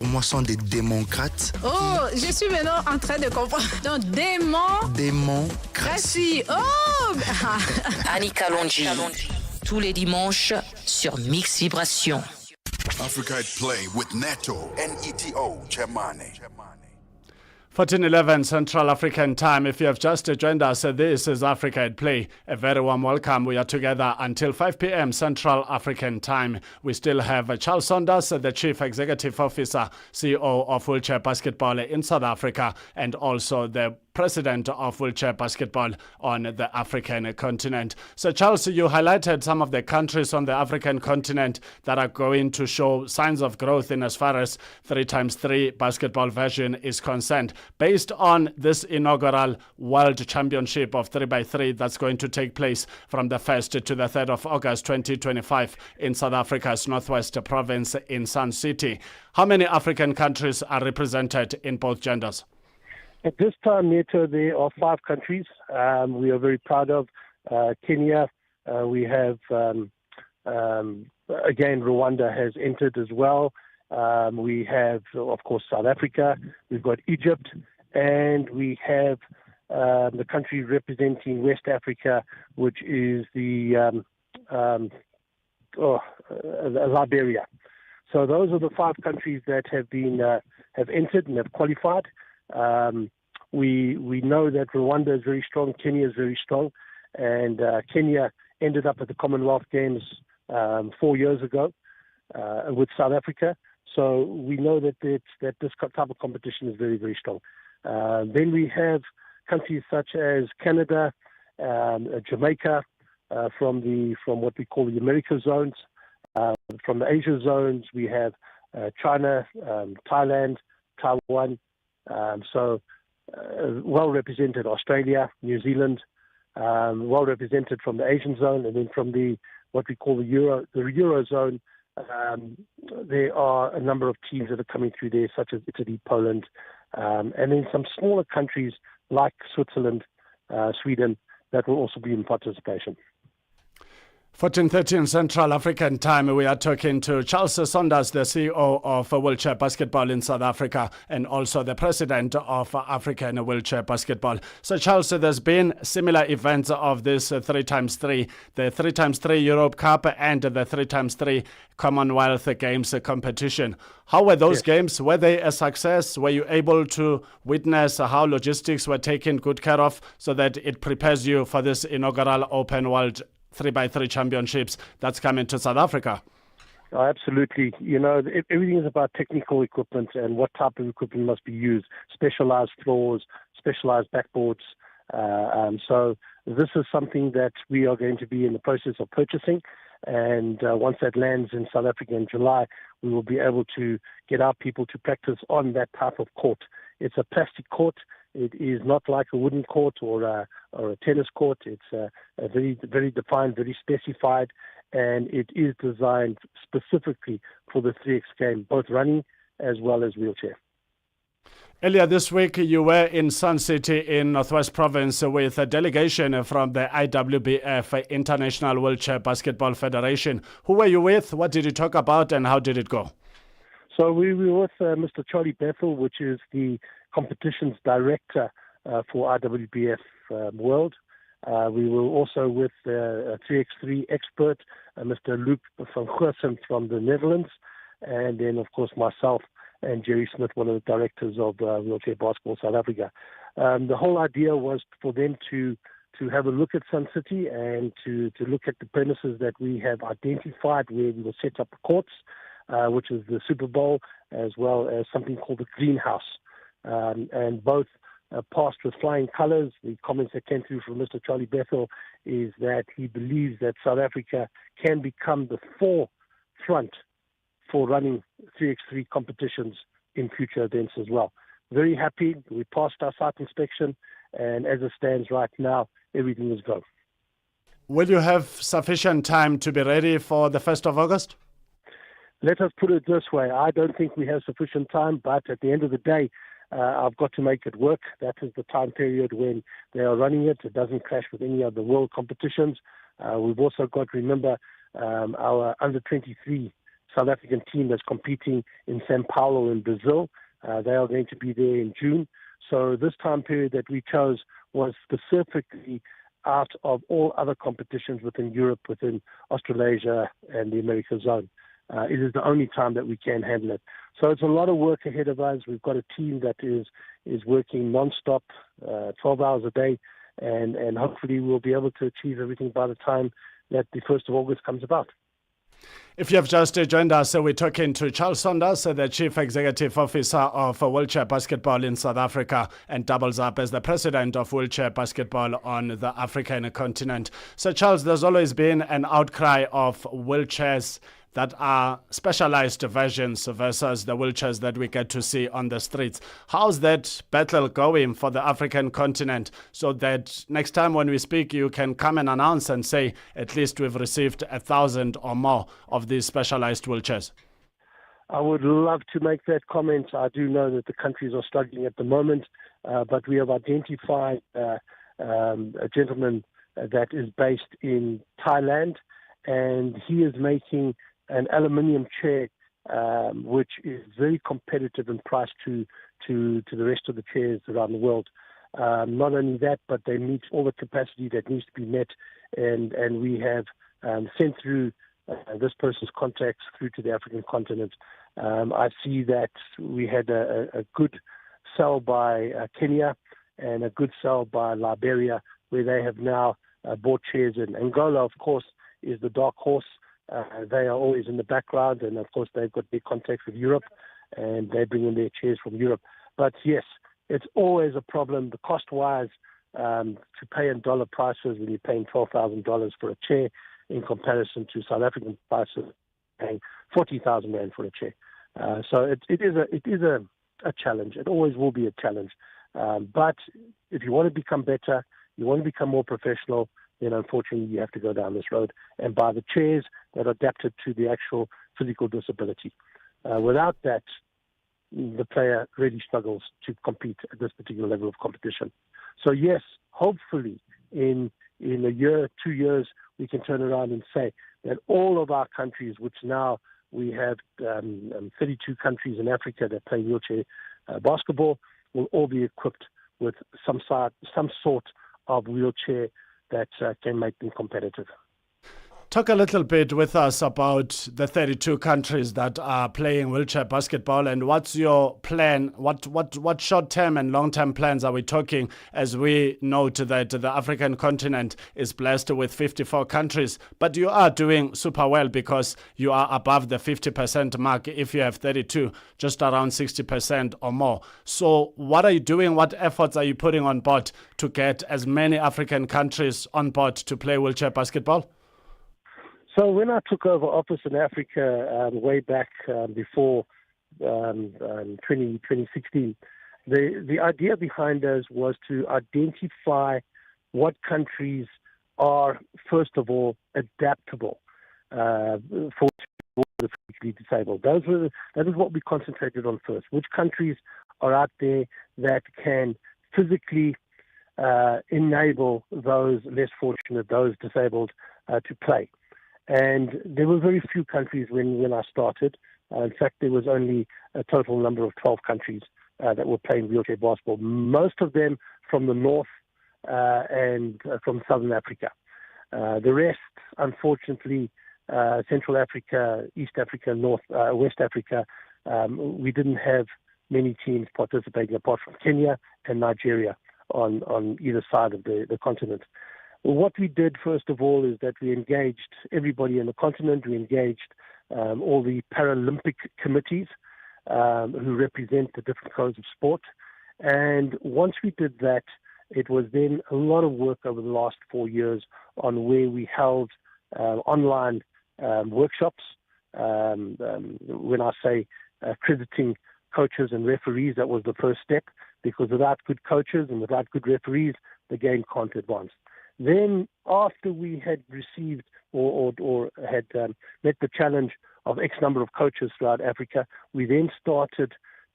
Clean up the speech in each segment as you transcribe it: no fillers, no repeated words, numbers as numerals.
moisson des démocrates. Oh, je suis maintenant en train de comprendre. Donc, démocratie. Oh Annika Longi, tous les dimanches sur Mix Vibration. Africa at Play with Neto, Neto, Chemane. 14:11 Central African Time. If you have just joined us, this is Africa at Play. A very warm welcome. We are together until 5 p.m. Central African Time. We still have Charles Saunders, the Chief Executive Officer, CEO of Wheelchair Basketball in South Africa, and also the President of Wheelchair Basketball on the African continent. So, Charles, you highlighted some of the countries on the African continent that are going to show signs of growth in as far as 3x3 basketball version is concerned. Based on this inaugural World Championship of 3x3 that's going to take place from the 1st to the 3rd of August 2025 in South Africa's Northwest Province in Sun City, how many African countries are represented in both genders? At this time, Neto, there are 5 countries we are very proud of. Kenya, we have, again, Rwanda has entered as well. We have, of course, South Africa. We've got Egypt. And we have the country representing West Africa, which is the Liberia. So those are the 5 countries that have been have entered and have qualified. We know that Rwanda is very strong, Kenya is very strong, and Kenya ended up at the Commonwealth Games 4 years ago with South Africa. So we know that this type of competition is very, very strong. Then we have countries such as Canada, Jamaica, from what we call the America zones. From the Asia zones, we have China, Thailand, Taiwan. Well represented Australia, New Zealand, well represented from the Asian zone, and then from what we call the Euro zone, there are a number of teams that are coming through there, such as Italy, Poland, and then some smaller countries like Switzerland, Sweden, that will also be in participation. 14:13 Central African Time. We are talking to Charles Saunders, the CEO of Wheelchair Basketball in South Africa, and also the President of African Wheelchair Basketball. So, Charles, there's been similar events of this 3x3, the 3x3 Europe Cup and the 3x3 Commonwealth Games competition. How were those games? Were they a success? Were you able to witness how logistics were taken good care of so that it prepares you for this inaugural Open World 3x3 championships that's coming to South Africa? Oh, absolutely. You know, everything is about technical equipment and what type of equipment must be used. Specialized floors, specialized backboards. So this is something that we are going to be in the process of purchasing. And once that lands in South Africa in July, we will be able to get our people to practice on that type of court. It's a plastic court. It is not like a wooden court or a tennis court. It's a very, very defined, very specified, and it is designed specifically for the 3x game, both running as well as wheelchair. Earlier this week, you were in Sun City in Northwest Province with a delegation from the IWBF, International Wheelchair Basketball Federation. Who were you with? What did you talk about, and how did it go? So we were with Mr. Charlie Bethel, which is the competitions director for IWBF World. We were also with a 3x3 expert, Mr. Luke van Goosen from the Netherlands, and then, of course, myself and Jerry Smith, one of the directors of Wheelchair Basketball South Africa. The whole idea was for them to have a look at Sun City and to look at the premises that we have identified where we will set up the courts, which is the Super Bowl, as well as something called the greenhouse. And both passed with flying colors. The comments that came through from Mr. Charlie Bethel is that he believes that South Africa can become the forefront for running 3x3 competitions in future events as well. Very happy. We passed our site inspection, and as it stands right now, everything is go. Will you have sufficient time to be ready for the 1st of August? Let us put it this way. I don't think we have sufficient time, but at the end of the day, I've got to make it work. That is the time period when they are running it. It doesn't clash with any of the world competitions. We've also got, remember, our under-23 South African team that's competing in Sao Paulo in Brazil. They are going to be there in June. So this time period that we chose was specifically out of all other competitions within Europe, within Australasia and the America zone. It is the only time that we can handle it. So it's a lot of work ahead of us. We've got a team that is working non-stop, 12 hours a day, and hopefully we'll be able to achieve everything by the time that the 1st of August comes about. If you have just joined us, we're talking to Charles Saunders, the Chief Executive Officer of Wheelchair Basketball in South Africa, and doubles up as the President of Wheelchair Basketball on the African continent. So, Charles, there's always been an outcry of wheelchairs that are specialized versions versus the wheelchairs that we get to see on the streets. How's that battle going for the African continent so that next time when we speak, you can come and announce and say, at least we've received 1,000 or more of these specialized wheelchairs? I would love to make that comment. I do know that the countries are struggling at the moment, but we have identified a gentleman that is based in Thailand, and he is making an aluminium chair, which is very competitive in price to the rest of the chairs around the world. Not only that, but they meet all the capacity that needs to be met, and we have sent through this person's contacts through to the African continent. I see that we had a good sell by Kenya and a good sell by Liberia, where they have now bought chairs in. Angola, of course, is the dark horse. They are always in the background, and of course they've got big contacts with Europe, and they bring in their chairs from Europe. But yes, it's always a problem. The cost-wise, to pay in dollar prices when you're paying $12,000 for a chair in comparison to South African prices, paying 40,000 rand for a chair. So it is a challenge. It always will be a challenge. But if you want to become better, you want to become more professional, then unfortunately you have to go down this road and buy the chairs that are adapted to the actual physical disability. Without that, the player really struggles to compete at this particular level of competition. So yes, hopefully in a year, 2 years, we can turn around and say that all of our countries, which now we have 32 countries in Africa that play wheelchair basketball, will all be equipped with some sort of wheelchair that can make them competitive. Talk a little bit with us about the 32 countries that are playing wheelchair basketball, and what's your plan? What short-term and long-term plans are we talking, as we note that the African continent is blessed with 54 countries, but you are doing super well because you are above the 50% mark if you have 32, just around 60% or more. So what are you doing? What efforts are you putting on board to get as many African countries on board to play wheelchair basketball? So when I took over office in Africa way back before 2016, the idea behind us was to identify what countries are, first of all, adaptable for the physically disabled. That is what we concentrated on first. Which countries are out there that can physically enable those less fortunate, those disabled, to play. And there were very few countries when I started. In fact, there was only a total number of 12 countries that were playing wheelchair basketball, most of them from the north and from southern Africa. The rest, unfortunately, Central Africa, East Africa, West Africa, we didn't have many teams participating apart from Kenya and Nigeria on either side of the continent. Well, what we did, first of all, is that we engaged everybody in the continent. We engaged all the Paralympic committees who represent the different codes of sport. And once we did that, it was then a lot of work over the last 4 years on where we held online workshops. When I say accrediting coaches and referees, that was the first step, because without good coaches and without good referees, the game can't advance. Then, after we had received or had met the challenge of X number of coaches throughout Africa, we then started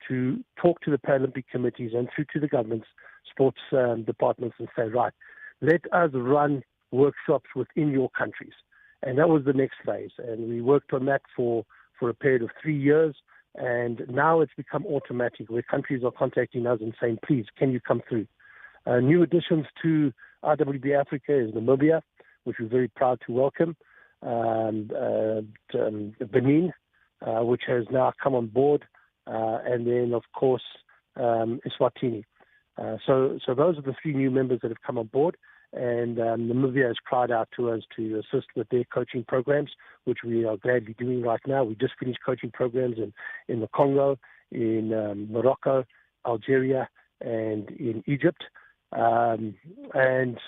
to talk to the Paralympic committees and through to the government's sports departments and say, right, let us run workshops within your countries. And that was the next phase. And we worked on that for for a period of 3 years. And now it's become automatic where countries are contacting us and saying, please, can you come through? New additions to RWB Africa is Namibia, which we're very proud to welcome. Benin, which has now come on board. And then, of course, Eswatini. So those are the 3 new members that have come on board. And Namibia has cried out to us to assist with their coaching programs, which we are gladly doing right now. We just finished coaching programs in the Congo, in Morocco, Algeria, and in Egypt. And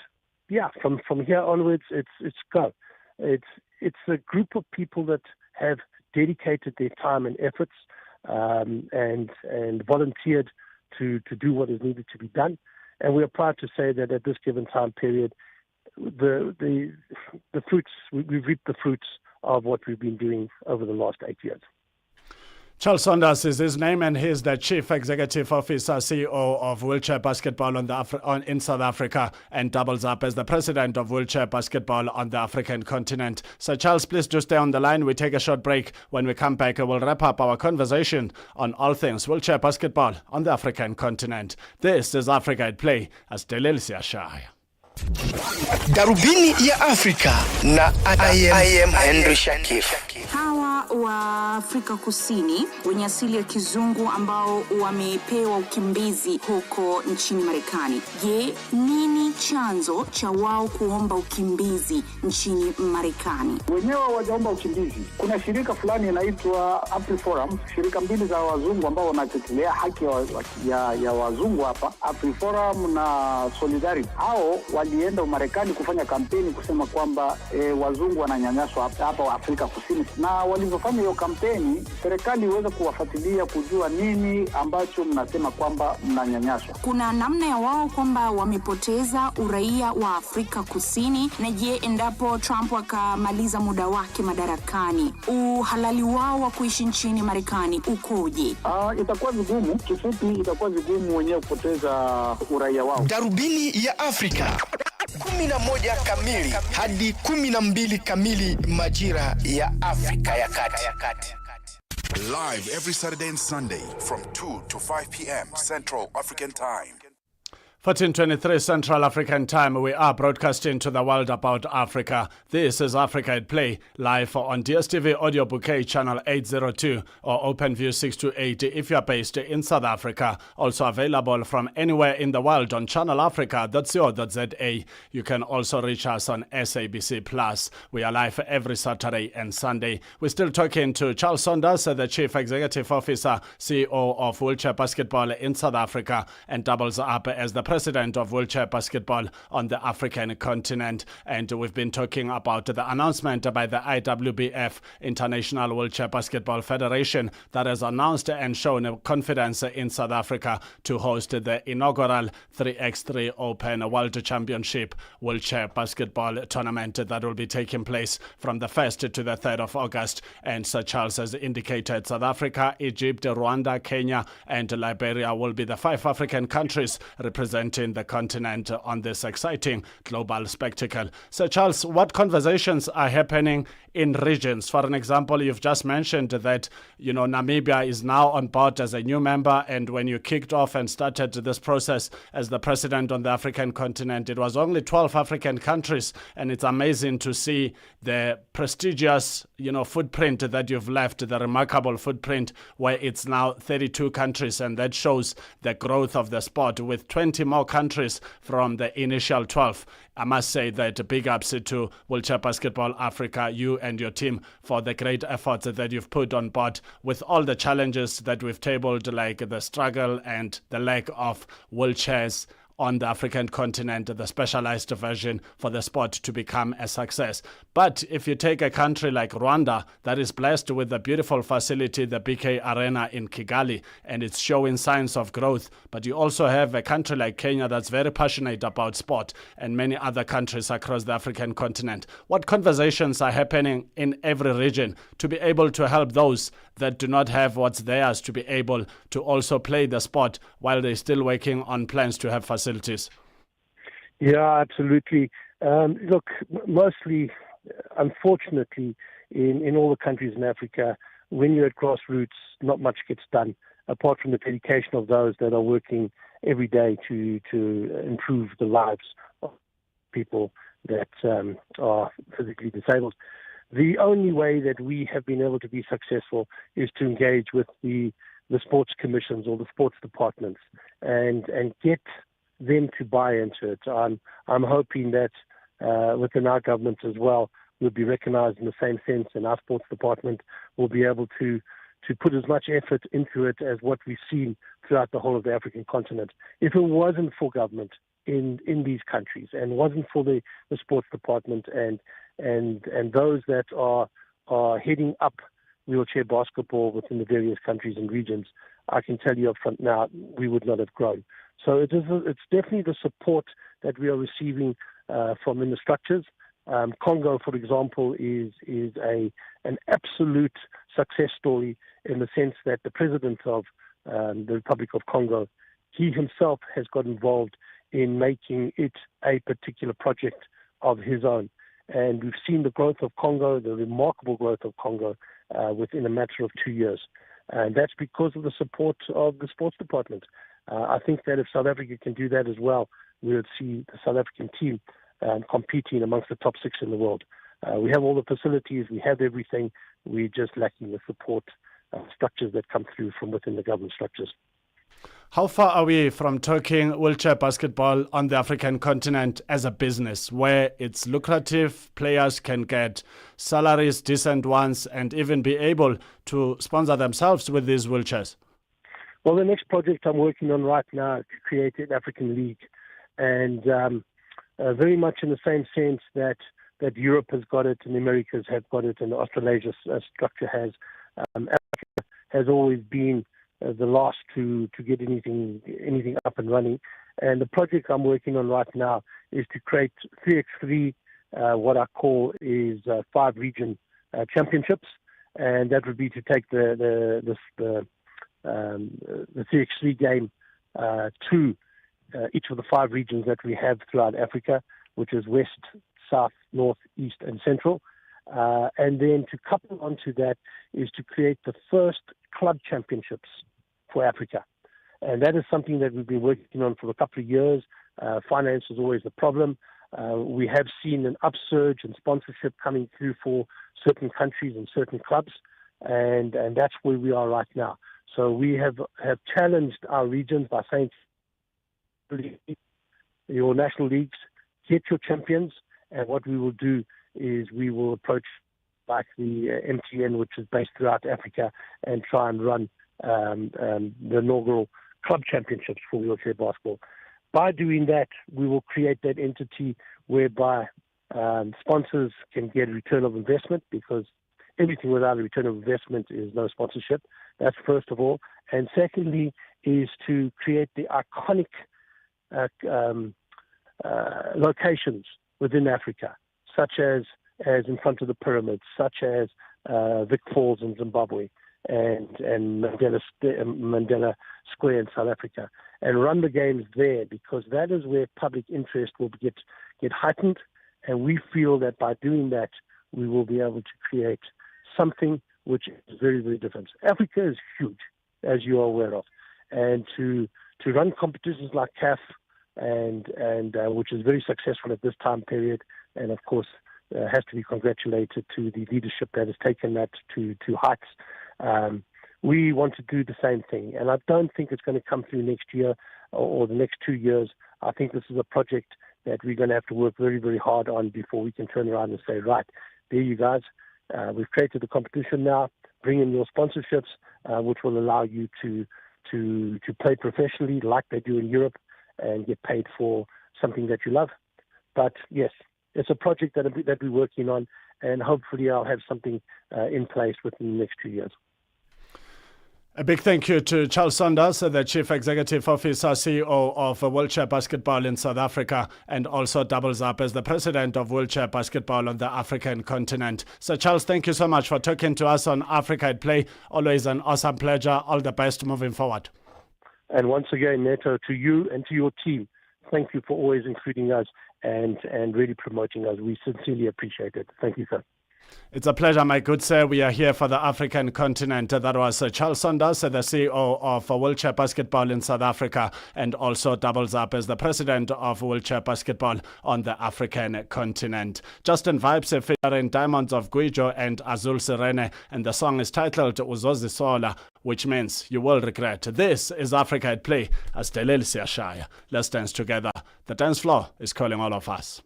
yeah, from here onwards, it's go. It's a group of people that have dedicated their time and efforts and volunteered to do what is needed to be done. And we are proud to say that at this given time period, the fruits, we've reaped the fruits of what we've been doing over the last 8 years. Charles Saunders is his name, and he's the Chief Executive Officer, CEO of Wheelchair Basketball in South Africa, and doubles up as the President of Wheelchair Basketball on the African continent. So Charles, please do stay on the line. We take a short break. When we come back, we'll wrap up our conversation on all things wheelchair basketball on the African continent. This is Africa at Play, as Delil Siashaya. Darubini ya Afrika na I am Henry Shakif. Hawa wa Afrika Kusini wenye asili ya kizungu ambao wamepewa ukimbizi huko nchini Marekani. Je, nini chanzo cha wao kuomba ukimbizi nchini Marekani? Wenyewe wajaomba ukimbizi. Kuna shirika fulani inaitwa AfriForum, shirika mbili za wazungu ambao wanatetea haki ya wazungu hapa, AfriForum na Solidarity. Hao walienda Marekani kufanya kampeni kusema kwamba wazungu wananyanyaswa hapa Afrika Kusini, na walivyofanya hiyo kampeni, serikali iweze kuwafuatilia kujua nini ambacho mnasema kwamba mnanyanyaswa. Kuna namna ya wao kwamba wamepoteza uraia wa Afrika Kusini, na je, endapo Trump akamaliza muda wake madarakani, uhalali wao wa kuishi nchini Marekani ukoje? Itakuwa vigumu, kifupi itakuwa vigumu wenyewe kupoteza uraia wao. Darubini ya Afrika 11 kamili hadi 12 kamili majira ya Afrika ya Kati. Live every Saturday and Sunday from 2 to 5 p.m. Central African Time. 14:23 Central African Time. We are broadcasting to the world about Africa. This is Africa at Play, live on DSTV Audio Bouquet Channel 802 or OpenView 628 if you are based in South Africa. Also available from anywhere in the world on channelafrica.co.za. You can also reach us on SABC Plus. We are live every Saturday and Sunday. We're still talking to Charles Saunders, the Chief Executive Officer, CEO of Wheelchair Basketball in South Africa, and doubles up as the President of Wheelchair Basketball on the African continent. And we've been talking about the announcement by the IWBF, International Wheelchair Basketball Federation, that has announced and shown confidence in South Africa to host the inaugural 3x3 Open World Championship Wheelchair Basketball Tournament that will be taking place from the 1st to the 3rd of August. And Sir Charles has indicated South Africa, Egypt, Rwanda, Kenya, and Liberia will be the 5 African countries representing the continent on this exciting global spectacle. So Charles, what conversations are happening in regions? For an example, you've just mentioned that, Namibia is now on board as a new member, and when you kicked off and started this process as the president on the African continent, it was only 12 African countries, and it's amazing to see the prestigious, footprint that you've left, the remarkable footprint where it's now 32 countries, and that shows the growth of the sport with 20 more countries from the initial 12. I must say that big ups to Wheelchair Basketball Africa, you and your team, for the great efforts that you've put on board with all the challenges that we've tabled, like the struggle and the lack of wheelchairs on the African continent, the specialized version for the sport to become a success. But if you take a country like Rwanda that is blessed with a beautiful facility, the BK Arena in Kigali, and it's showing signs of growth, but you also have a country like Kenya that's very passionate about sport, and many other countries across the African continent. What conversations are happening in every region to be able to help those that do not have what's theirs to be able to also play the sport while they're still working on plans to have facilities? Yeah, absolutely. Look, mostly, unfortunately, in all the countries in Africa, when you're at grassroots, not much gets done, apart from the dedication of those that are working every day to improve the lives of people that are physically disabled. The only way that we have been able to be successful is to engage with the sports commissions or the sports departments and get them to buy into it. I'm hoping that within our government as well, we'll be recognized in the same sense, and our sports department will be able to put as much effort into it as what we've seen throughout the whole of the African continent. If it wasn't for government in these countries and wasn't for the sports department and those that are heading up wheelchair basketball within the various countries and regions, I can tell you up front now, we would not have grown. So it's definitely the support that we are receiving from in the structures. Congo, for example, is an absolute success story in the sense that the president of the Republic of Congo, he himself has got involved in making it a particular project of his own. And we've seen the growth of Congo, the remarkable growth of Congo within a matter of 2 years. And that's because of the support of the sports department. I think that if South Africa can do that as well, we would see the South African team competing amongst the top 6 in the world. We have all the facilities, we have everything. We're just lacking the support structures that come through from within the government structures. How far are we from talking wheelchair basketball on the African continent as a business, where it's lucrative, players can get salaries, decent ones, and even be able to sponsor themselves with these wheelchairs? Well, the next project I'm working on right now is to create an African League. And very much in the same sense that Europe has got it and the Americas have got it and the Australasia structure has. Africa has always been the last to get anything up and running. And the project I'm working on right now is to create 3x3, what I call is 5 region championships. And that would be to take the 3x3 game to each of the 5 regions that we have throughout Africa, which is West, South, North, East, and Central. And then to couple onto that is to create the first club championships for Africa. And that is something that we've been working on for a couple of years. Finance is always the problem. We have seen an upsurge in sponsorship coming through for certain countries and certain clubs, and that's where we are right now. So we have challenged our regions by saying, your national leagues, get your champions, and what we will do is we will approach like the MTN, which is based throughout Africa, and try and run the inaugural club championships for wheelchair basketball. By doing that, we will create that entity whereby sponsors can get a return of investment, because everything without a return of investment is no sponsorship. That's first of all. And secondly is to create the iconic locations within Africa, such as in front of the pyramids, such as Vic Falls in Zimbabwe and Mandela Square in South Africa, and run the games there, because that is where public interest will get heightened, and we feel that by doing that, we will be able to create something which is very, very different. Africa is huge, as you are aware of, and to run competitions like CAF and which is very successful at this time period, and of course has to be congratulated to the leadership that has taken that to heights. We want to do the same thing, and I don't think it's going to come through next year or the next 2 years. I think this is a project that we're going to have to work very, very hard on before we can turn around and say, right, there you guys, we've created the competition now, bring in your sponsorships, which will allow you to play professionally like they do in Europe and get paid for something that you love. But yes, it's a project that we're working on, and hopefully I'll have something in place within the next 2 years. A big thank you to Charles Saunders, the Chief Executive Officer, CEO of Wheelchair Basketball in South Africa, and also doubles up as the President of Wheelchair Basketball on the African continent. So Charles, thank you so much for talking to us on Africa at Play. Always an awesome pleasure. All the best moving forward. And once again, Neto, to you and to your team, thank you for always including us and really promoting us. We sincerely appreciate it. Thank you, sir. It's a pleasure, my good sir. We are here for the African continent. That was Charles Saunders, the CEO of Wheelchair Basketball in South Africa, and also doubles up as the president of Wheelchair Basketball on the African continent. Justin Vibes featuring Diamonds of Guijo and Azul Sirene, and the song is titled Uzozi Sola, which means you will regret. This is Africa at Play as Delil Siashaya. Let's dance together. The dance floor is calling all of us.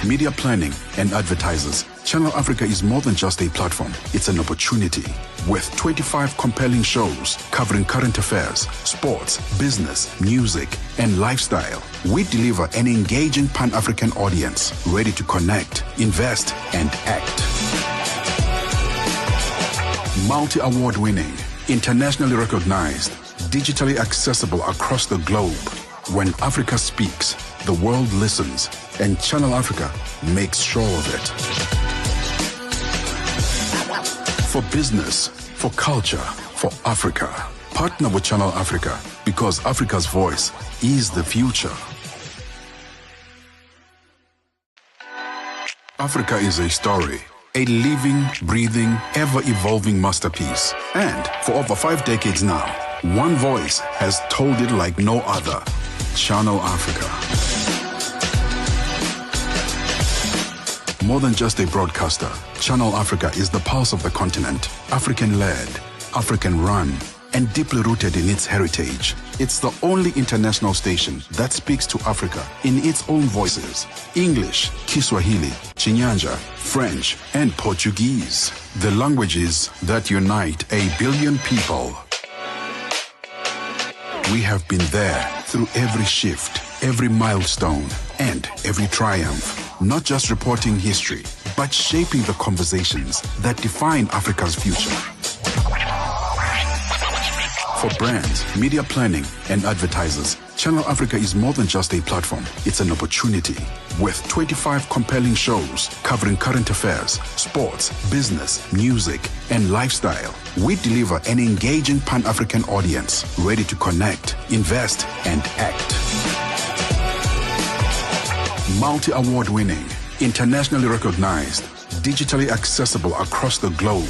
Media planning and advertisers. Channel Africa is more than just a platform. It's an opportunity. With 25 compelling shows covering current affairs, sports, business, music, and lifestyle, we deliver an engaging Pan-African audience ready to connect, invest, and act. Multi-award winning, internationally recognized, digitally accessible across the globe. When Africa speaks, the world listens, and Channel Africa makes sure of it. For business, for culture, for Africa. Partner with Channel Africa because Africa's voice is the future. Africa is a story, a living, breathing, ever-evolving masterpiece. And for over 5 decades now, one voice has told it like no other. Channel Africa. More than just a broadcaster, Channel Africa is the pulse of the continent, African-led, African-run, and deeply rooted in its heritage. It's the only international station that speaks to Africa in its own voices. English, Kiswahili, Chinyanja, French, and Portuguese. The languages that unite 1 billion people. We have been there through every shift, every milestone, and every triumph. Not just reporting history, but shaping the conversations that define Africa's future. For brands, media planning, and advertisers, Channel Africa is more than just a platform. It's an opportunity. With 25 compelling shows covering current affairs, sports, business, music, and lifestyle, we deliver an engaging Pan-African audience ready to connect, invest, and act. Multi-award winning, internationally recognized, digitally accessible across the globe.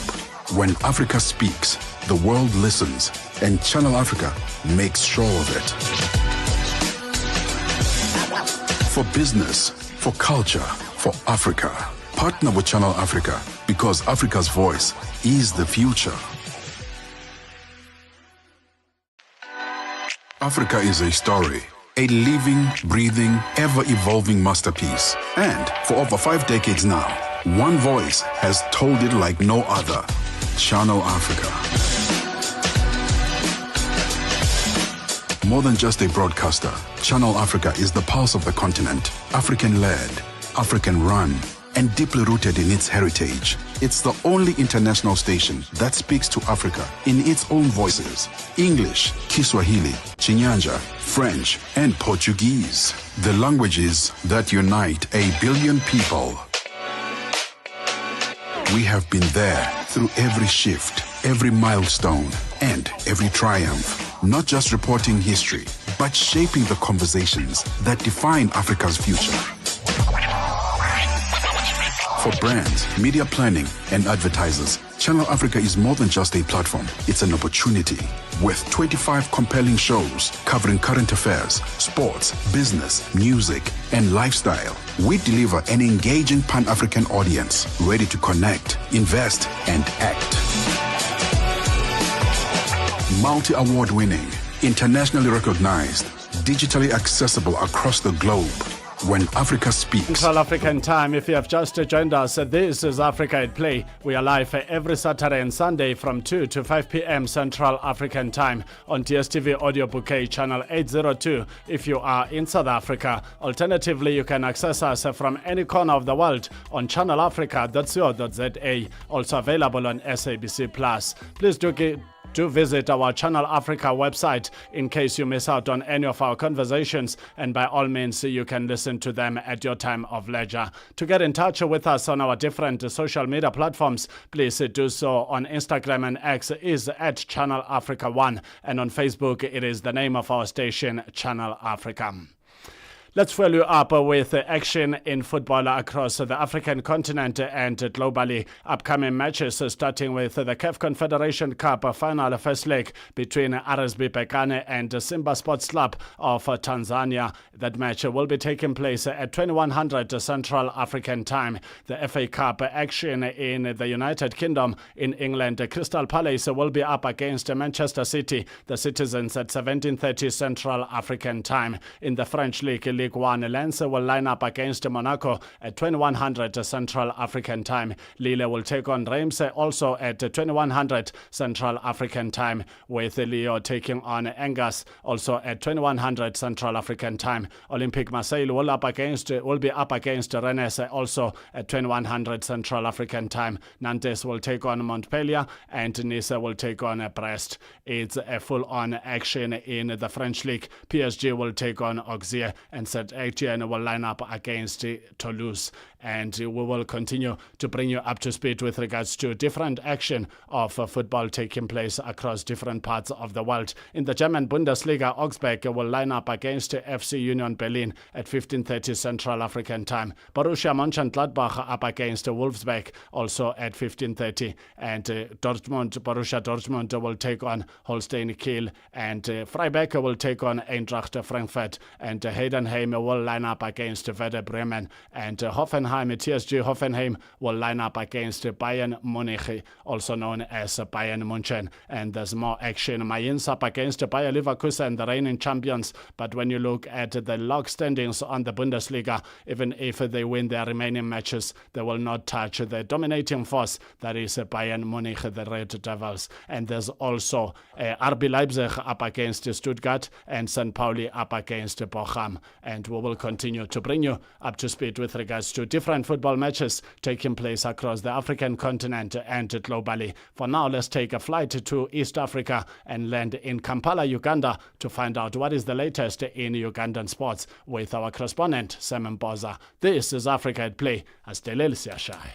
When Africa speaks, the world listens, and Channel Africa makes sure of it. For business, for culture, for Africa. Partner with Channel Africa because Africa's voice is the future. Africa is a story, a living, breathing, ever-evolving masterpiece. And for over 5 decades now, one voice has told it like no other. Channel Africa. More than just a broadcaster, Channel Africa is the pulse of the continent, African-led, African-run, and deeply rooted in its heritage. It's the only international station that speaks to Africa in its own voices. English, Kiswahili, Chinyanja, French, and Portuguese. The languages that unite 1 billion people. We have been there through every shift, every milestone, and every triumph. Not just reporting history, but shaping the conversations that define Africa's future. For brands, media planning, and advertisers, Channel Africa is more than just a platform. It's an opportunity. With 25 compelling shows covering current affairs, sports, business, music, and lifestyle, we deliver an engaging Pan-African audience ready to connect, invest, and act. Multi-award winning, internationally recognized, digitally accessible across the globe. When Africa speaks. Central African time, if you have just joined us, this is Africa at Play. We are live every Saturday and Sunday from 2 to 5 p.m. Central African time on DSTV Audio Bouquet channel 802 if you are in South Africa. Alternatively, you can access us from any corner of the world on channelafrica.co.za, also available on SABC+. Please do do visit our Channel Africa website in case you miss out on any of our conversations, and by all means you can listen to them at your time of leisure. To get in touch with us on our different social media platforms, please do so on Instagram and X is at Channel Africa 1, and on Facebook it is the name of our station, Channel Africa. Let's fill you up with action in football across the African continent and globally. Upcoming matches starting with the CAF Confederation Cup final first leg between RSB Berkane and Simba Sports Club of Tanzania. That match will be taking place at 2100 Central African Time. The FA Cup action in the United Kingdom, in England, Crystal Palace will be up against Manchester City, the Citizens, at 1730 Central African Time. In the French League 1, Lens will line up against Monaco at 2100 Central African Time. Lille will take on Reims also at 2100 Central African Time, with Lyon taking on Angers also at 2100 Central African Time. Olympique Marseille will be up against Rennes also at 2100 Central African Time. Nantes will take on Montpellier and Nice will take on Brest. It's a full-on action in the French League. PSG will take on Auxerre and Saint-Etienne will line up against Toulouse. And we will continue to bring you up to speed with regards to different action of football taking place across different parts of the world. In the German Bundesliga, Augsburg will line up against FC Union Berlin at 1530 Central African Time. Borussia Mönchengladbach up against Wolfsburg also at 1530. And Borussia Dortmund will take on Holstein Kiel. And Freiburg will take on Eintracht Frankfurt. And Heidenheim will line up against Werder Bremen. And TSG Hoffenheim will line up against Bayern Munich, also known as Bayern München. And there's more action. Mainz up against Bayer Leverkusen, the reigning champions. But when you look at the log standings on the Bundesliga, even if they win their remaining matches, they will not touch the dominating force that is Bayern Munich, the Red Devils. And there's also RB Leipzig up against Stuttgart and St. Pauli up against Bochum. And we will continue to bring you up to speed with regards to different football matches taking place across the African continent and globally. For now, let's take a flight to East Africa and land in Kampala, Uganda, to find out what is the latest in Ugandan sports with our correspondent, Simon Boza. This is Africa at Play, as Delelsia Shai.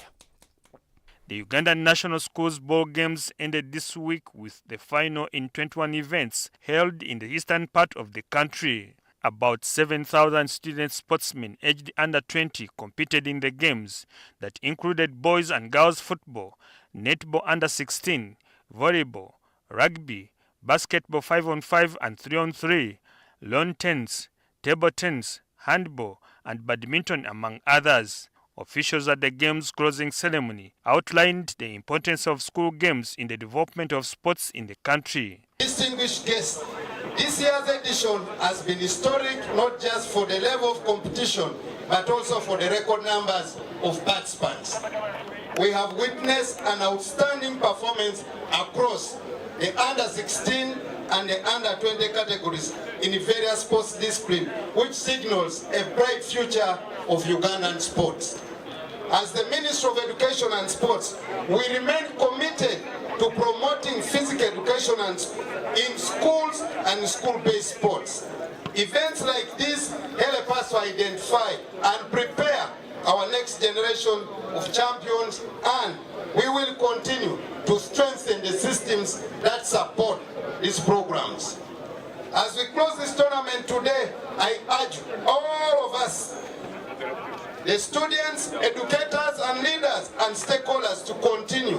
The Ugandan National Schools Ball Games ended this week with the final in 21 events held in the eastern part of the country. About 7,000 student sportsmen aged under 20 competed in the games that included boys and girls football, netball under 16, volleyball, rugby, basketball 5-on-5 and 3-on-3, lawn tennis, table tennis, handball, and badminton, among others. Officials at the game's closing ceremony outlined the importance of school games in the development of sports in the country. Distinguished guests, this year's edition has been historic not just for the level of competition, but also for the record numbers of participants. We have witnessed an outstanding performance across the under-16 and the under-20 categories in various sports disciplines, which signals a bright future of Ugandan sports. As the Minister of Education and Sports, we remain committed to promoting physical education in schools and school-based sports. Events like this help us to identify and prepare our next generation of champions, and we will continue to strengthen the systems that support these programs. As we close this tournament today, I urge all of us, the students, educators, and leaders and stakeholders, to continue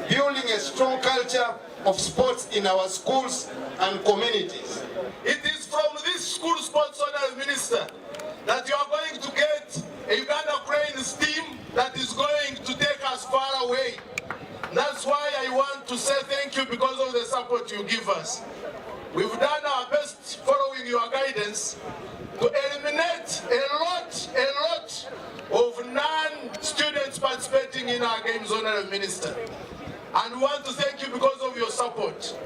building a strong culture of sports in our schools and communities. It is from this school sports honours minister that you are going to get a Uganda Cranes team that is going to take us far away. That's why I want to say thank you because of the support you give us. We've done our best following your guidance to eliminate a lot of non-students participating in our games, Honourable Minister. And we want to thank you because of your support.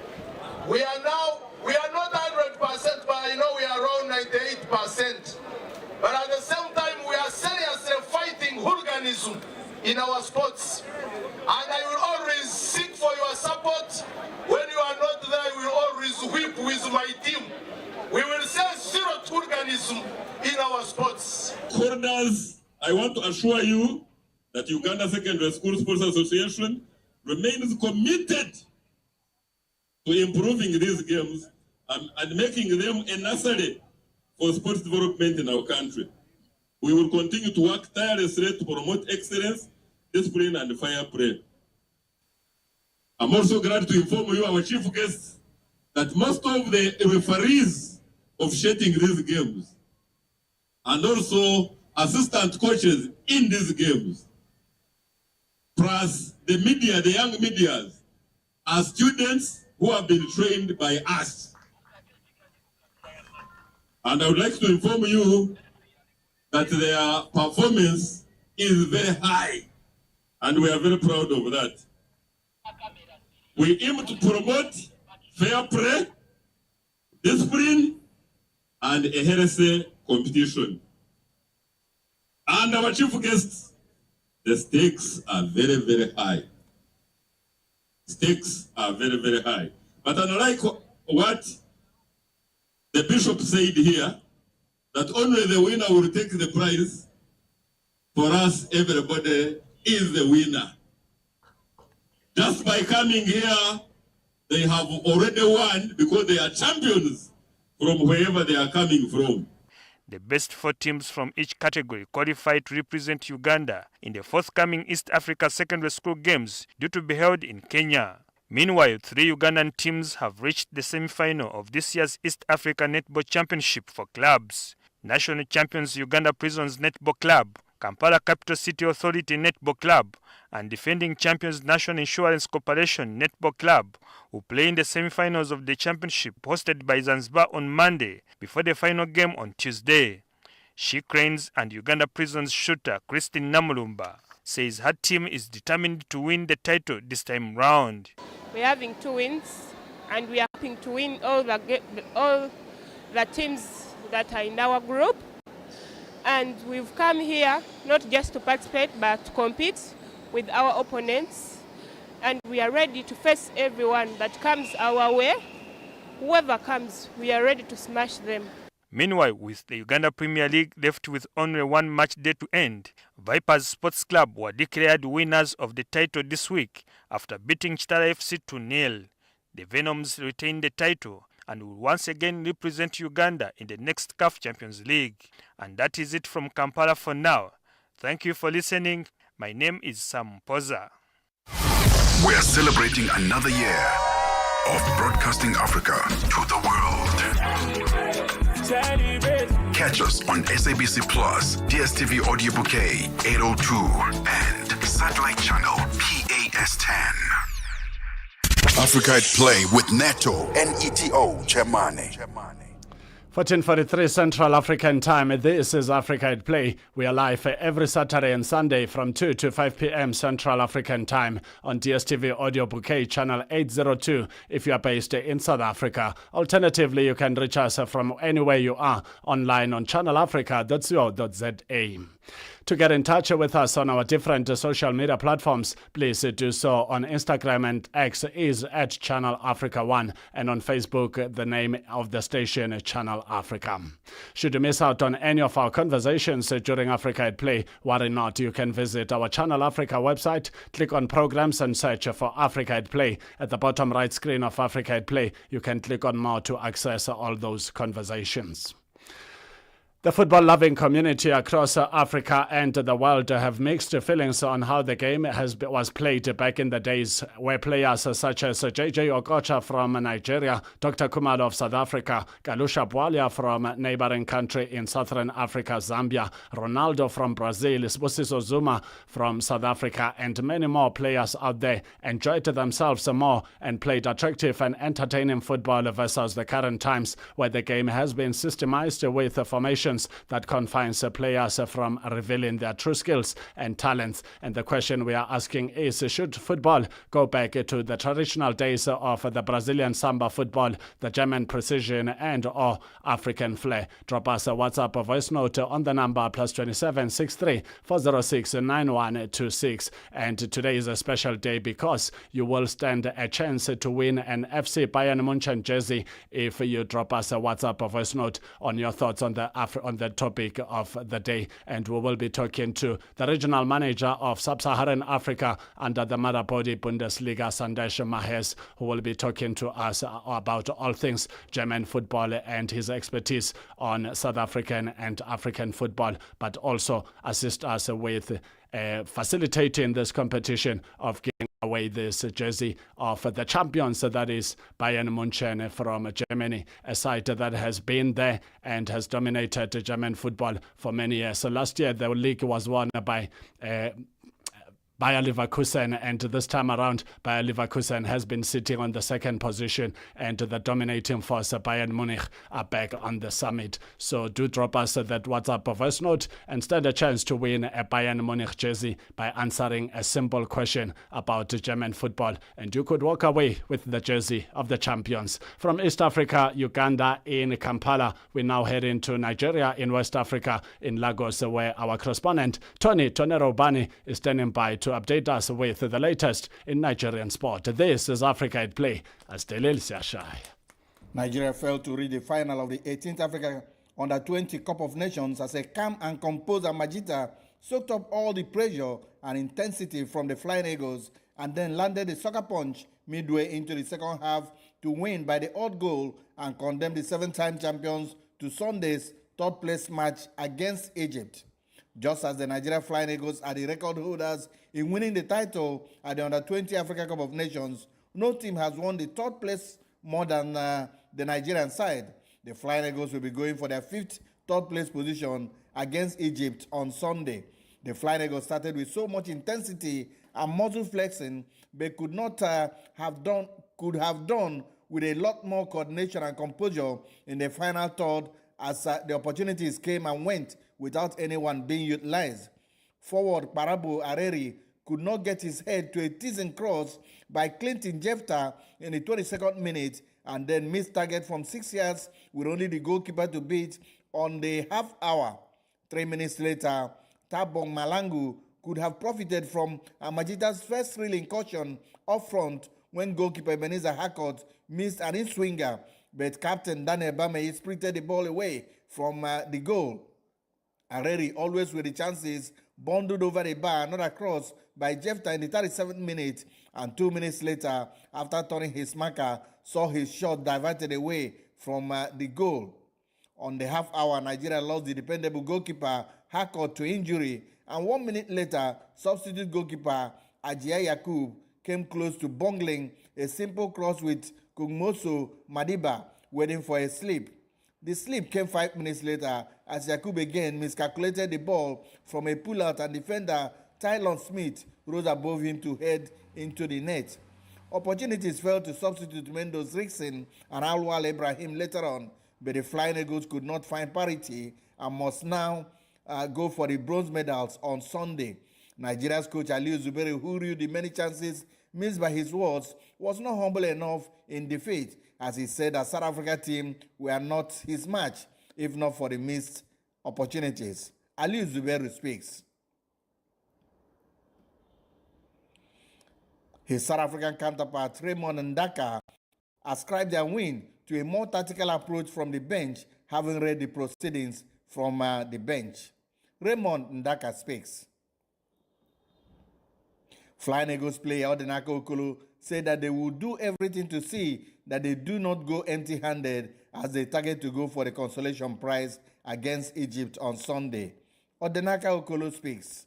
We are not 100%, but I know we are around 98%. But at the same time, we are seriously fighting hooliganism in our sports. And I will always seek for your support when you are not stakeholders, I want to assure you that Uganda Secondary School Sports Association remains committed to improving these games and making them a nursery for sports development in our country. We will continue to work tirelessly to promote excellence, discipline, and fair play. I'm also glad to inform you, our chief guests, that most of the referees officiating these games and also assistant coaches in these games, plus the media, the young medias, are students who have been trained by us. And I would like to inform you that their performance is very high, and we are very proud of that. We aim to promote fair play, discipline, and a healthy competition. And our chief guests, the stakes are very, very high. Stakes are very, very high. But unlike what the bishop said here, that only the winner will take the prize, for us, everybody is the winner. Just by coming here, they have already won because they are champions from wherever they are coming from. The best 4 teams from each category qualified to represent Uganda in the forthcoming East Africa Secondary School Games due to be held in Kenya. Meanwhile, 3 Ugandan teams have reached the semi-final of this year's East Africa Netball Championship for clubs. National champions Uganda Prisons Netball Club, Kampala Capital City Authority Netball Club, and defending champions National Insurance Corporation Netball Club, who play in the semi-finals of the championship hosted by Zanzibar on Monday before the final game on Tuesday. She Cranes and Uganda Prisons shooter Christine Namulumba says her team is determined to win the title this time round. We're having 2 wins, and we are hoping to win all the teams that are in our group. And we've come here not just to participate, but to compete with our opponents. And we are ready to face everyone that comes our way. Whoever comes, we are ready to smash them. Meanwhile, with the Uganda Premier League left with only 1 match day to end, Vipers Sports Club were declared winners of the title this week after beating Chitara FC 2-0. The Venoms retained the title and will once again represent Uganda in the next CAF Champions League. And that is it from Kampala for now. Thank you for listening. My name is Sam Poza. We're celebrating another year of broadcasting Africa to the world. Catch us on SABC Plus, DSTV Audio Bouquet 802, and satellite channel PAS10. Africa at Play with Neto and Neto Chemane. 14:43 Central African Time. This is Africa at Play. We are live every Saturday and Sunday from 2 to 5 p.m. Central African Time on DSTV Audio Bouquet channel 802 if you are based in South Africa. Alternatively, you can reach us from anywhere you are online on channelafrica.co.za. To get in touch with us on our different social media platforms, please do so on Instagram, and X is at Channel Africa 1, and on Facebook, the name of the station, Channel Africa. Should you miss out on any of our conversations during Africa at Play, worry not, you can visit our Channel Africa website, click on programs and search for Africa at Play. At the bottom right screen of Africa at Play, you can click on more to access all those conversations. The football-loving community across Africa and the world have mixed feelings on how the game was played back in the days, where players such as JJ Okocha from Nigeria, Dr. Kumalo of South Africa, Galusha Bwalia from neighboring country in Southern Africa, Zambia, Ronaldo from Brazil, Sbusiso Zuma from South Africa, and many more players out there enjoyed themselves more and played attractive and entertaining football versus the current times, where the game has been systemized with formations that confines players from revealing their true skills and talents. And the question we are asking is, should football go back to the traditional days of the Brazilian samba football, the German precision and or African flair? Drop us a WhatsApp voice note on the number +27 63 406 9126. And today is a special day because you will stand a chance to win an FC Bayern Munchen jersey if you drop us a WhatsApp voice note on your thoughts on the on the topic of the day. And we will be talking to the regional manager of Sub-Saharan Africa under the Mother Body Bundesliga, Sandesh Mahes, who will be talking to us about all things German football and his expertise on South African and African football, but also assist us with facilitating this competition of giving away this jersey of the champions, that is Bayern Munich from Germany, a side that has been there and has dominated German football for many years. So last year the league was won by Bayer Leverkusen, and this time around Bayer Leverkusen has been sitting on the second position, and the dominating force Bayern Munich are back on the summit. So do drop us that WhatsApp voice note and stand a chance to win a Bayern Munich jersey by answering a simple question about German football, and you could walk away with the jersey of the champions. From East Africa, Uganda in Kampala, we now head into Nigeria in West Africa, in Lagos, where our correspondent Tony Robani is standing by to update us with the latest in Nigerian sport. This is Africa at Play as Delil Siashai. Nigeria failed to reach the final of the 18th Africa Under-20 Cup of Nations as a calm and composed Amajita soaked up all the pressure and intensity from the Flying Eagles and then landed a sucker punch midway into the second half to win by the odd goal and condemn the seven-time champions to Sunday's third-place match against Egypt. Just as the Nigeria Flying Eagles are the record holders in winning the title at the Under-20 Africa Cup of Nations, no team has won the third place more than the Nigerian side. The Flying Eagles will be going for their fifth third place position against Egypt on Sunday. The Flying Eagles started with so much intensity and muscle flexing, but could have done with a lot more coordination and composure in the final third as the opportunities came and went without anyone being utilized. Forward Parabo Areri could not get his head to a teasing cross by Clinton Jefta in the 22nd minute and then missed target from 6 yards with only the goalkeeper to beat on the half hour. 3 minutes later, Tabong Malangu could have profited from Amajita's first real incursion up front when goalkeeper Ebenezer Harcourt missed an in-swinger, but captain Daniel Bamei sprinted the ball away from the goal. Areri, always with the chances, bundled over the bar, not across by Jefta in the 37th minute, and 2 minutes later, after turning his marker, saw his shot diverted away from the goal. On the half hour, Nigeria lost the dependable goalkeeper Harcourt to injury, and 1 minute later, substitute goalkeeper Ajia Yakub came close to bungling a simple cross with Kugmoso Madiba waiting for a slip. The slip came 5 minutes later as Yakub again miscalculated the ball from a pull-out and defender Tylon Smith rose above him to head into the net. Opportunities fell to substitute Mendoz Rickson and Alwal Ibrahim later on, but the Flying Eagles could not find parity and must now go for the bronze medals on Sunday. Nigeria's coach Aliu Zuberi, who reviewed the many chances missed by his words, was not humble enough in defeat, as he said that South Africa team were not his match, if not for the missed opportunities. Aliu Zuberi speaks. His South African counterpart, Raymond Ndaka, ascribed their win to a more tactical approach from the bench, having read the proceedings from the bench. Raymond Ndaka speaks. Flying Eagles player Odinaka Okolo said that they will do everything to see that they do not go empty-handed as they target to go for the consolation prize against Egypt on Sunday. Odinaka Okolo speaks.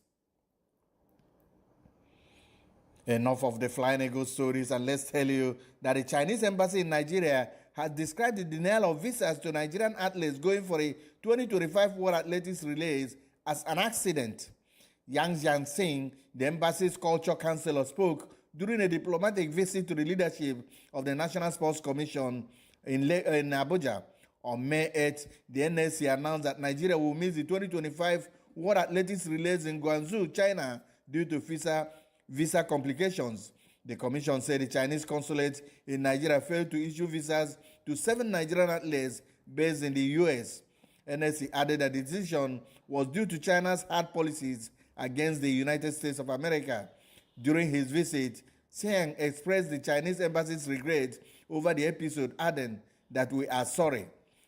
Enough of the Flying Eagles stories, and let's tell you that the Chinese embassy in Nigeria has described the denial of visas to Nigerian athletes going for a 2025 World Athletics Relays as an accident. Yang Jiansing, the embassy's culture counselor, spoke during a diplomatic visit to the leadership of the National Sports Commission in Abuja. On May 8th, the NSC announced that Nigeria will miss the 2025 World Athletics Relays in Guangzhou, China, due to visa complications. The commission said the Chinese consulate in Nigeria failed to issue visas to 7 Nigerian athletes based in the U.S. NSC added that the decision was due to China's hard policies against the United States of America. During his visit, Xiang expressed the Chinese embassy's regret over the episode, adding that we are sorry.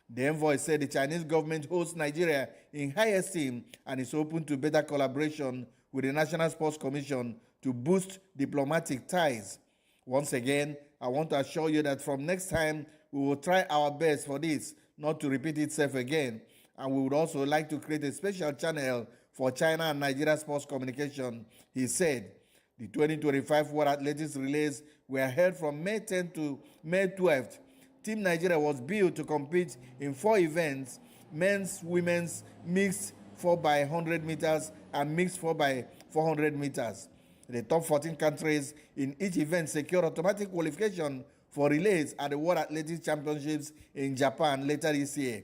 The envoy said the Chinese government holds Nigeria in high esteem and is open to better collaboration with the National Sports Commission to boost diplomatic ties. Once again, I want to assure you that from next time, we will try our best for this not to repeat itself again. And we would also like to create a special channel for China and Nigeria sports communication, he said. The 2025 World Athletics Relays were held from May 10th to May 12th. Team Nigeria was built to compete in 4 events: men's, women's, mixed 4x100 meters, and mixed 4x400 meters. The top 14 countries in each event secured automatic qualification for relays at the World Athletics Championships in Japan later this year.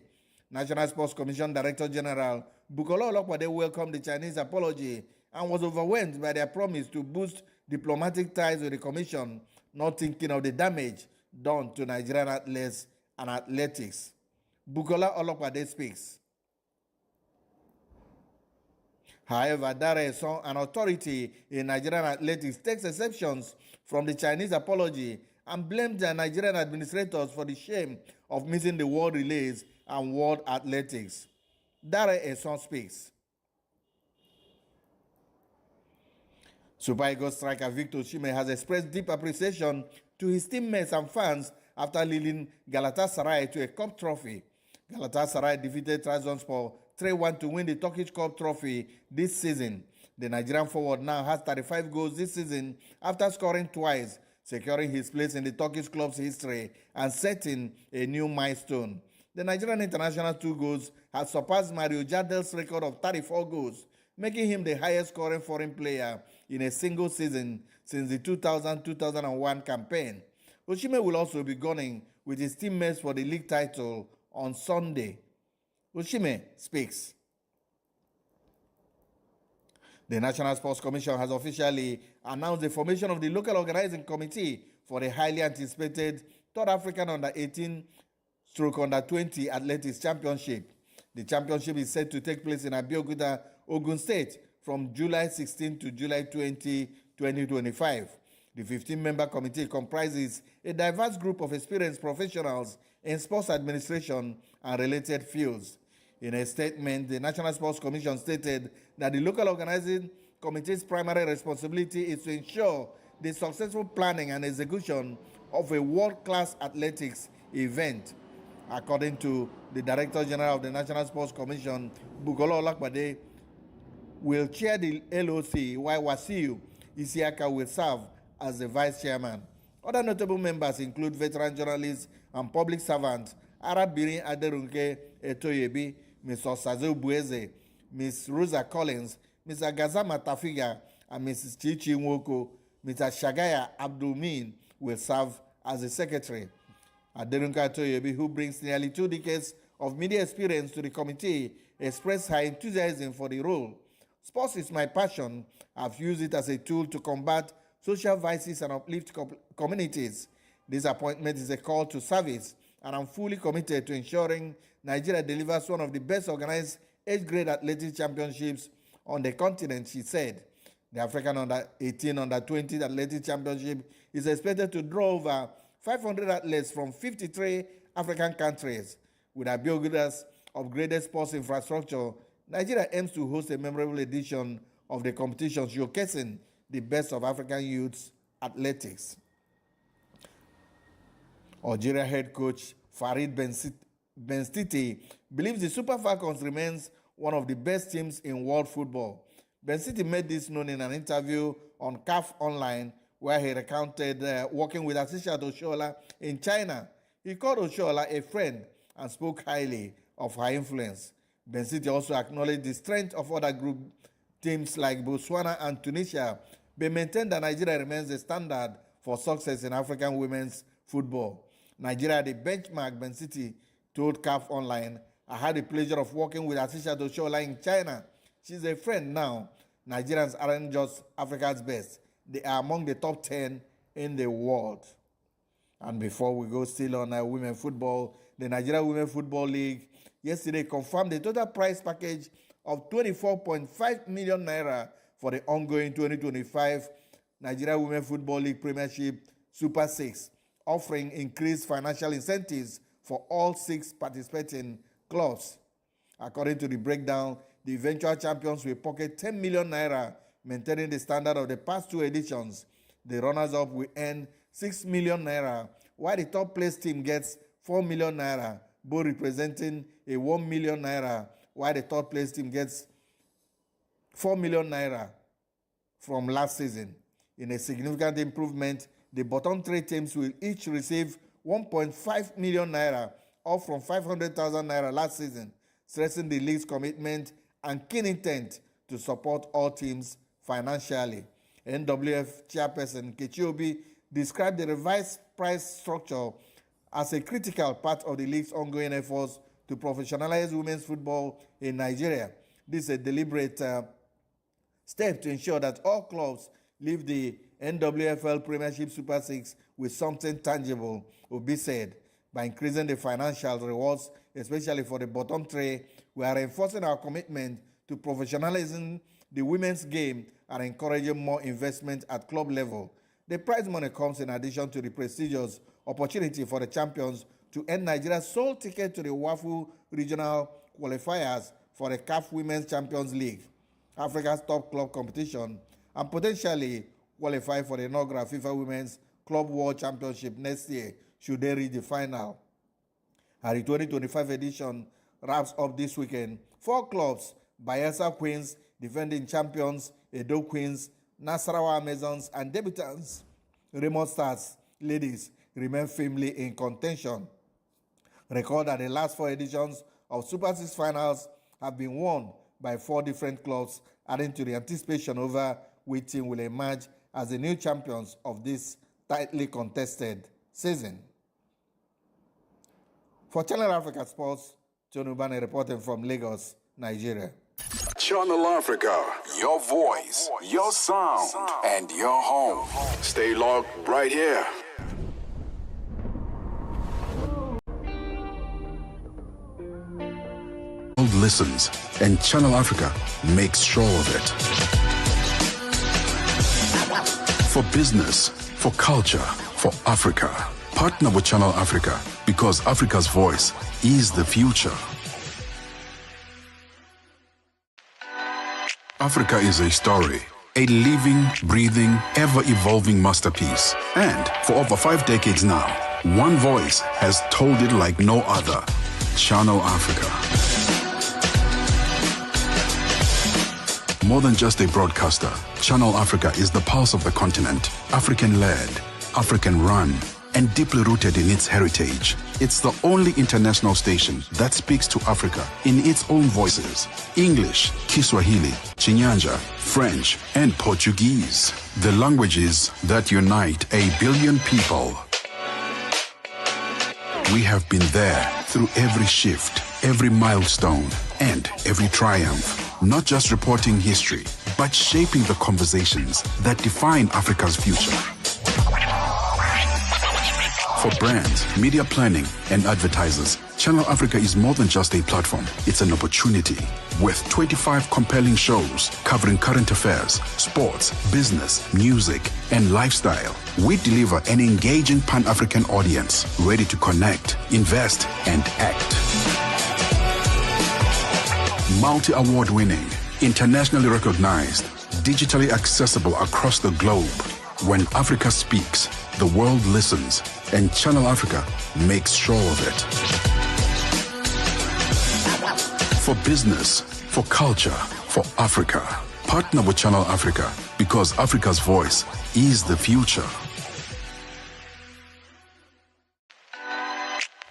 National Sports Commission Director General Bukola Olokwade welcomed the Chinese apology and was overwhelmed by their promise to boost diplomatic ties with the Commission, not thinking of the damage done to Nigerian athletes and athletics. Bukola Olokwade speaks. However, Dare Son, an authority in Nigerian athletics, takes exceptions from the Chinese apology and blamed the Nigerian administrators for the shame of missing the World Relays and World Athletics. Dare Son speaks. Super Eagles striker Victor Osimhen has expressed deep appreciation to his teammates and fans after leading Galatasaray to a cup trophy. Galatasaray defeated Trabzonspor 3-1 to win the Turkish Cup trophy this season. The Nigerian forward now has 35 goals this season after scoring twice, securing his place in the Turkish club's history and setting a new milestone. The Nigerian international 2 goals has surpassed Mario Jardel's record of 34 goals, making him the highest scoring foreign player in a single season since the 2000-2001 campaign. Osimhen will also be gunning with his teammates for the league title on Sunday. Osimhen speaks. The National Sports Commission has officially announced the formation of the local organizing committee for the highly anticipated 3rd African Under-18/Under-20 Athletics Championship. The championship is set to take place in Abeokuta, Ogun State from July 16 to July 20, 2025. The 15-member committee comprises a diverse group of experienced professionals in sports administration and related fields. In a statement, the National Sports Commission stated that the local organizing committee's primary responsibility is to ensure the successful planning and execution of a world-class athletics event. According to the Director General of the National Sports Commission, Bukola Olokwade will chair the LOC, while Wasiu Isiaka will serve as the Vice Chairman. Other notable members include veteran journalists and public servants Arabirin Aderunke Etoyebi, Mr. Sazo Bueze, Ms. Rosa Collins, Mr. Gazama Tafiga, and Mrs. Chichi Nwoko. Mr. Shagaya Abdulmin will serve as the secretary. Aderunke Etoyebi, who brings nearly 2 decades of media experience to the committee, expressed her enthusiasm for the role. Sports is my passion. I've used it as a tool to combat social vices and uplift communities. This appointment is a call to service, and I'm fully committed to ensuring Nigeria delivers one of the best organized age-grade athletics championships on the continent, she said. The African Under-18, Under-20 Athletics Championship is expected to draw over 500 athletes from 53 African countries. With Abeokuta's upgraded sports infrastructure, Nigeria aims to host a memorable edition of the competition showcasing the best of African youth athletics. Algeria head coach Farid Benstiti believes the Super Falcons remains one of the best teams in world football. Benstiti made this known in an interview on CAF Online, where he recounted working with Asisat Oshoala in China. He called Oshoala a friend and spoke highly of her influence. Benstiti also acknowledged the strength of other group teams like Botswana and Tunisia, but maintained that Nigeria remains the standard for success in African women's football. Nigeria, the benchmark, Benstiti told CAF Online. I had the pleasure of working with Asisat Oshoala in China. She's a friend now. Nigerians aren't just Africa's best. They are among the top 10 in the world. And before we go still on women football, the Nigeria Women Football League yesterday confirmed the total prize package of 24.5 million naira for the ongoing 2025 Nigeria Women Football League Premiership Super 6, offering increased financial incentives for all 6 participating clubs. According to the breakdown, the eventual champions will pocket 10 million naira, maintaining the standard of the past 2 editions. The runners-up will earn 6 million naira, while the top place team gets 4 million naira, both representing a 1 million naira, while the third place team gets 4 million naira from last season. In a significant improvement, the bottom 3 teams will each receive 1.5 million naira, up from 500,000 naira last season, stressing the league's commitment and keen intent to support all teams financially. NWF chairperson Kechi Obi described the revised price structure as a critical part of the league's ongoing efforts to professionalize women's football in Nigeria. This is a deliberate step to ensure that all clubs leave the NWFL Premiership Super 6 with something tangible, Obi said. By increasing the financial rewards, especially for the bottom 3, we are reinforcing our commitment to professionalizing the women's game and encouraging more investment at club level. The prize money comes in addition to the prestigious opportunity for the champions to earn Nigeria's sole ticket to the WAFU regional qualifiers for the CAF Women's Champions League, Africa's top club competition, and potentially qualify for the inaugural FIFA Women's Club World Championship next year should they reach the final. And the 2025 edition wraps up this weekend. 4 clubs, Bayelsa Queens, defending champions, Edo Queens, Nasarawa Amazons, and debutants, Raymond Stars ladies, remain firmly in contention. Recall that the last 4 editions of Super 6 finals have been won by 4 different clubs, adding to the anticipation over which team will emerge as the new champions of this tightly contested season. For Channel Africa Sports, John Ubane reporting from Lagos, Nigeria. Channel Africa, your voice, your sound, and your home. Stay logged right here. World listens, and Channel Africa makes sure of it. For business, for culture, for Africa. Partner with Channel Africa, because Africa's voice is the future. Africa is a story, a living, breathing, ever-evolving masterpiece. And for over 5 decades now, one voice has told it like no other. Channel Africa. More than just a broadcaster, Channel Africa is the pulse of the continent, African-led, African-run, and deeply rooted in its heritage. It's the only international station that speaks to Africa in its own voices: English, Kiswahili, Chinyanja, French, and Portuguese. The languages that unite 1 billion people. We have been there through every shift, every milestone, and every triumph. Not just reporting history, but shaping the conversations that define Africa's future. For brands, media planning, and advertisers, Channel Africa is more than just a platform. It's an opportunity. With 25 compelling shows covering current affairs, sports, business, music, and lifestyle, we deliver an engaging Pan-African audience ready to connect, invest, and act. Multi-award winning, internationally recognized, digitally accessible across the globe. When Africa speaks, the world listens, and Channel Africa makes sure of it. For business, for culture, for Africa. Partner with Channel Africa, because Africa's voice is the future.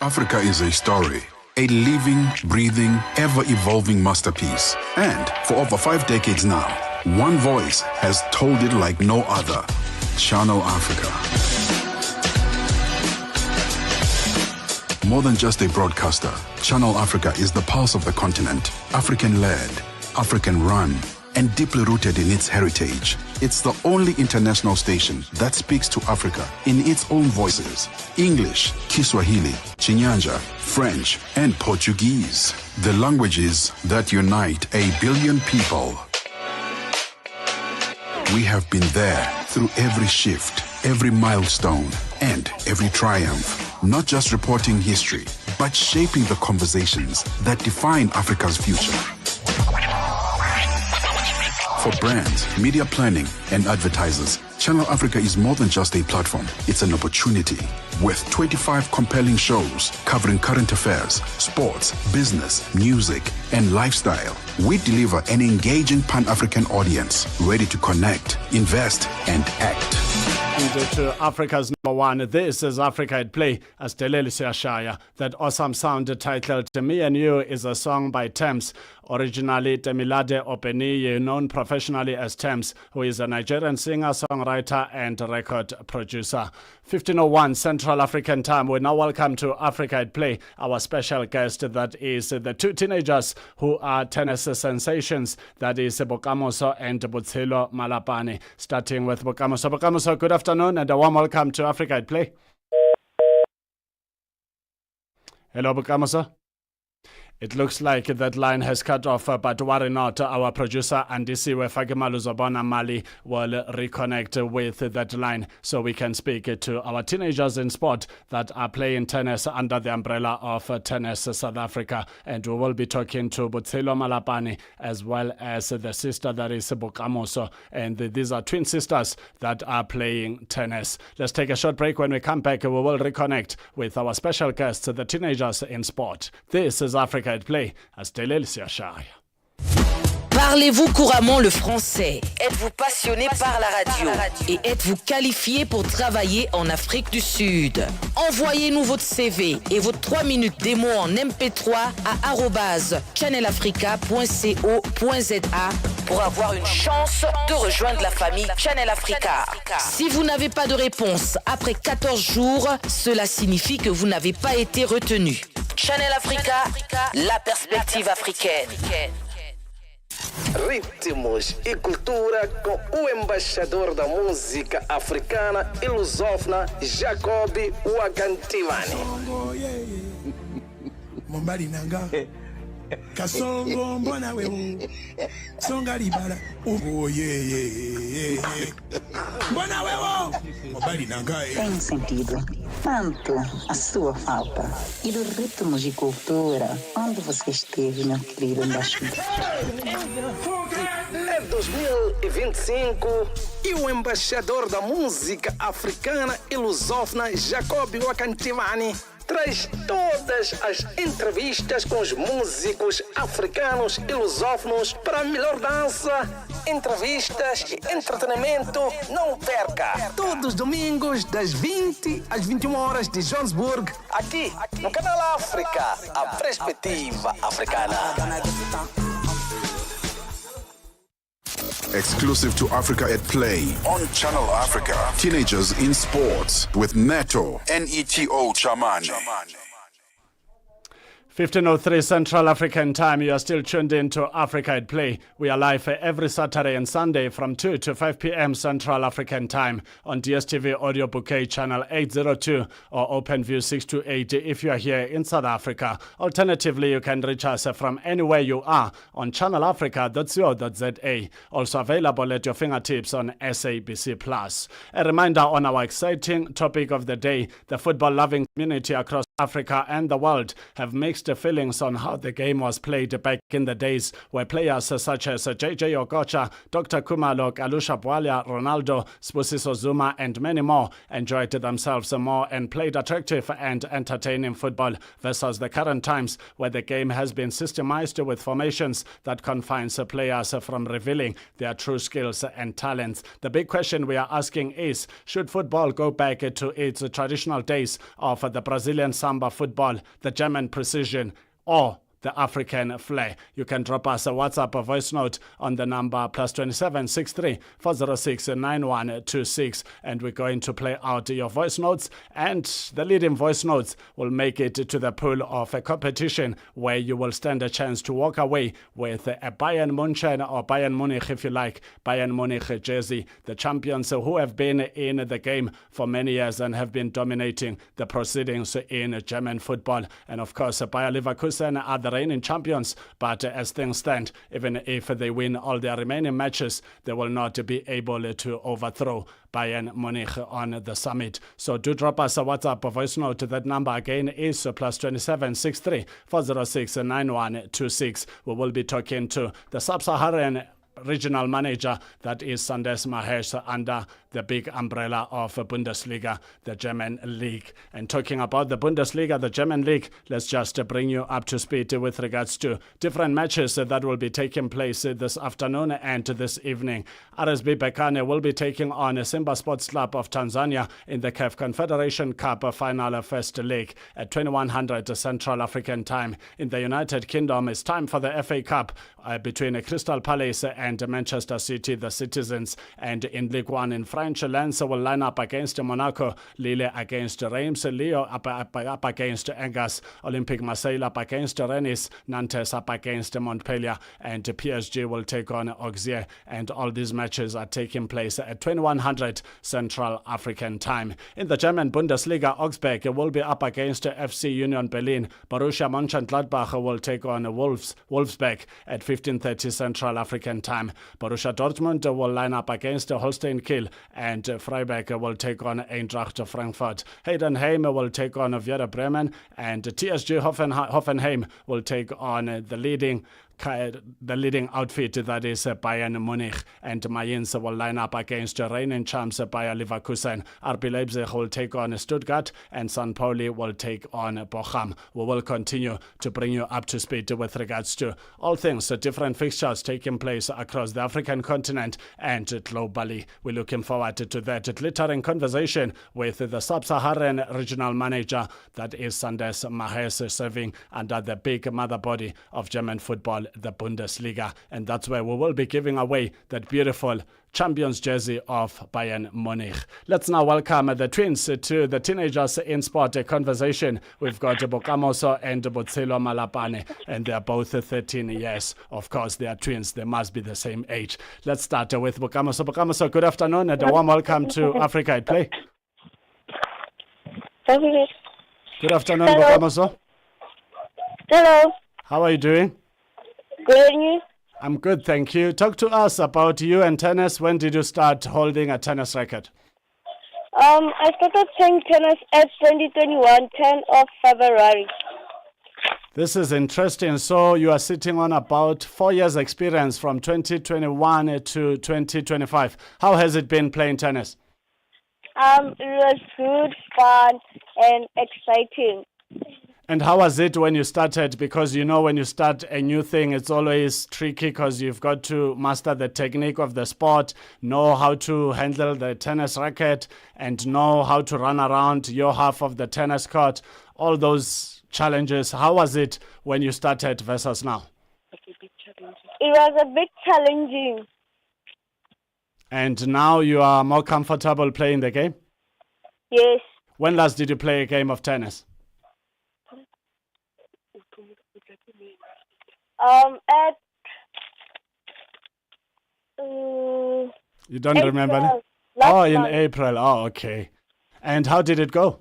Africa is a story, a living, breathing, ever-evolving masterpiece. And for over 5 decades now, one voice has told it like no other. Channel Africa. More than just a broadcaster, Channel Africa is the pulse of the continent, African-led, African-run, and deeply rooted in its heritage. It's the only international station that speaks to Africa in its own voices: English, Kiswahili, Chinyanja, French, and Portuguese. The languages that unite 1 billion people. We have been there through every shift, every milestone, and every triumph. Not just reporting history, but shaping the conversations that define Africa's future. For brands, media planning, and advertisers, Channel Africa is more than just a platform. It's an opportunity. With 25 compelling shows covering current affairs, sports, business, music, and lifestyle, we deliver an engaging Pan-African audience ready to connect, invest, and act. And to Africa's number one, this is Africa at Play, as Deleli Siashaya. That awesome sound titled Me and You is a song by Thames, originally Temilade Openiyi, known professionally as Thames, who is a Nigerian singer, songwriter, and record producer. 15:01 Central African Time. We now welcome to Africa at Play our special guest, that is the two teenagers who are tennis sensations, that is Bokamoso and Butshilo Malapane. Starting with Bokamoso. Bokamoso, good afternoon and a warm welcome to Africa at Play. Hello, Bokamoso. It looks like that line has cut off, but worry not. Our producer, Andisiwe Fagimaluzobona Mali, will reconnect with that line so we can speak to our teenagers in sport that are playing tennis under the umbrella of Tennis South Africa. And we will be talking to Butshilo Malapane as well as the sister that is Bokamoso. And these are twin sisters that are playing tennis. Let's take a short break. When we come back, we will reconnect with our special guests, the teenagers in sport. This is Africa at Play, as Deleli Siashaya. Parlez-vous couramment le français? Êtes-vous passionné par la radio? Et êtes-vous qualifié pour travailler en Afrique du Sud? Envoyez-nous votre CV et vos 3 minutes démo en MP3 à @channelafrica.co.za pour avoir une chance de rejoindre la famille Channel Africa. Si vous n'avez pas de réponse après 14 jours, cela signifie que vous n'avez pas été retenu. Channel Africa, la perspective africaine. Ritmos e cultura com o embaixador da música africana e lusófona Jacob Wakantivani. Mombali nanga kasongo mbona wewe songa libala oh yeah mbona wewe mombali nanga tem sentido tanto a sua falta e do ritmos e cultura onde você esteve, meu querido embaixador. É 2025 e o embaixador da música africana e lusófona Jacob Wakantivani traz todas as entrevistas com os músicos africanos e lusófonos para a melhor dança, entrevistas e entretenimento. Não perca! Todos os domingos, das 20 às 21 horas de Johannesburg, aqui no Canal África, a perspectiva africana. Exclusive to Africa at Play on Channel Africa. Teenagers in Sports with Neto, Neto Chemane. 15:03 Central African Time. You are still tuned in to Africa at Play. We are live every Saturday and Sunday from 2 to 5 p.m. Central African Time on DSTV Audio Bouquet Channel 802 or OpenView 628 if you are here in South Africa. Alternatively, you can reach us from anywhere you are on channelafrica.co.za. Also available at your fingertips on SABC+. A reminder on our exciting topic of the day: the football-loving community across Africa and the world have mixed feelings on how the game was played back in the days where players such as JJ Okocha, Dr. Kumalo, Alusha Bwalia, Ronaldo, Spusiso Zuma, and many more enjoyed themselves more and played attractive and entertaining football versus the current times where the game has been systemized with formations that confines players from revealing their true skills and talents. The big question we are asking is, should football go back to its traditional days of the Brazilian samba football, the German precision, or the African flair? You can drop us a WhatsApp voice note on the number +27 63 406 9126, and we're going to play out your voice notes, and the leading voice notes will make it to the pool of a competition where you will stand a chance to walk away with a Bayern München or Bayern Munich, if you like, Bayern Munich jersey. The champions who have been in the game for many years and have been dominating the proceedings in German football. And of course, Bayer Leverkusen are the reigning champions. But as things stand, even if they win all their remaining matches, they will not be able to overthrow Bayern Munich on the summit. So do drop us a WhatsApp voice note. That number again is +27 63 406 9126. We will be talking to the Sub-Saharan regional manager, that is Sandes Mahesh, under the big umbrella of Bundesliga, the German league. And talking about the Bundesliga, the German league, let's just bring you up to speed with regards to different matches that will be taking place this afternoon and this evening. RSB Berkane will be taking on Simba Sports Club of Tanzania in the CAF Confederation Cup final first leg at 2100 Central African time. In the United Kingdom, it's time for the FA Cup between Crystal Palace and Manchester City, the Citizens. And in League One in French, Lens will line up against Monaco, Lille against Reims, Lyon up against Angers, Olympique Marseille up against Rennes, Nantes up against Montpellier, and PSG will take on Auxerre. And all these matches are taking place at 2100 Central African time. In the German Bundesliga, Augsburg will be up against FC Union Berlin. Borussia Mönchengladbach will take on Wolfsburg at 15:30 Central African time. Borussia Dortmund will line up against Holstein Kiel, and Freiburg will take on Eintracht Frankfurt. Heidenheim will take on Werder Bremen, and TSG Hoffenheim will take on the leading outfit, that is Bayern Munich. And Mainz will line up against reigning champs Bayer Leverkusen. RB Leipzig will take on Stuttgart, and St. Pauli will take on Bochum. We will continue to bring you up to speed with regards to all things, different fixtures taking place across the African continent and globally. We're looking forward to that glittering conversation with the Sub-Saharan regional manager, that is Sandes Mahesh, serving under the big mother body of German football, the Bundesliga. And that's where we will be giving away that beautiful champions jersey of Bayern Munich. Let's now welcome the twins to the Teenagers in Sport conversation. We've got Bokamoso and Botselo Malapane, and they're both 13 years. Of course, they are twins. They must be the same age. Let's start with Bokamoso. Bokamoso, good afternoon and a warm welcome to Africa at Play. Good afternoon, Bokamoso. Hello. How are you doing? Good. I'm good, thank you. Talk to us about you and tennis. When did you start holding a tennis racket? I started playing tennis at 2021, 10th of February. This is interesting. So you are sitting on about 4 years experience from 2021 to 2025. How has it been playing tennis? It was good, fun, and exciting. And how was it when you started? Because you know, when you start a new thing, it's always tricky because you've got to master the technique of the sport, know how to handle the tennis racket, and know how to run around your half of the tennis court. All those challenges. How was it when you started versus now? It was a bit challenging. And now you are more comfortable playing the game? Yes. When last did you play a game of tennis? At You don't April, remember? last In month. April. Oh, okay. And how did it go?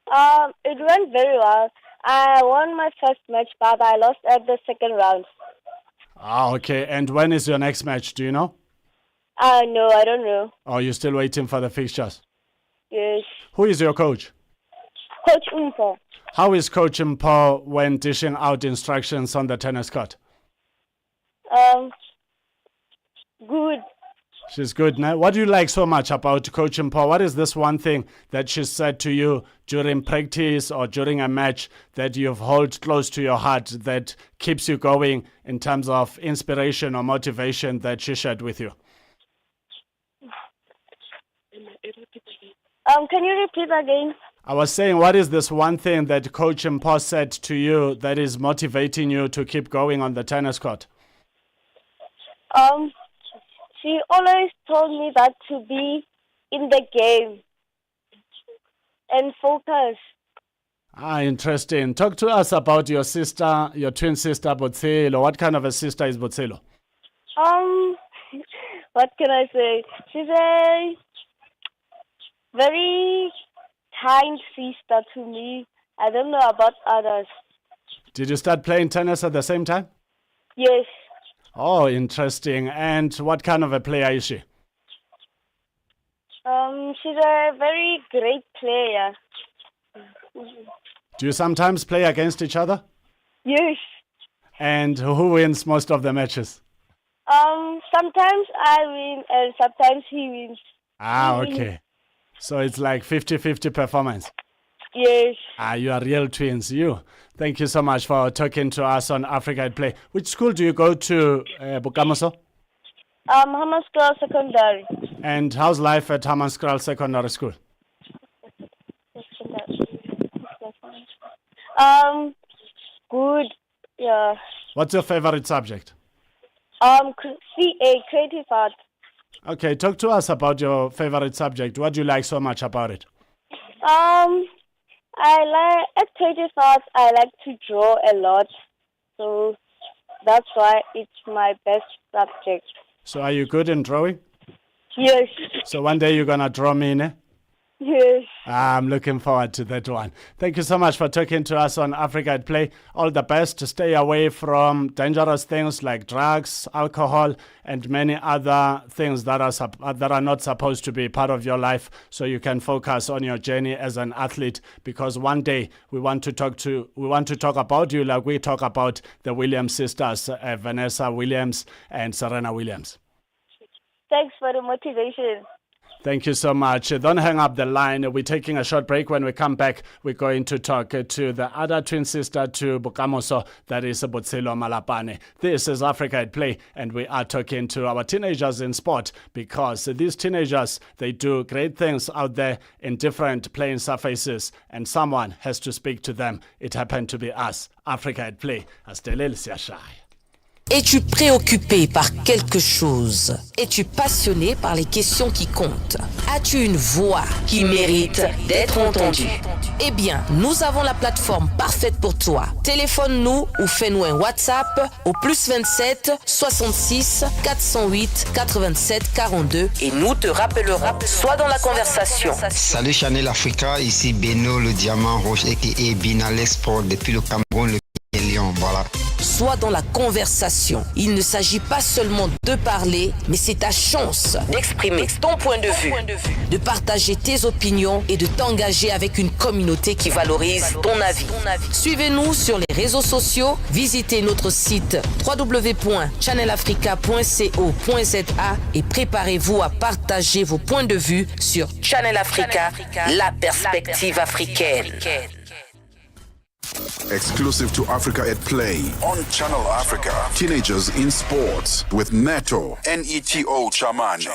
It went very well. I won my first match, but I lost at the second round. Okay. And when is your next match? Do you know? No, I don't know. Or you're still waiting for the fixtures? Yes. Who is your coach? Coach Umpo. How is Coach Mpo when dishing out instructions on the tennis court? Good. She's good now. What do you like so much about Coach Mpo? What is this one thing that she said to you during practice or during a match that you've held close to your heart that keeps you going in terms of inspiration or motivation that she shared with you? Can you repeat again? I was saying, what is this one thing that Coach Mpo said to you that is motivating you to keep going on the tennis court? She always told me that to be in the game and focus. Interesting. Talk to us about your sister, your twin sister, Botselo. What kind of a sister is Botselo? What can I say? She's a very kind sister to me. I don't know about others. Did you start playing tennis at the same time? Yes. Oh, interesting. And what kind of a player is she? She's a very great player. Do you sometimes play against each other? Yes. And who wins most of the matches? Sometimes I win and sometimes he wins. Ah, okay. So it's like 50-50 performance. Yes. Ah, you are real twins, you. Thank you so much for talking to us on Africa at Play. Which school do you go to, Bukamoso? Hammanskraal Secondary. And how's life at Hammanskraal Secondary School? Good. Yeah. What's your favorite subject? Creative art. Okay, talk to us about your favorite subject. What do you like so much about it? I like creative art. I like to draw a lot, so that's why it's my best subject. So are you good in drawing? Yes. So one day you're gonna draw me, ne? Yes. I'm looking forward to that one. Thank you so much for talking to us on Africa at Play. All the best to stay away from dangerous things like drugs, alcohol, and many other things that are not supposed to be part of your life, so you can focus on your journey as an athlete. Because one day we want to talk about you like we talk about the Williams sisters, Vanessa Williams and Serena Williams. Thanks for the motivation. Thank you so much. Don't hang up the line. We're taking a short break. When we come back, we're going to talk to the other twin sister to Bukamoso, that is Botshelo Malapane. This is Africa at Play, and we are talking to our teenagers in sport, because these teenagers, they do great things out there in different playing surfaces, and someone has to speak to them. It happened to be us. Africa at Play. Astelel Siashai. Es-tu préoccupé par quelque chose? Es-tu passionné par les questions qui comptent? As-tu une voix qui mérite d'être entendue? Eh bien, nous avons la plateforme parfaite pour toi. Téléphone-nous ou fais-nous un WhatsApp au +27 66 408 87 42 et nous te rappellerons. Sois dans la conversation. Salut Channel Africa, ici Beno le diamant rouge et Binal Sport depuis le Cameroun, le Lyon, voilà. Sois dans la conversation. Il ne s'agit pas seulement de parler, mais c'est ta chance d'exprimer ton point de vue, de partager tes opinions et de t'engager avec une communauté qui valorise ton avis. Suivez-nous sur les réseaux sociaux, visitez notre site www.channelafrica.co.za et préparez-vous à partager vos points de vue sur Channel Africa, la perspective africaine. Exclusive to Africa at Play on Channel Africa. Teenagers in Sports with Neto, Neto Chemane.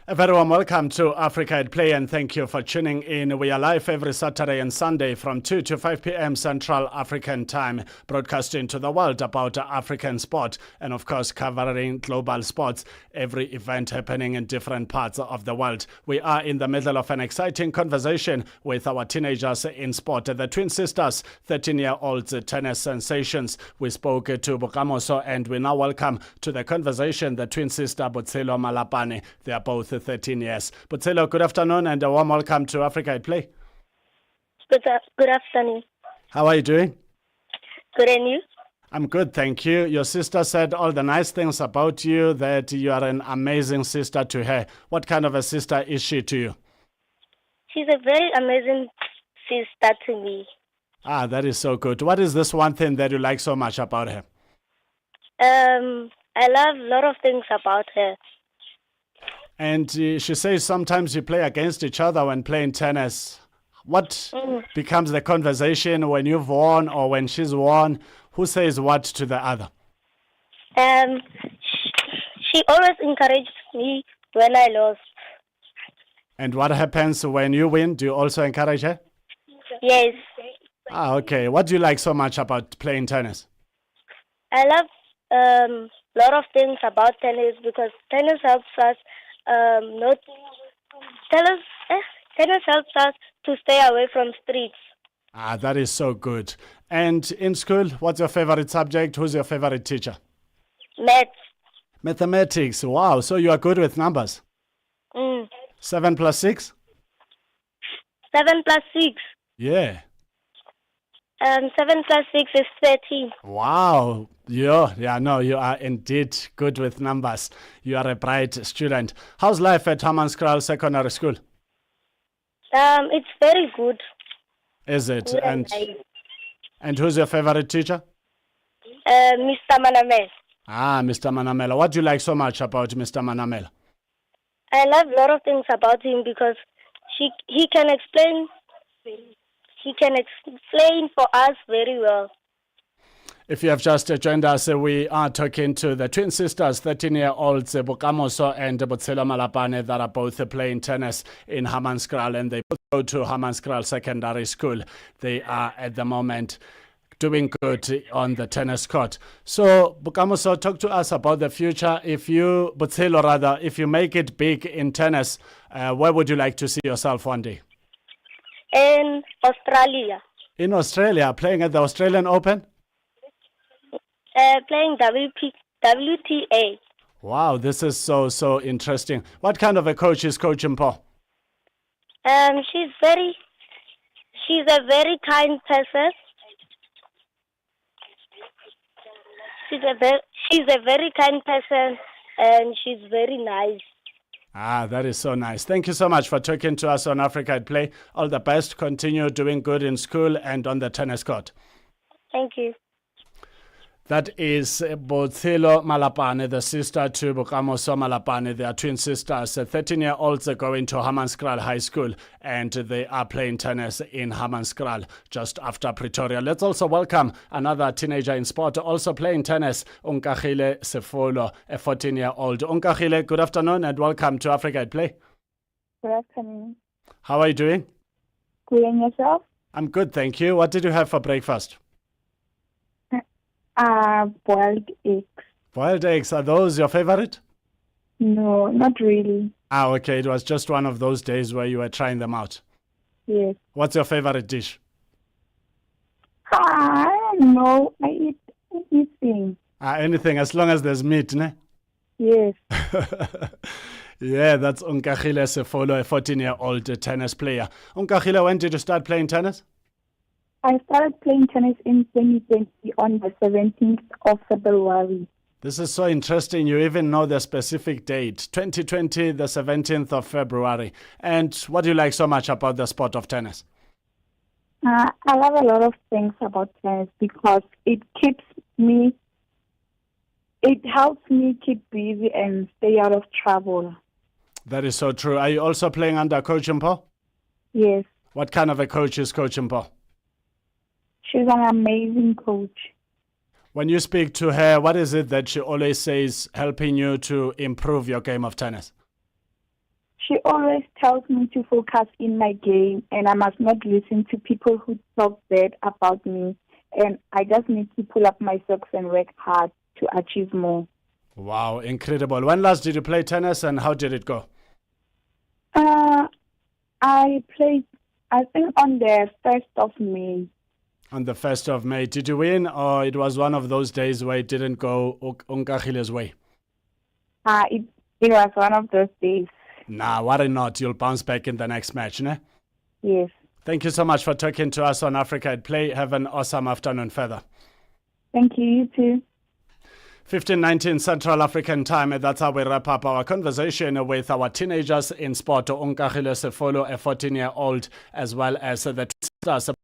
A very warm welcome to Africa at Play, and thank you for tuning in. We are live every Saturday and Sunday from 2 to 5 p.m. Central African Time, broadcasting to the world about African sport and, of course, covering global sports, every event happening in different parts of the world. We are in the middle of an exciting conversation with our teenagers in sport, the twin sisters, 13-year-old tennis sensations. We spoke to Bukamoso, and we now welcome to the conversation the twin sister Botshelo Malapane. They are both 13 years. Botshelo, good afternoon and a warm welcome to Africa at Play. Good afternoon. How are you doing? Good, and you? I'm good, thank you. Your sister said all the nice things about you, that you are an amazing sister to her. What kind of a sister is she to you? She's a very amazing sister to me. Ah, that is so good. What is this one thing that you like so much about her? I love a lot of things about her. And she says sometimes you play against each other when playing tennis. What becomes the conversation when you've won or when she's won? Who says what to the other? She always encouraged me when I lost. And what happens when you win? Do you also encourage her? Yes. Ah, okay. What do you like so much about playing tennis? I love a lot of things about tennis because tennis helps us tennis helps us to stay away from streets. Ah, that is so good. And in school, what's your favorite subject? Who's your favorite teacher? Maths. Mathematics. Wow, so you are good with numbers. 7 plus 6? 7 plus 6. Yeah. 7 plus 6 is 13. Wow. You are indeed good with numbers. You are a bright student. How's life at Hammanskraal Secondary School? It's very good. Is it? Good And nice. and who's your favorite teacher? Mr. Manamel. Mr. Manamela. What do you like so much about Mr. Manamela? I love a lot of things about him because he can explain for us very well. If you have just joined us, we are talking to the twin sisters, 13-year-olds Bokamoso and Botshelo Malapane, that are both playing tennis in Hammanskraal, and they both go to Hammanskraal Secondary School. They are at the moment doing good on the tennis court. So, Bokamoso, talk to us about the future. Botshelo rather, if you make it big in tennis, where would you like to see yourself one day? In Australia. In Australia, playing at the Australian Open? Playing WTA. Wow, this is so interesting. What kind of a coach is Coach Mpo? She's a very kind person. She's a very kind person, and she's very nice. That is so nice. Thank you so much for talking to us on Africa at Play. All the best. Continue doing good in school and on the tennis court. Thank you. That is Botshelo Malapane, the sister to Bokamoso Malapane. They are twin sisters. 13-year-olds are going to Hammanskraal High School, and they are playing tennis in Hammanskraal just after Pretoria. Let's also welcome another teenager in sport, also playing tennis, Unkagile Sefolo, a 14-year-old. Unkagile, good afternoon and welcome to Africa at Play. Good afternoon. How are you doing? Good, and yourself? I'm good, thank you. What did you have for breakfast? Boiled eggs. Boiled eggs, are those your favorite? No, not really. Okay, it was just one of those days where you were trying them out. Yes. What's your favorite dish? I don't know. I eat anything. Anything, as long as there's meat, ne? Yes. Yeah, that's Unkagile Sefolo, a 14-year-old tennis player. Unkagile, when did you start playing tennis? I started playing tennis in 2020 on the 17th of February. This is so interesting. You even know the specific date. 2020, the 17th of February. And what do you like so much about the sport of tennis? I love a lot of things about tennis because it helps me keep busy and stay out of trouble. That is so true. Are you also playing under Coach Mpo? Yes. What kind of a coach is Coach Mpo? She's an amazing coach. When you speak to her, what is it that she always says helping you to improve your game of tennis? She always tells me to focus in my game and I must not listen to people who talk bad about me. And I just need to pull up my socks and work hard to achieve more. Wow, incredible. When last did you play tennis and how did it go? I played, I think, on the 1st of May. On the 1st of May. Did you win or it was one of those days where it didn't go Unkagile's way? It was one of those days. Nah, worry not. You'll bounce back in the next match, ne? Yes. Thank you so much for talking to us on Africa at Play. Have an awesome afternoon further. Thank you. You too. 15:19 Central African Time. That's how we wrap up our conversation with our teenagers in sport. Unkagile Sefolo, a 14-year-old, as well as the sisters and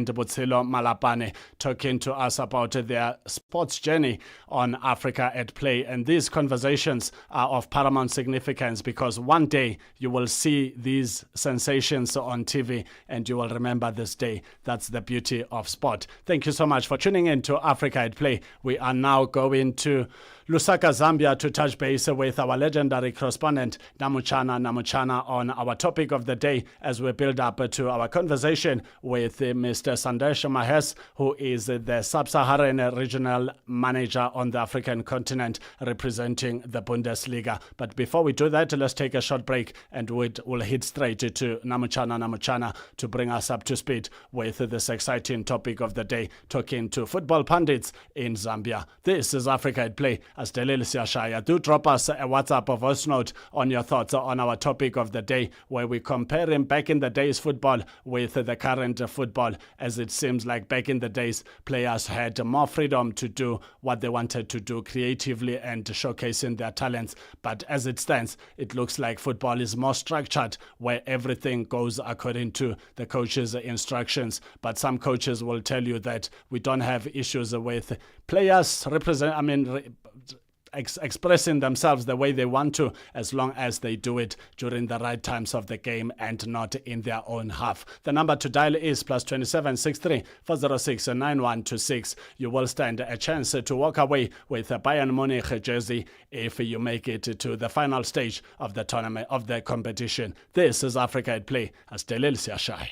Botshelo Malapane, talking to us about their sports journey on Africa at Play. And these conversations are of paramount significance because one day you will see these sensations on TV and you will remember this day. That's the beauty of sport. Thank you so much for tuning in to Africa at Play. We are now going to Lusaka, Zambia, to touch base with our legendary correspondent Namuchana on our topic of the day as we build up to our conversation with Mr. Sandesh Mahes, who is the Sub-Saharan regional manager on the African continent representing the Bundesliga. But before we do that, let's take a short break and we'll hit straight to Namuchana to bring us up to speed with this exciting topic of the day, talking to football pundits in Zambia. This is Africa at Play. as Delil Siashaya. Do drop us a WhatsApp or voice note on your thoughts on our topic of the day, where we compare him back in the days football with the current football, as it seems like back in the days players had more freedom to do what they wanted to do creatively and showcasing their talents. But as it stands, it looks like football is more structured, where everything goes according to the coach's instructions. But some coaches will tell you that we don't have issues with players expressing themselves the way they want to, as long as they do it during the right times of the game and not in their own half. The number to dial is +27 63 406 9126. You will stand a chance to walk away with a Bayern Munich jersey if you make it to the final stage of the tournament, of the competition. This is Africa at Play, as Delil Siashaya.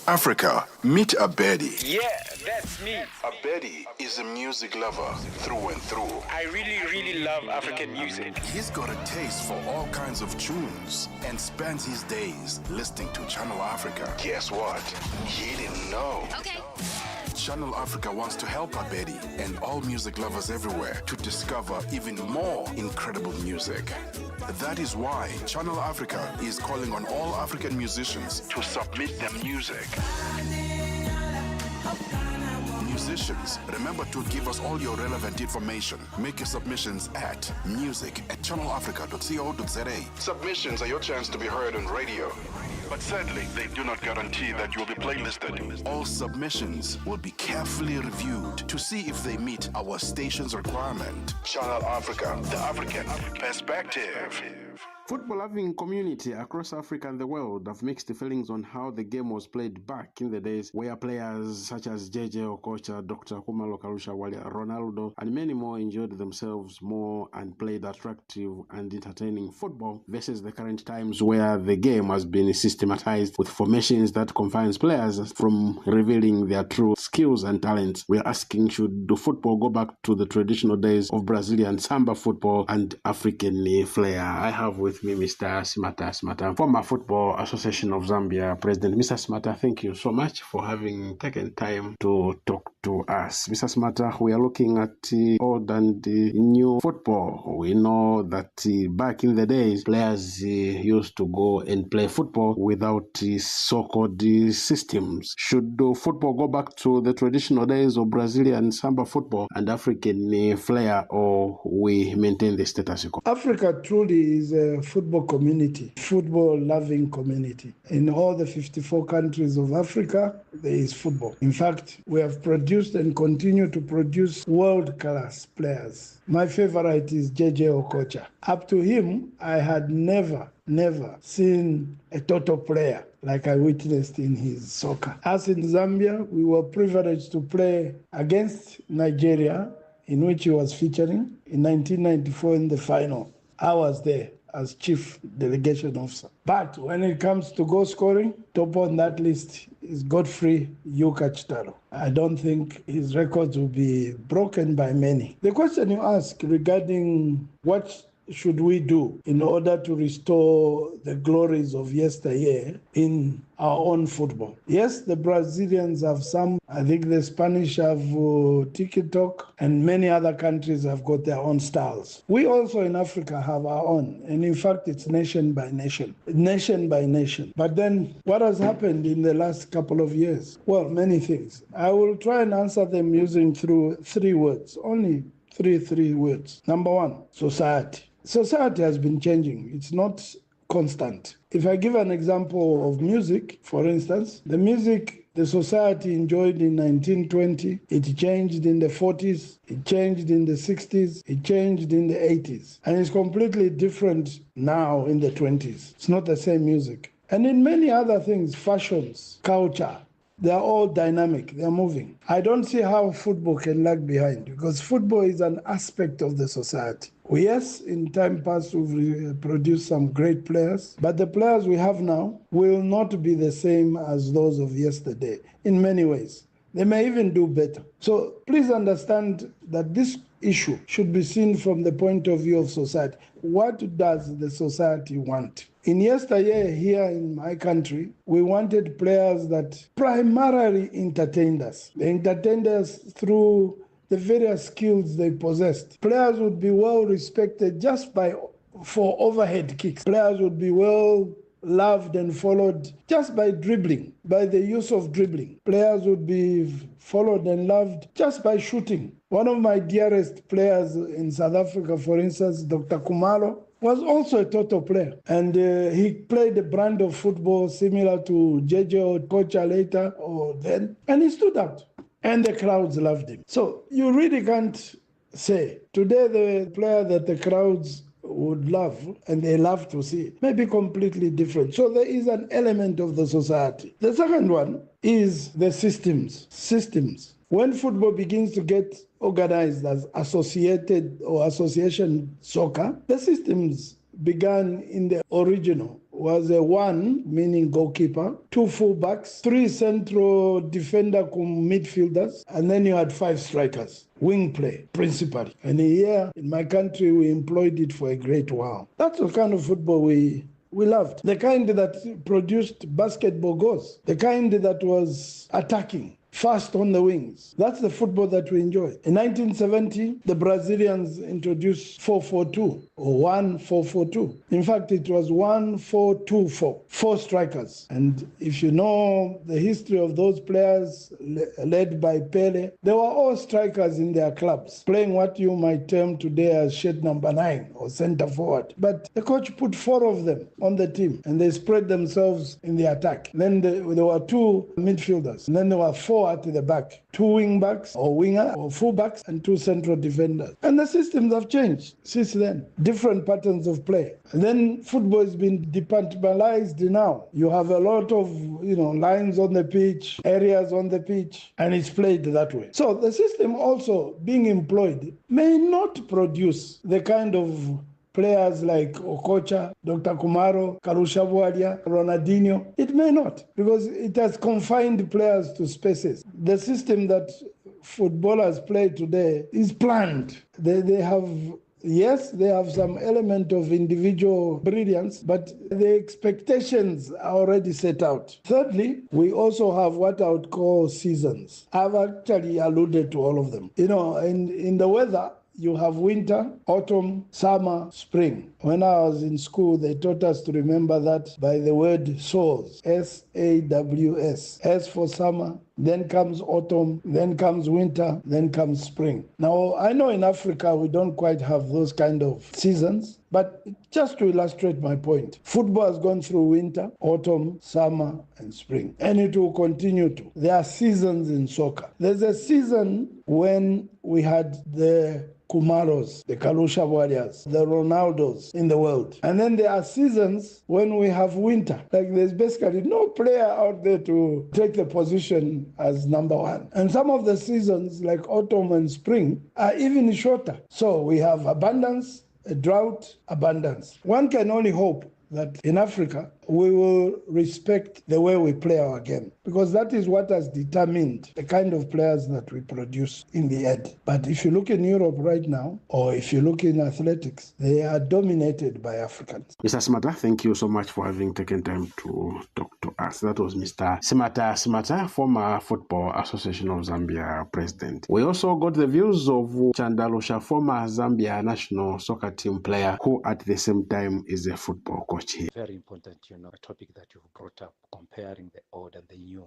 Africa, meet Abedi. Yeah, that's me. Abedi is a music lover through and through. I really love African music. He's got a taste for all kinds of tunes and spends his days listening to Channel Africa. Guess what? He didn't know. Okay. Channel Africa wants to help Abedi and all music lovers everywhere to discover even more incredible music. That is why Channel Africa is calling on all African musicians to submit their music. Musicians, remember to give us all your relevant information. Make your submissions at music@channelafrica.co.za. Submissions are your chance to be heard on radio. But sadly, they do not guarantee that you will be playlisted. All submissions will be carefully reviewed to see if they meet our station's requirement. Channel Africa, the African perspective. Football-loving community across Africa and the world have mixed feelings on how the game was played back in the days, where players such as JJ Okocha, Dr. Kumalo Karusha, Ronaldo, and many more enjoyed themselves more and played attractive and entertaining football, versus the current times where the game has been systematized with formations that confines players from revealing their true skills and talents. We're asking, should the football go back to the traditional days of Brazilian samba football and African flair? I have with me Mr. Smata, former Football Association of Zambia president. Mr. Smata, thank you so much for having taken time to talk to us. Mr. Smata, we are looking at old and new football. We know that back in the days, players used to go and play football without so-called systems. Should football go back to the traditional days of Brazilian samba football and African flair, or we maintain the status quo? Africa truly is a football community, football-loving community. In all the 54 countries of Africa, there is football. In fact, we have produced and continue to produce world-class players. My favorite is JJ Okocha. Up to him, I had never seen a total player like I witnessed in his soccer. Us in Zambia, we were privileged to play against Nigeria, in which he was featuring, in 1994 in the final. I was there as chief delegation officer. But when it comes to goal scoring, top on that list is Godfrey Yukachitaro. I don't think his records will be broken by many. The question you ask regarding what should we do in order to restore the glories of yesteryear in our own football? Yes, the Brazilians have some. I think the Spanish have tiki-talk, and many other countries have got their own styles. We also in Africa have our own, and in fact, it's nation by nation. But then what has happened in the last couple of years? Well, many things. I will try and answer them using through three words, only three words. Number one, society. Society has been changing. It's not constant. If I give an example of music, for instance, the music the society enjoyed in 1920, it changed in the 40s, it changed in the 60s, it changed in the 80s. And it's completely different now in the 20s. It's not the same music. And in many other things, fashions, culture, they're all dynamic, they're moving. I don't see how football can lag behind, because football is an aspect of the society. Yes, in time past we've produced some great players, but the players we have now will not be the same as those of yesterday in many ways. They may even do better. So please understand that this issue should be seen from the point of view of society. What does the society want? In yesteryear here in my country, we wanted players that primarily entertained us. They entertained us through the various skills they possessed. Players would be well respected for overhead kicks. Players would be well loved and followed just by dribbling, by the use of dribbling. Players would be followed and loved just by shooting. One of my dearest players in South Africa, for instance, Dr. Khumalo, was also a total player. And he played a brand of football similar to JJ or Kocha later or then, and he stood out. And the crowds loved him. So you really can't say. Today, the player that the crowds would love and they love to see may be completely different. So there is an element of the society. The second one is the systems. When football begins to get organized as associated or association soccer, the systems began in the original was a 1, meaning goalkeeper, 2 fullbacks, 3 central defender midfielders, and then you had 5 strikers. Wing play, principally. And here in my country, we employed it for a great while. That's the kind of football we loved. The kind that produced basketball goals. The kind that was attacking, fast on the wings. That's the football that we enjoy. In 1970, the Brazilians introduced 4-4-2 or 1-4-4-2. In fact, it was 1-4-2-4, 4 strikers. And if you know the history of those players led by Pele, they were all strikers in their clubs, playing what you might term today as shed number 9 or center forward. But the coach put 4 of them on the team and they spread themselves in the attack. Then there were 2 midfielders and then there were 4 at the back, 2 wing backs or winger or full backs and 2 central defenders. And the systems have changed since then. Different patterns of play. And then football has been departmentalized now. You have a lot of, lines on the pitch, areas on the pitch, and it's played that way. So the system also being employed may not produce the kind of players like Okocha, Dr. Kumaro, Karusha Bwalia, Ronaldinho. It may not, because it has confined players to spaces. The system that footballers play today is planned. They have some element of individual brilliance, but the expectations are already set out. Thirdly, we also have what I would call seasons. I've actually alluded to all of them. In the weather, you have winter, autumn, summer, spring. When I was in school, they taught us to remember that by the word SAWS, S-A-W-S. S for summer, then comes autumn, then comes winter, then comes spring. Now, I know in Africa we don't quite have those kind of seasons, but just to illustrate my point, football has gone through winter, autumn, summer, and spring, and it will continue to. There are seasons in soccer. There's a season when we had the Kumaros, the Karusha Warriors, the Ronaldos in the world. And then there are seasons when we have winter. Like there's basically no player out there to take the position as number 1. And some of the seasons, like autumn and spring, are even shorter. So we have abundance, a drought, abundance. One can only hope that in Africa, we will respect the way we play our game, because that is what has determined the kind of players that we produce in the end. But if you look in Europe right now, or if you look in athletics, they are dominated by Africans. Mr. Simata, thank you so much for having taken time to talk to us. That was Mr. Simata, former Football Association of Zambia president. We also got the views of Chandalosha, former Zambia national soccer team player, who at the same time is a football coach here. Very important, a topic that you've brought up, comparing the old and the new.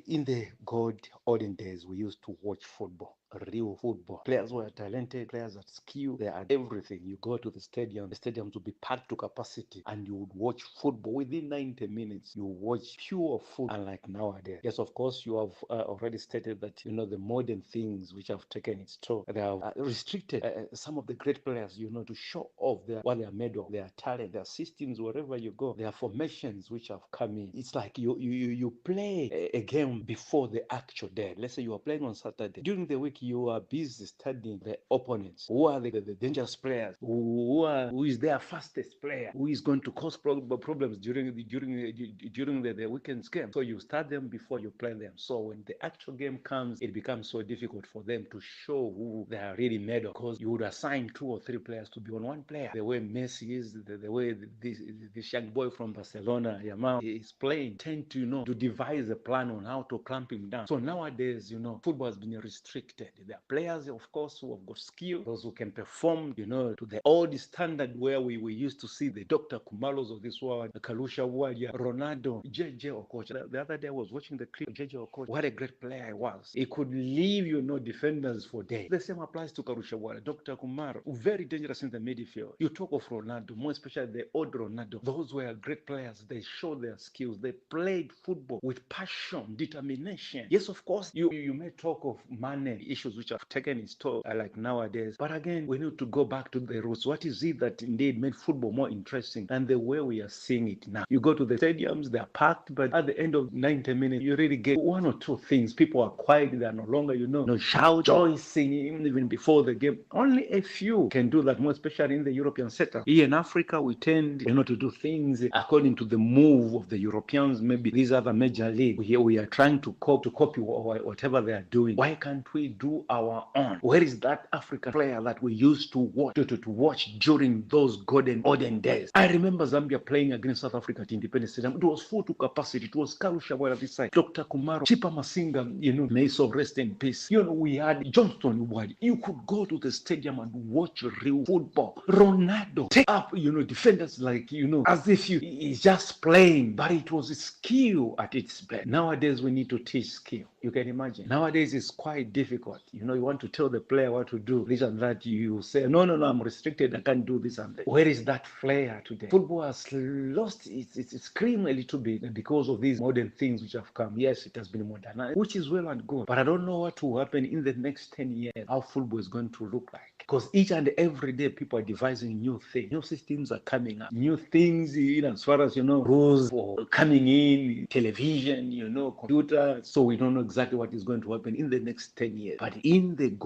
In the good olden days, we used to watch football. Real football. Players were talented, players had skill, they had everything. You go to the stadiums would be packed to capacity, and you would watch football within 90 minutes. You watch pure football, unlike nowadays. Yes, of course, you have already stated that, the modern things which have taken its toll, they have restricted some of the great players, to show off what they are made of, their talent, their systems, wherever you go, their formations which have come in. It's like you play a game before the actual day. Let's say you are playing on Saturday. During the week, you are busy studying the opponents. Who are the dangerous players? Who is their fastest player? Who is going to cause problems during the weekend's game? So you start them before you play them. So when the actual game comes, it becomes so difficult for them to show who they are really made of, because you would assign 2 or 3 players to be on one player. The way Messi is, the way this young boy from Barcelona, Yamal, is playing, tend to devise a plan on how to clamp him down. So nowadays, football has been restricted. limited. There are players, of course, who have got skill, those who can perform, to the old standard where we used to see the Dr. Kumalos of this world, Kalusha Walia, Ronaldo, JJ Okocha. The other day I was watching the clip of JJ Okocha. What a great player he was. He could leave, defenders for days. The same applies to Kalusha Walia, Dr. Kumaro, very dangerous in the midfield. You talk of Ronaldo, more especially the old Ronaldo. Those were great players. They showed their skills. They played football with passion, determination. Yes, of course, you may talk of money issues which have taken its toll, like nowadays. But again, we need to go back to the roots. What is it that indeed made football more interesting than the way we are seeing it now? You go to the stadiums, they are packed, but at the end of 90 minutes, you really get one or two things. People are quiet. They are no longer, no shout, joy singing even before the game. Only a few can do that, more especially in the European setup. Here in Africa, we tend, to do things according to the move of the Europeans. Maybe these other major leagues. Here we are trying to copy whatever they are doing. Why can't we do our own? Where is that African player that we used to watch to watch during those olden days? I remember Zambia playing against South Africa at Independence Stadium. It was full to capacity. It was Kalusha Walia this side, Dr. Kumaro, Chipa Masinga, may so rest in peace. We had Johnston Wadi. You could go to the stadium and watch real football. Ronaldo take up, defenders like, as if he's just playing, but it was a skill at its best. Nowadays, we need to teach skill. You can imagine. Nowadays, it's quite difficult. You want to tell the player what to do, this and that. You say, no, I'm restricted. I can't do this and that. Where is that flair today? Football has lost its cream a little bit because of these modern things which have come. Yes, it has been modernized, which is well and good. But I don't know what will happen in the next 10 years, how football is going to look like. Because each and every day, people are devising new things. New systems are coming up. New things, as far as, rules for coming in, television, computer. So we don't know exactly what is going to happen in the next 10 years. But in the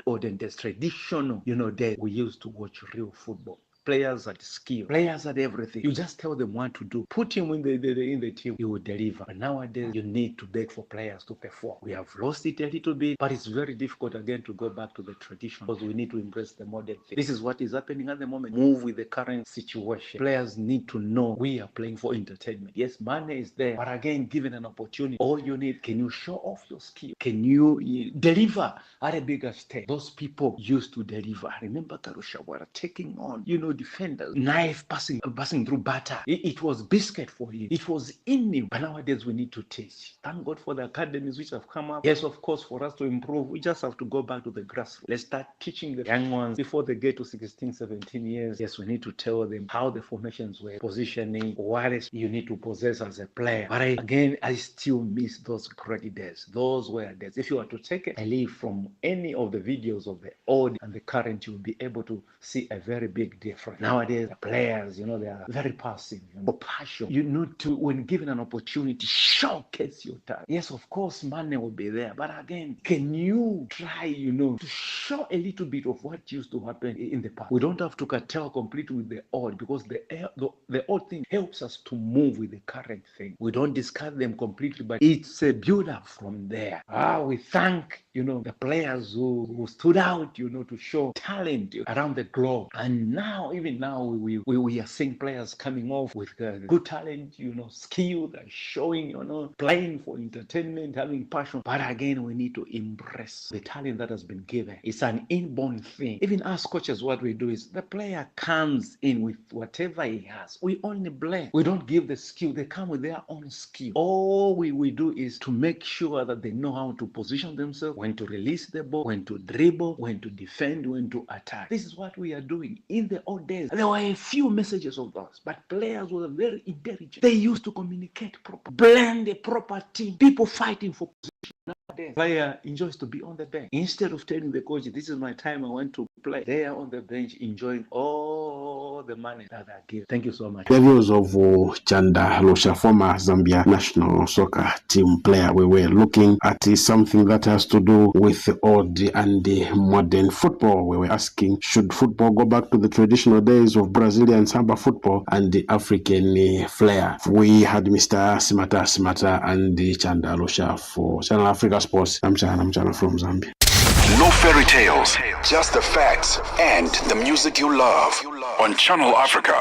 olden days, traditional, days, we used to watch real football. Players had skill. Players had everything. You just tell them what to do. Put him in the team. He will deliver. But nowadays, you need to beg for players to perform. We have lost it a little bit, but it's very difficult again to go back to the tradition because we need to embrace the modern thing. This is what is happening at the moment. Move with the current situation. Players need to know we are playing for entertainment. Yes, money is there, but again, given an opportunity, all you need, can you show off your skill? Can you deliver at a bigger stage? Those people used to deliver. I remember Kalusha Walia taking on, defenders, knife passing through butter. It was biscuit for him. It was in him. But nowadays we need to teach. Thank God for the academies which have come up. Yes, of course, for us to improve, we just have to go back to the grassroots. Let's start teaching the young ones before they get to 16, 17 years. Yes, we need to tell them how the formations were, positioning, what you need to possess as a player. But I still miss those great days. Those were days. If you were to take a leaf from any of the videos of the old and the current, you'll be able to see a very big difference. Nowadays, the players, they are very passive. For passion, you need to, when given an opportunity, showcase your talent. Yes, of course, money will be there. But again, can you try, to show a little bit of what used to happen in the past? We don't have to curtail completely with the old because the old thing helps us to move with the current thing. We don't discard them completely, but it's a build-up from there. We thank, the players who stood out, to show talent around the globe. And now, even now, we are seeing players coming off with good talent, skill, they're showing, playing for entertainment, having passion. But again, we need to embrace the talent that has been given. It's an inborn thing. Even us coaches, what we do is the player comes in with whatever he has. We only blame. We don't give the skill. They come with their own skill. All we do is to make sure that they know how to position themselves, when to release the ball, when to dribble, when to defend, when to attack. This is what we are doing. In the old days, there were a few messages of those, but players were very intelligent. They used to communicate properly, blend a proper team, people fighting for position. Nowadays, player enjoys to be on the bench. Instead of telling the coach, this is my time, I want to play, they are on the bench enjoying all the money that they give. Thank you so much. The views of Chanda Losha, former Zambia national soccer team player. We were looking at something that has to do with the old and the modern football. We were asking, should football go back to the traditional days of Brazilian samba football and the African flair? We had Mr. Simata and the Chanda Losha for Channel Africa Sports. I'm Chana from Zambia. No fairy tales, just the facts and the music you love on Channel Africa.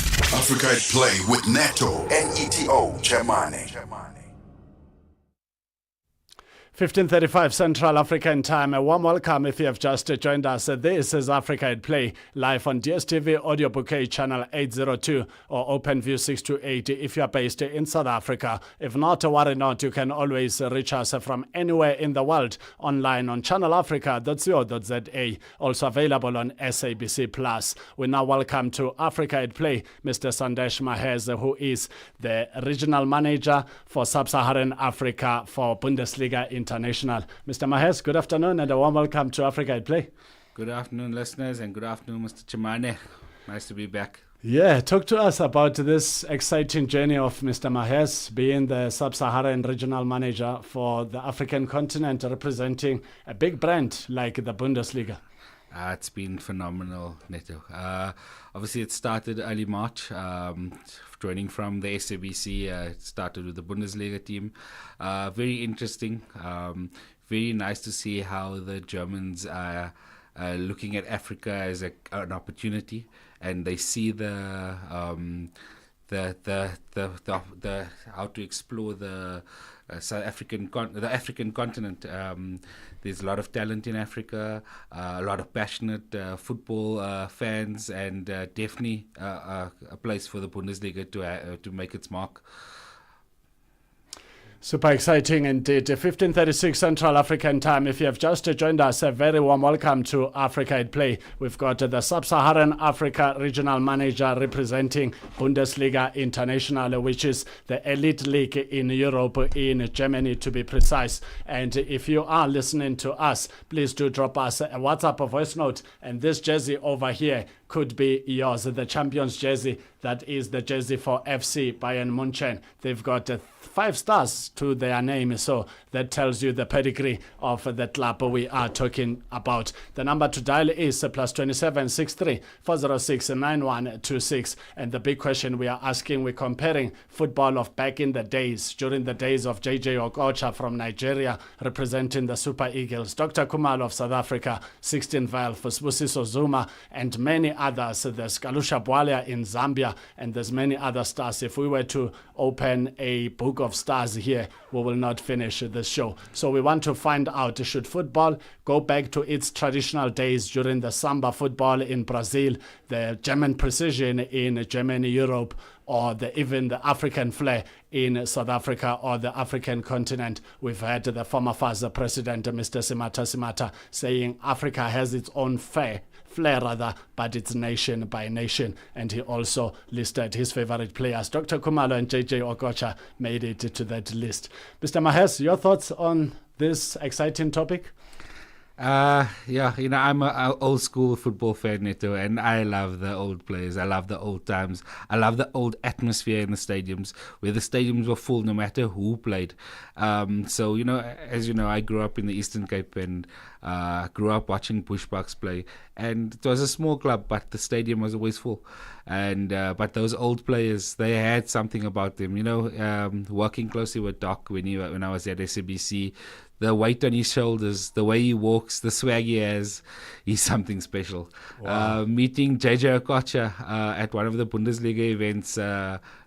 Africa at Play with Neto, Neto, Chemane. 15:35 Central African Time. A warm welcome if you have just joined us. This is Africa at Play, live on DSTV Audio Bouquet Channel 802 or OpenView 628 if you are based in South Africa. If not, worry not, you can always reach us from anywhere in the world online on channelafrica.co.za, also available on SABC+. We now welcome to Africa at Play Mr. Sandesh Mahez, who is the regional manager for Sub-Saharan Africa for Bundesliga International. Mr. Mahez, good afternoon and a warm welcome to Africa at Play. Good afternoon, listeners, and good afternoon, Mr. Chemane. Nice to be back. Yeah, talk to us about this exciting journey of Mr. Mahez being the Sub-Saharan regional manager for the African continent, representing a big brand like the Bundesliga. It's been phenomenal, Neto. Obviously, it started early March, joining from the SABC. It started with the Bundesliga team. Very interesting. Very nice to see how the Germans are looking at Africa as an opportunity, and they see the how to explore the South African the African continent. There's a lot of talent in Africa, a lot of passionate football fans, and definitely a place for the Bundesliga to make its mark. Super exciting indeed. 15:36 Central African Time. If you have just joined us, a very warm welcome to Africa at Play. We've got the Sub-Saharan Africa regional manager representing Bundesliga International, which is the elite league in Europe, in Germany to be precise. And if you are listening to us, please do drop us a WhatsApp or voice note. And this jersey over here could be yours, the Champions jersey. That is the jersey for FC Bayern Munchen. They've got 5 stars to their name, so that tells you the pedigree of the club we are talking about. The number to dial is +27 63 406 9126. And the big question we are asking, we're comparing football of back in the days, during the days of JJ Okocha from Nigeria representing the Super Eagles, Dr. Kumalo of South Africa, 16 Valve, Sbusiso Zuma, and many others. There's Kalusha Bwalia in Zambia, and there's many other stars. If we were to open a book of stars here, we will not finish the show. So we want to find out, should football go back to its traditional days during the samba football in Brazil, the German precision in Germany, Europe, or even the African flair in South Africa or the African continent? We've had the former FASA president, Mr. Simata, saying Africa has its own flair, but it's nation by nation. And he also listed his favorite players. Dr. Kumalo and JJ Okocha made it to that list. Mr. Mahez, your thoughts on this exciting topic? I'm an old school football fan, Neto, and I love the old players. I love the old times. I love the old atmosphere in the stadiums, where the stadiums were full no matter who played. So, as you know, I grew up in the Eastern Cape and grew up watching Bushbucks play. And it was a small club, but the stadium was always full. And but those old players, they had something about them. Working closely with Doc when I was at SABC, the weight on his shoulders, the way he walks, the swag he has, he's something special. Wow. Meeting JJ Okocha at one of the Bundesliga events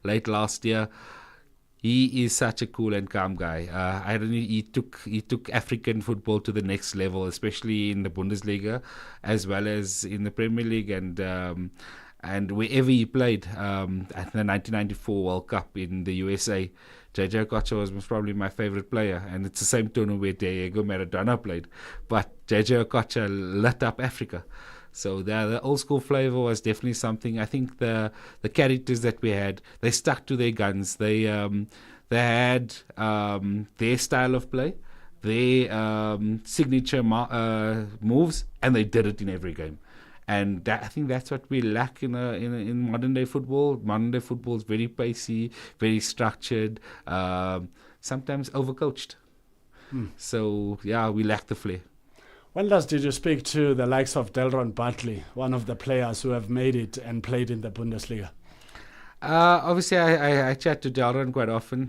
late last year, he is such a cool and calm guy. He took African football to the next level, especially in the Bundesliga as well as in the Premier League and wherever he played. At the 1994 World Cup in the USA, JJ Okocha was probably my favorite player, and it's the same tournament where Diego Maradona played. But JJ Okocha lit up Africa. So the old school flavor was definitely something. I think the characters that we had, they stuck to their guns. They had their style of play, their signature moves, and they did it in every game. And I think that's what we lack in modern day football. Modern day football is very pacey, very structured, sometimes overcoached. So we lack the flair. When last did you speak to the likes of Delron Bartley, one of the players who have made it and played in the Bundesliga? Obviously, I chat to Delron quite often.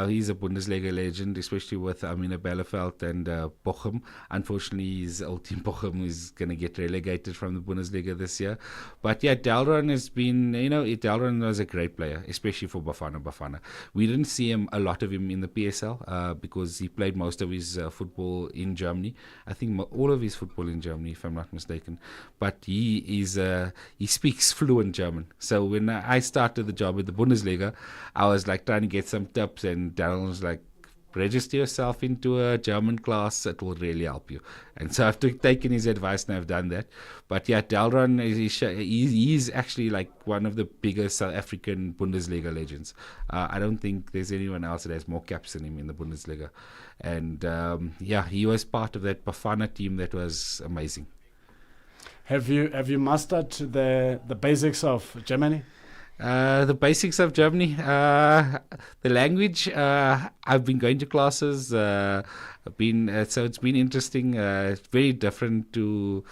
He's a Bundesliga legend, especially with Arminia Bielefeld and Bochum. Unfortunately, his old team Bochum is going to get relegated from the Bundesliga this year. But yeah, Delron has been, Delron was a great player, especially for Bafana. We didn't see a lot of him in the PSL because he played most of his football in Germany. I think all of his football in Germany, if I'm not mistaken. But he speaks fluent German. So when I started the job at the Bundesliga, I was like trying to get some tips, and Darren was like, register yourself into a German class, it will really help you. And so I've taken his advice and I've done that. But yeah, Delron, he's actually like one of the biggest South African Bundesliga legends. I don't think there's anyone else that has more caps than him in the Bundesliga. And he was part of that Bafana team that was amazing. Have you mastered the basics of Germany? The basics of Germany, the language. I've been going to classes. So it's been interesting. It's very different to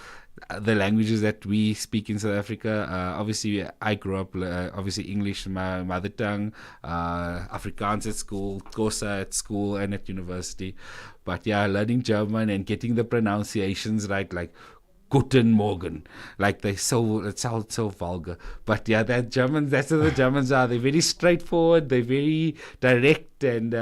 the languages that we speak in South Africa. Obviously, I grew up obviously English, my mother tongue, Afrikaans at school, Xhosa at school and at university. But yeah, learning German and getting the pronunciations right, like Guten Morgen, like it sounds so vulgar, but yeah, that's how the Germans are. They're very straightforward, they're very direct, and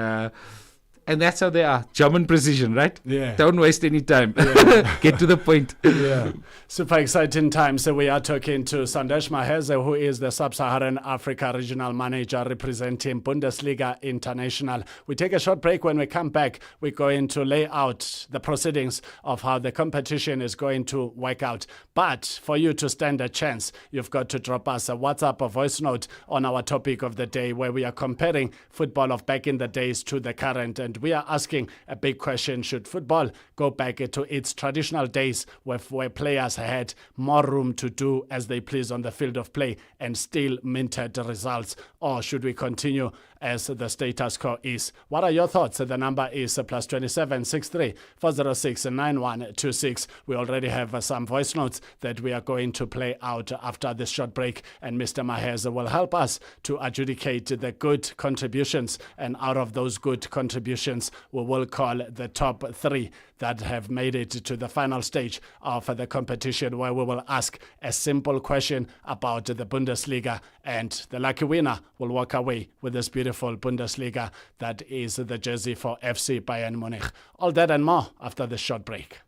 that's how they are. German precision, right? Yeah. Don't waste any time. Yeah. Get to the point. Yeah. Super exciting times. So we are talking to Sandesh Maheze, who is the Sub-Saharan Africa Regional Manager representing Bundesliga International. We take a short break. When we come back, we're going to lay out the proceedings of how the competition is going to work out. But for you to stand a chance, you've got to drop us a WhatsApp or voice note on our topic of the day, where we are comparing football of back in the days to the current. And we are asking a big question: should football go back to its traditional days where players had more room to do as they please on the field of play and still minted results? Or should we continue as the status quo is? What are your thoughts? The number is +27 63 406 9126. We already have some voice notes that we are going to play out after this short break, and Mr. Maheze will help us to adjudicate the good contributions, and out of those good contributions we will call the top 3 that have made it to the final stage of the competition, where we will ask a simple question about the Bundesliga, and the lucky winner will walk away with this beautiful Bundesliga that is the jersey for FC Bayern Munich. All that and more after this short break.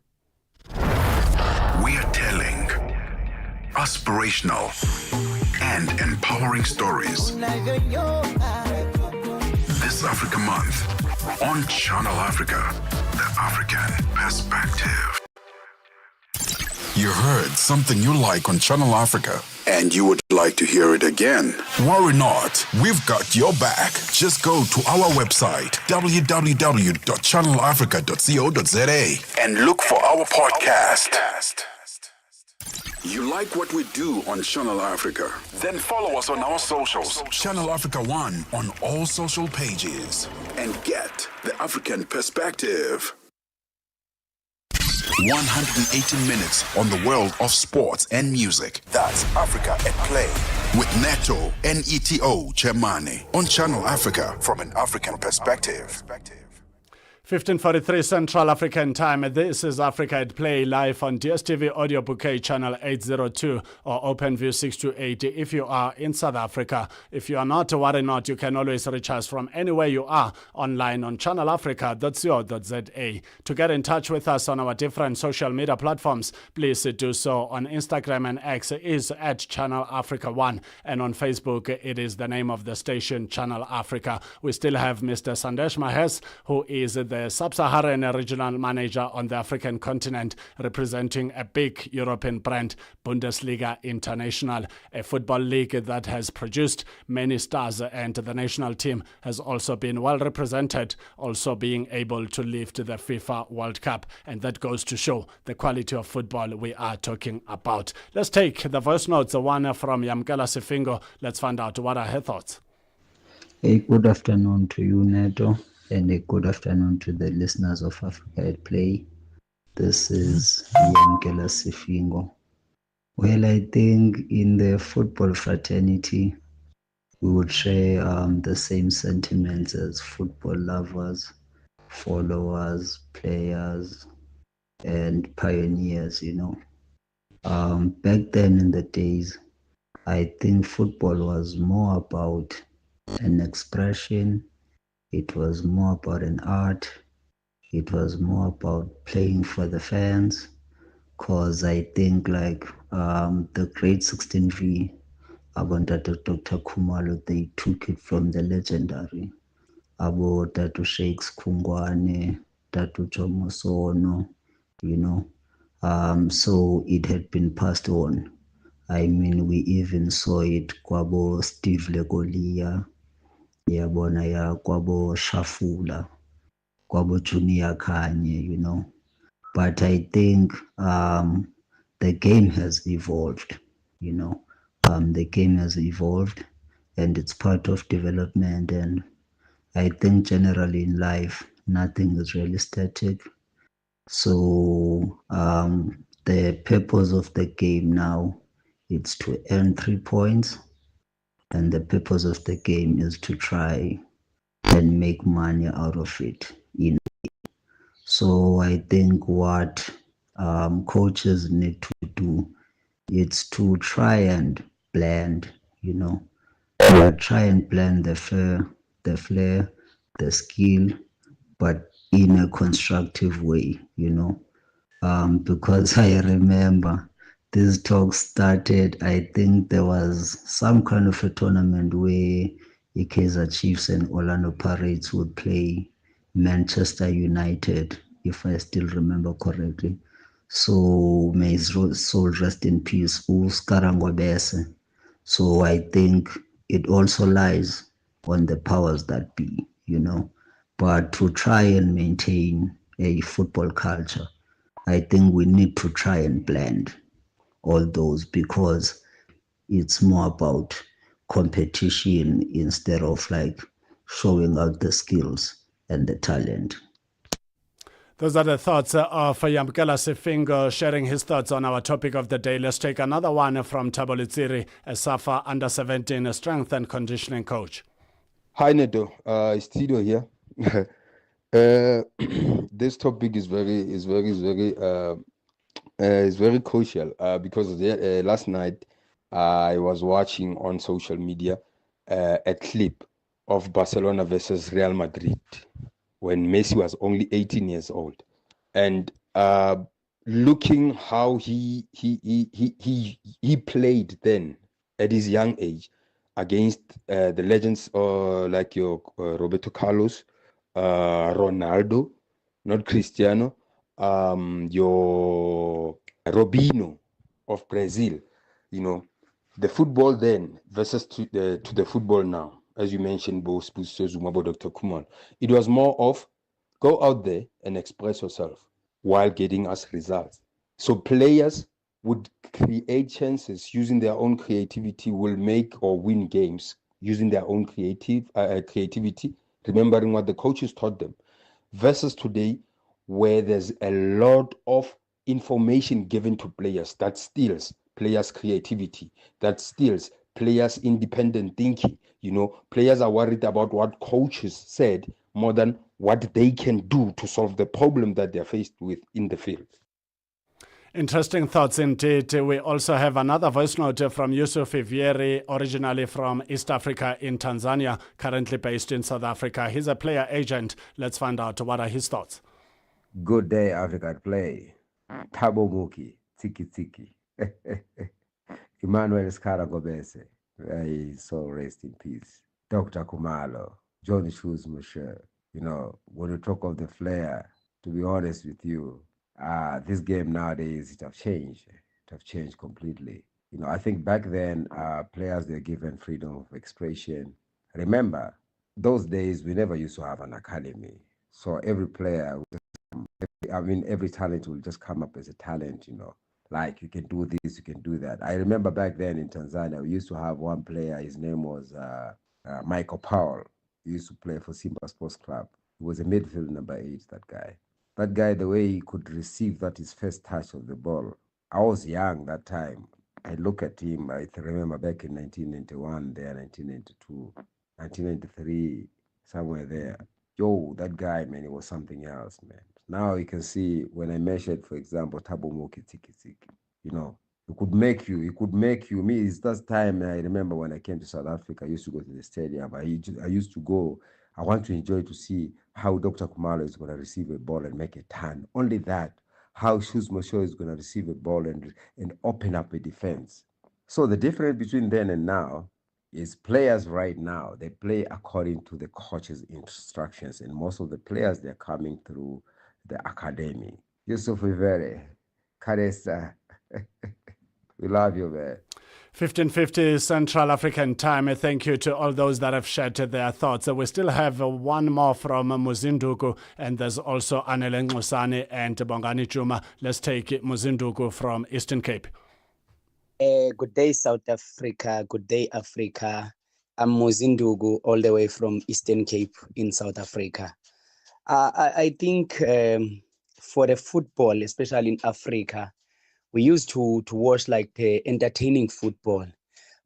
We are telling aspirational and empowering stories this Africa Month on Channel Africa, the African perspective. You heard something you like on Channel Africa and you would like to hear it again? Worry not, we've got your back. Just go to our website, www.channelafrica.co.za, and look for our podcast. You like what we do on Channel Africa? Then follow us on our socials. Channel Africa 1 on all social pages. And get the African perspective. 180 minutes on the world of sports and music. That's Africa at Play with Neto, Neto, Chemane on Channel Africa from an African perspective. 15:43 Central African Time. This is Africa at Play, live on DSTV Audio Bouquet Channel 802 or OpenView 628 if you are in South Africa. If you are not, worry not, you can always reach us from anywhere you are online on channelafrica.co.za. To get in touch with us on our different social media platforms, please do so. On Instagram and X is at Channel Africa 1, and on Facebook it is the name of the station, Channel Africa. We still have Mr. Sandesh Maheze, who is the Sub-Saharan Regional Manager on the African continent, representing a big European brand, Bundesliga International, a football league that has produced many stars, and the national team has also been well represented, also being able to lift the FIFA World Cup, and that goes to show the quality of football we are talking about. Let's take the voice notes, the one from Yamkela Sifingo. Let's find out what are her thoughts. Hey, good afternoon to you, Neto. And a good afternoon to the listeners of Africa at Play. This is Yamkela Sifingo. Well, I think in the football fraternity, we would share the same sentiments as football lovers, followers, players, and pioneers, you know. Back then in the days, I think football was more about an expression, it was more about an art, it was more about playing for the fans. Cause I think like the grade 16V, Abantata Dr. Kumalo, they took it from the legendary Abo Tatu Shakes Kungwane, Tatu Chomosono, you know. So it had been passed on. I mean, we even saw it Kwabo Steve Legolia, Yabona ya Kwabo Shafula, Kwabo Junior Kanye, you know. But I think the game has evolved, you know. The game has evolved and it's part of development. And I think generally in life, nothing is really static. So the purpose of the game now is to earn 3 points, and the purpose of the game is to try and make money out of it. You know? So I think what coaches need to do is to try and blend, you know, try and blend the flair, the skill, but in a constructive way, you know. Because I remember these talks started, I think there was some kind of a tournament where the Kaizer Chiefs and Orlando Pirates would play Manchester United, if I still remember correctly. So may his soul rest in peace, Uskarangwabese. So I think it also lies on the powers that be, you know. But to try and maintain a football culture, I think we need to try and blend all those because it's more about competition instead of like showing out the skills and the talent. Those are the thoughts of Yamkela Sifingo sharing his thoughts on our topic of the day. Let's take another one from Thabo Letsiri, a SAFA under-17 strength and conditioning coach. Hi Neto, it's Tito here. This topic is very crucial because last night I was watching on social media a clip of Barcelona versus Real Madrid when Messi was only 18 years old, and looking how he played then at his young age against the legends like your Roberto Carlos, Ronaldo, not Cristiano, your Robinho of Brazil, you know, the football then versus to the football now, as you mentioned, both Spuso Zumabo, Dr. Kuman, it was more of go out there and express yourself while getting us results. So players would create chances using their own creativity, will make or win games using their own creativity, remembering what the coaches taught them, versus today where there's a lot of information given to players that steals players' creativity, that steals players' independent thinking. You know, players are worried about what coaches said more than what they can do to solve the problem that they're faced with in the field. Interesting thoughts indeed. We also have another voice note from Yusuf Ivieri, originally from East Africa in Tanzania, currently based in South Africa. He's a player agent. Let's find out what are his thoughts. Good day, Africa at Play. Thabo Muki, Tiki Tiki. Emmanuel Skaragobese, may so rest in peace. Dr. Kumalo, John Shoes Moshe. You know, when you talk of the flair, to be honest with you, this game nowadays, it have changed. It have changed completely. You know, I think back then, players were given freedom of expression. Remember, those days, we never used to have an academy. So every player, every talent will just come up as a talent, you know. Like, you can do this, you can do that. I remember back then in Tanzania, we used to have one player, his name was Michael Powell. He used to play for Simba Sports Club. He was a midfield number 8, that guy. That guy, the way he could receive that his first touch of the ball. I was young that time. I look at him, I remember back in 1991, there, 1992, 1993, somewhere there. Yo, that guy, man, it was something else, man. Now you can see when I measured, for example, Thabo Moki Tiki Tiki, you know, it could make you, me, it's that time I remember when I came to South Africa, I used to go to the stadium. I used to go, I want to enjoy to see how Dr. Kumalo is going to receive a ball and make a turn. Only that, how Shoes Mosho is going to receive a ball and open up a defense. So the difference between then and now is players right now, they play according to the coach's instructions. And most of the players, they're coming through the academy. Yusuf Ivere, Karesa, we love you, man. 15:50 Central African Time. Thank you to all those that have shared their thoughts. We still have one more from Muzinduku, and there's also Anele Ngosane and Bongani Juma. Let's take Muzinduku from Eastern Cape. Good day, South Africa. Good day, Africa. I'm Muzindugu, all the way from Eastern Cape in South Africa. I think for the football, especially in Africa, we used to watch like entertaining football,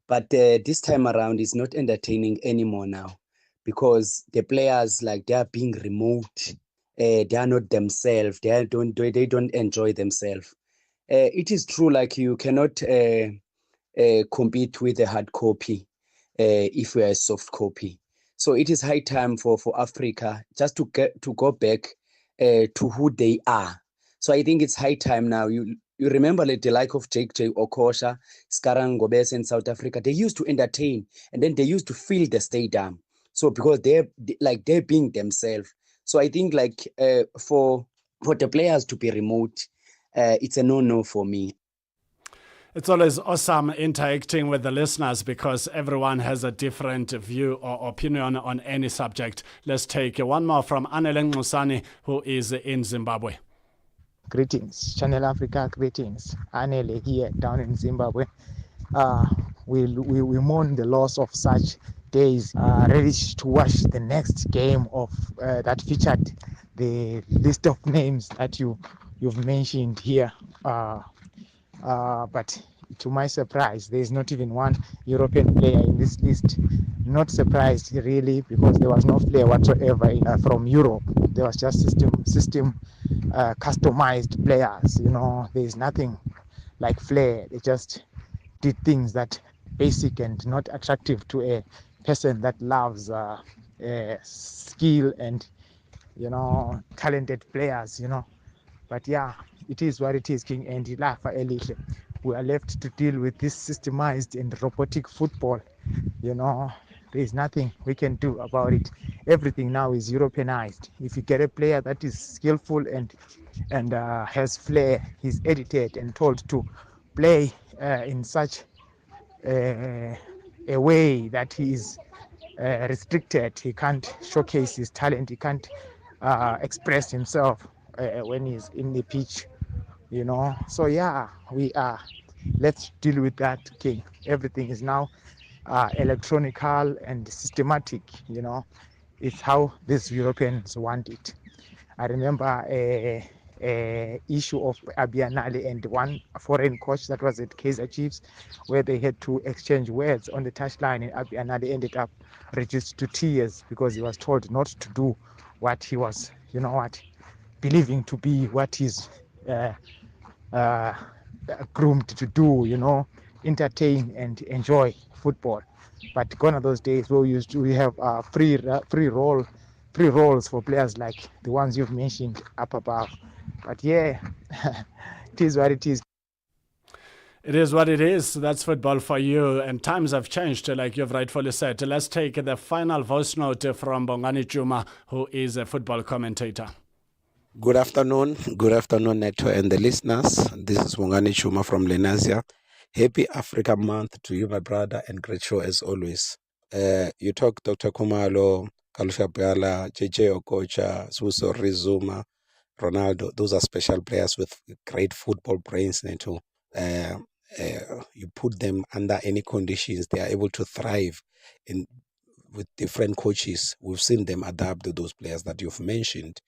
but this time around it's not entertaining anymore now, because the players, like, they are being removed. They are not themselves. They don't enjoy themselves. It is true, like, you cannot compete with a hard copy if we are a soft copy. So it is high time for Africa just to go back to who they are. So I think it's high time now. You remember like the like of J.J. Okosha, Skarang Gobes in South Africa, they used to entertain, and then they used to fill the stadium. So because they're being themselves. So I think like for the players to be removed, it's a no-no for me. It's always awesome interacting with the listeners because everyone has a different view or opinion on any subject. Let's take one more from Anele Ngosane, who is in Zimbabwe. Greetings, Channel Africa, greetings. Anele here down in Zimbabwe. We mourn the loss of such days, ready to watch the next game of that featured the list of names that you've mentioned here. But to my surprise, there is not even one European player in this list. Not surprised really, because there was no player whatsoever from Europe. There was just system customized players. You know, there is nothing like flair. They just did things that basic and not attractive to a person that loves skill and, you know, talented players. You know, but yeah, it is what it is. King Andy Lafa Elite. We are left to deal with this systemized and robotic football. You know, there is nothing we can do about it. Everything now is Europeanized. If you get a player that is skillful and has flair, he's edited and told to play in such a way that he is restricted. He can't showcase his talent. He can't express himself when he's in the pitch. You know, so yeah, we are. Let's deal with that, King. Everything is now electronical and systematic. You know, it's how these Europeans want it. I remember a issue of Abianale and one foreign coach that was at Kaizer Chiefs, where they had to exchange words on the touchline, and Abianale ended up reduced to tears because he was told not to do what he was, you know what, believing to be what he's groomed to do, you know, entertain and enjoy football. But gone are those days where we have free roles for players like the ones you've mentioned up above. But yeah, it is what it is. It is what it is. That's football for you. And times have changed, like you've rightfully said. Let's take the final voice note from Bongani Juma, who is a football commentator. Good afternoon, Neto and the listeners. This is Bongani Juma from Lenasia. Happy Africa Month to you, my brother, and great show as always. You talk Dr. Kumalo, Kalusha Biala, JJ Okocha, Suso Rizuma, Ronaldo. Those are special players with great football brains, Neto. You put them under any conditions, they are able to thrive with different coaches. We've seen them adapt to those players that you've mentioned.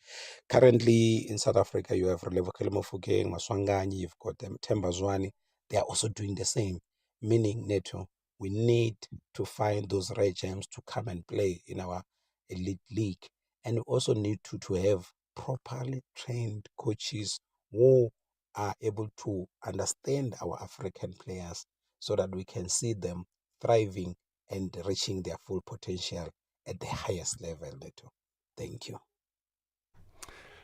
Currently in South Africa, you have Relevokele Mofokeng, Maswanganyi, you've got Themba Zwane. they are also doing the same. Meaning, Neto, we need to find those rare gems to come and play in our elite league. And we also need to have properly trained coaches who are able to understand our African players so that we can see them thriving and reaching their full potential at the highest level, Neto. Thank you.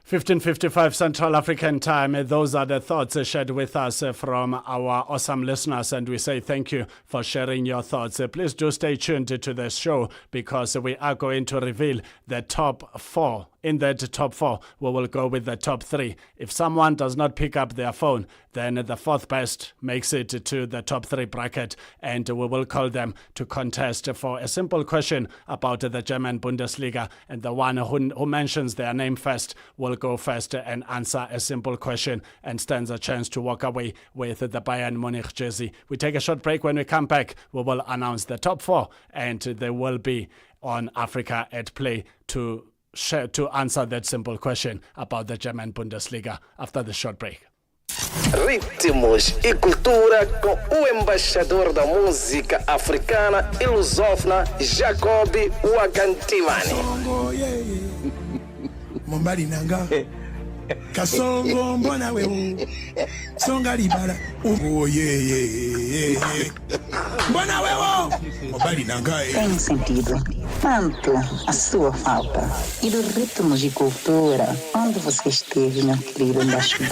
15:55 Central African Time. Those are the thoughts shared with us from our awesome listeners, and we say thank you for sharing your thoughts. Please do stay tuned to the show because we are going to reveal the top 4. In that top 4, we will go with the top 3. If someone does not pick up their phone, then the 4th best makes it to the top 3 bracket, and we will call them to contest for a simple question about the German Bundesliga, and the one who mentions their name first will go first and answer a simple question and stands a chance to walk away with the Bayern Munich jersey. We take a short break. When we come back, we will announce the top 4, and they will be on Africa at Play to answer that simple question about the German Bundesliga after the short break. Ritmos e cultura com o embaixador da música africana e lusófona, Jacobi Wakantivani. Mombali nanga kasongo mbona wewe songa libala mbona wewe mombali nanga Tem sentido. Tanto a sua falta. E do ritmo de cultura, onde você esteve, meu querido embaixador?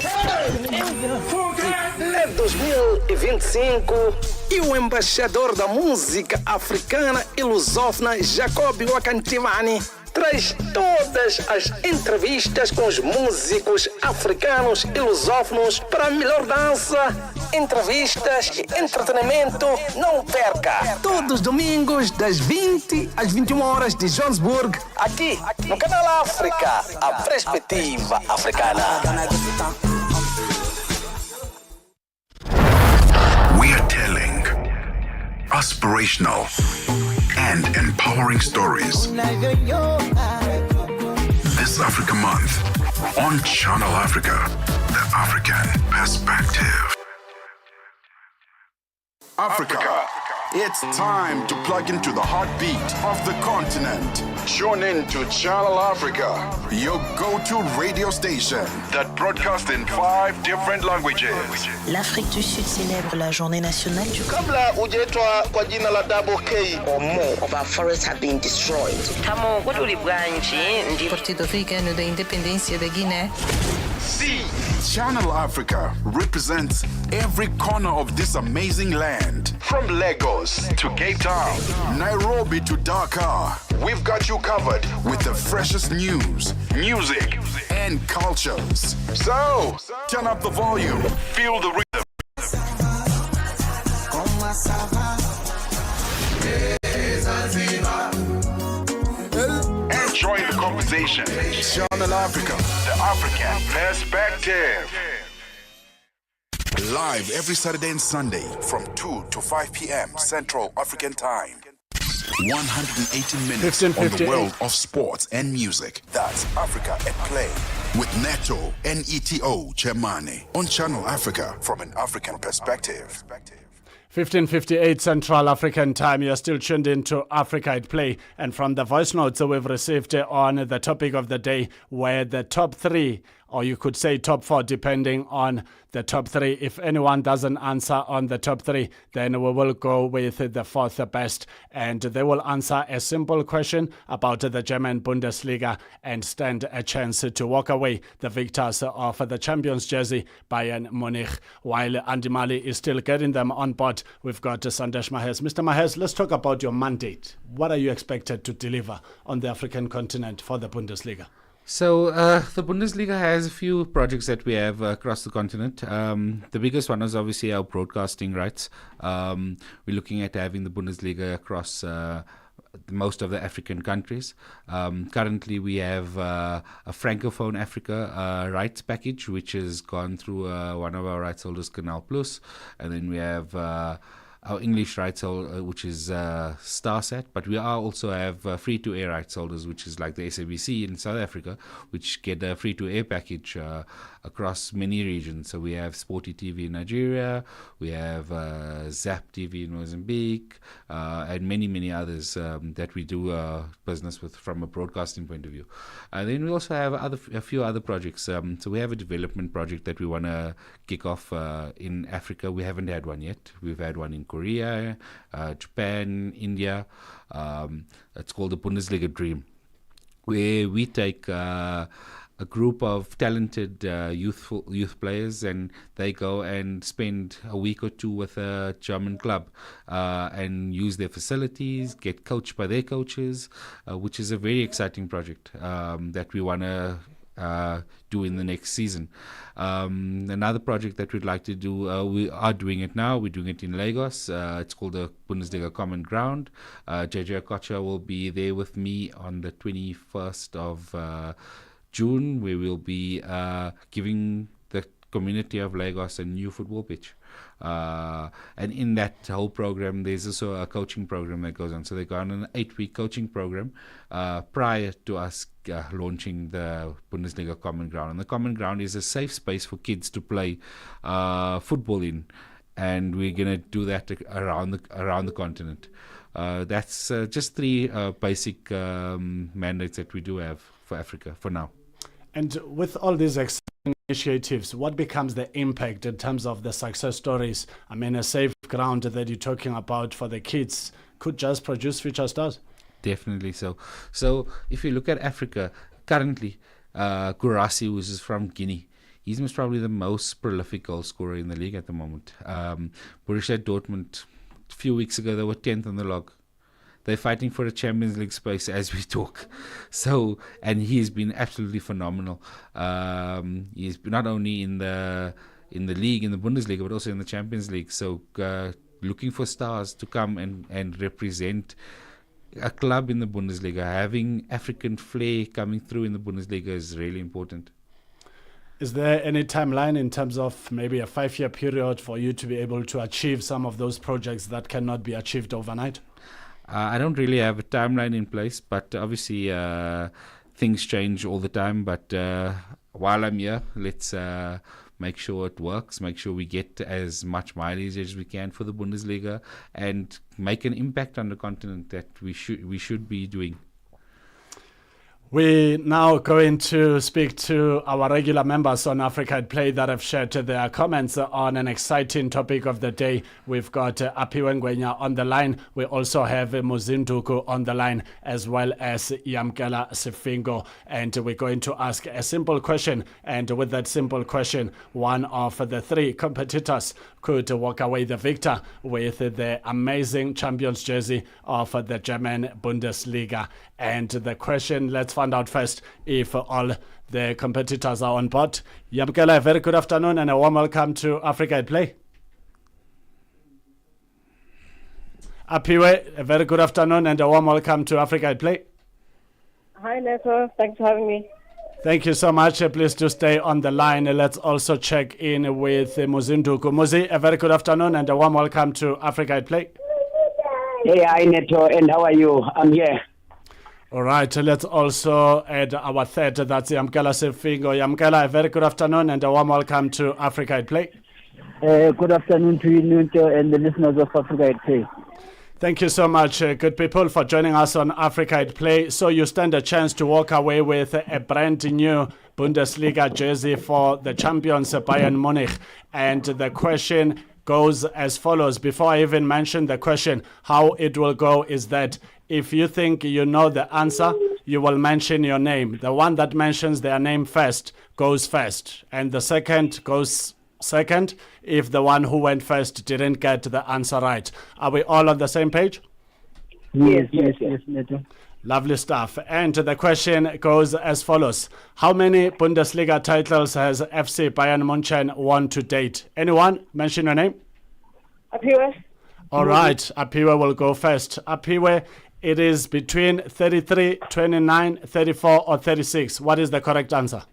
É 2025 e o embaixador da música africana e lusófona, Jacobi Wakantivani, traz todas as entrevistas com os músicos africanos e lusófonos para a melhor dança, entrevistas e entretenimento. Não perca! Todos os domingos, das 20 às 21 horas de Johannesburg, aqui no Canal África, a perspectiva africana. We are telling aspirational and empowering stories. This Africa Month on Channel Africa, the African perspective. Africa, it's time to plug into the heartbeat of the continent. Tune in to Channel Africa, your go-to radio station that broadcasts in 5 different languages. L'Afrique du Sud célèbre la journée nationale du Kabla hujaitwa kwa jina la Double K or more of our forests have been destroyed. Partido Africano da Independência da Guiné. See, Channel Africa represents every corner of this amazing land. From Lagos to Cape Town, Nairobi to Dakar, we've got you covered with the freshest news, music, and cultures. So, turn up the volume, feel the rhythm. Enjoy the conversation. Channel Africa, the African perspective. Live every Saturday and Sunday from 2 to 5 p.m. Central African Time. 180 minutes on the world of sports and music. That's Africa at Play with Neto, Neto, Chemane on Channel Africa from an African perspective. 15:58 Central African Time. You're still tuned into Africa at Play. And from the voice notes we've received on the topic of the day, where the top 3, or you could say top 4, depending on the top 3. If anyone doesn't answer on the top 3, then we will go with the 4th best. And they will answer a simple question about the German Bundesliga and stand a chance to walk away the victors of the Champions jersey, Bayern Munich. While Andy Mali is still getting them on board, we've got Sandesh Mahes. Mr. Mahes, let's talk about your mandate. What are you expected to deliver on the African continent for the Bundesliga? So the Bundesliga has a few projects that we have across the continent. The biggest one is obviously our broadcasting rights. We're looking at having the Bundesliga across most of the African countries. Currently, we have a Francophone Africa rights package, which has gone through one of our rights holders, Canal Plus. And then we have our English rights holder, which is Starsat, but we also have free-to-air rights holders, which is like the SABC in South Africa, which get a free-to-air package across many regions. So we have Sporty TV in Nigeria, we have Zap TV in Mozambique, and many others that we do business with from a broadcasting point of view. And then we also have a few other projects. So we have a development project that we want to kick off in Africa. We haven't had one yet. We've had one in Korea, Japan, India. It's called the Bundesliga Dream, where we take a group of talented youth players, and they go and spend a week or two with a German club and use their facilities, get coached by their coaches, which is a very exciting project that we want to do in the next season. Another project that we'd like to do, we are doing it now. We're doing it in Lagos. It's called the Bundesliga Common Ground. JJ Okocha will be there with me on the 21st of June, where we'll be giving the community of Lagos a new football pitch. And in that whole program, there's also a coaching program that goes on. So they go on an 8-week coaching program prior to us launching the Bundesliga Common Ground. And the Common Ground is a safe space for kids to play football in, and we're going to do that around the continent. That's just 3 basic mandates that we do have for Africa for now. And with all these initiatives, what becomes the impact in terms of the success stories? I mean, a safe ground that you're talking about for the kids could just produce future stars. Definitely so. So if you look at Africa, currently, Gurasi, who is from Guinea, he's most probably the most prolific goal scorer in the league at the moment. Borussia Dortmund, a few weeks ago, they were 10th on the log. They're fighting for a Champions League space as we talk. So, and he's been absolutely phenomenal. He's not only in the league, in the Bundesliga, but also in the Champions League. So, looking for stars to come and represent a club in the Bundesliga, having African flair coming through in the Bundesliga is really important. Is there any timeline in terms of maybe a 5-year period for you to be able to achieve some of those projects that cannot be achieved overnight? I don't really have a timeline in place, but obviously things change all the time. But while I'm here, let's make sure it works, make sure we get as much mileage as we can for the Bundesliga and make an impact on the continent that we should be doing. We now going to speak to our regular members on Africa at Play that have shared their comments on an exciting topic of the day. We've got Apiwe Ngwenya on the line. We also have Muzinduku on the line, as well as Yamkela Sifingo. And we're going to ask a simple question. And with that simple question, one of the 3 competitors could walk away the victor with the amazing champions jersey of the German Bundesliga. And the question, let's find out first if all the competitors are on board. Yamkela, a very good afternoon and a warm welcome to Africa at Play. Apiwe, a very good afternoon and a warm welcome to Africa at Play. Hi, Neto. Thanks for having me. Thank you so much. Please do stay on the line. Let's also check in with Muzinduku. Muzi, a very good afternoon and a warm welcome to Africa at Play. Hey, hi, Neto, and how are you? I'm here. All right, let's also add our third, that's Yamkela Sifingo. Yamkela, a very good afternoon and a warm welcome to Africa at Play. Good afternoon to you, Neto, and the listeners of Africa at Play. Thank you so much, good people, for joining us on Africa at Play. So you stand a chance to walk away with a brand new Bundesliga jersey for the champions Bayern Munich. And the question goes as follows. Before I even mention the question, how it will go is that if you think you know the answer, you will mention your name. The one that mentions their name first goes first, and the second goes second if the one who went first didn't get the answer right. Are we all on the same page? Yes, Neto. Lovely stuff. And the question goes as follows. How many Bundesliga titles has FC Bayern München won to date? Anyone? Mention your name. Apiwe. All right. Apiwe will go first. Apiwe, it is between 33, 29, 34 or 36. What is the correct answer?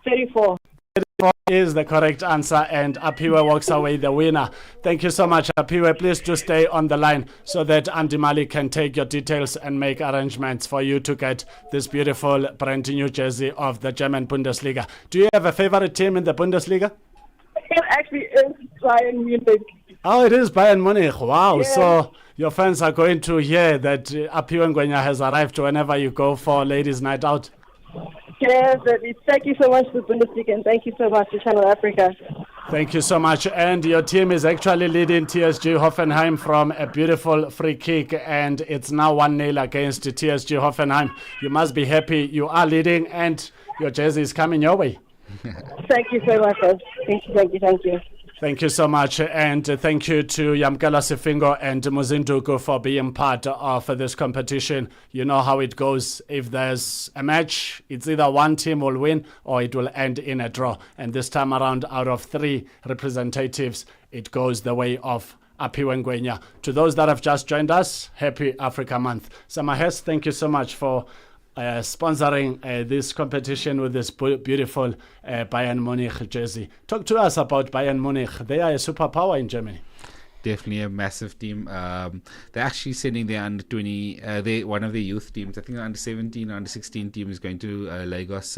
34. 34. is the correct answer, and Apiwe walks away the winner. Thank you so much, Apiwe. Please do stay on the line so that Andy Mali can take your details and make arrangements for you to get this beautiful brand new jersey of the German Bundesliga. Do you have a favorite team in the Bundesliga? It actually is Bayern Munich. Oh, it is Bayern Munich. Wow. Yeah. So your fans are going to hear that Apiwe Ngwenya has arrived whenever you go for ladies' night out. Yes, thank you so much to Bundesliga, and thank you so much to Channel Africa. Thank you so much. And your team is actually leading TSG Hoffenheim from a beautiful free kick, and it's now 1-0 against TSG Hoffenheim. You must be happy. You are leading, and your jersey is coming your way. Thank you so much, guys. Thank you. Thank you so much, and thank you to Yamkela Sifingo and Muzinduku for being part of this competition. You know how it goes. If there's a match, it's either one team will win or it will end in a draw. And this time around, out of 3 representatives, it goes the way of Apiwe Ngwenya. To those that have just joined us, happy Africa Month. Samahes, thank you so much for sponsoring this competition with this beautiful Bayern Munich jersey. Talk to us about Bayern Munich. They are a superpower in Germany. Definitely a massive team. They're actually sending their under 20, one of their youth teams. I think the under 17, under 16 team is going to Lagos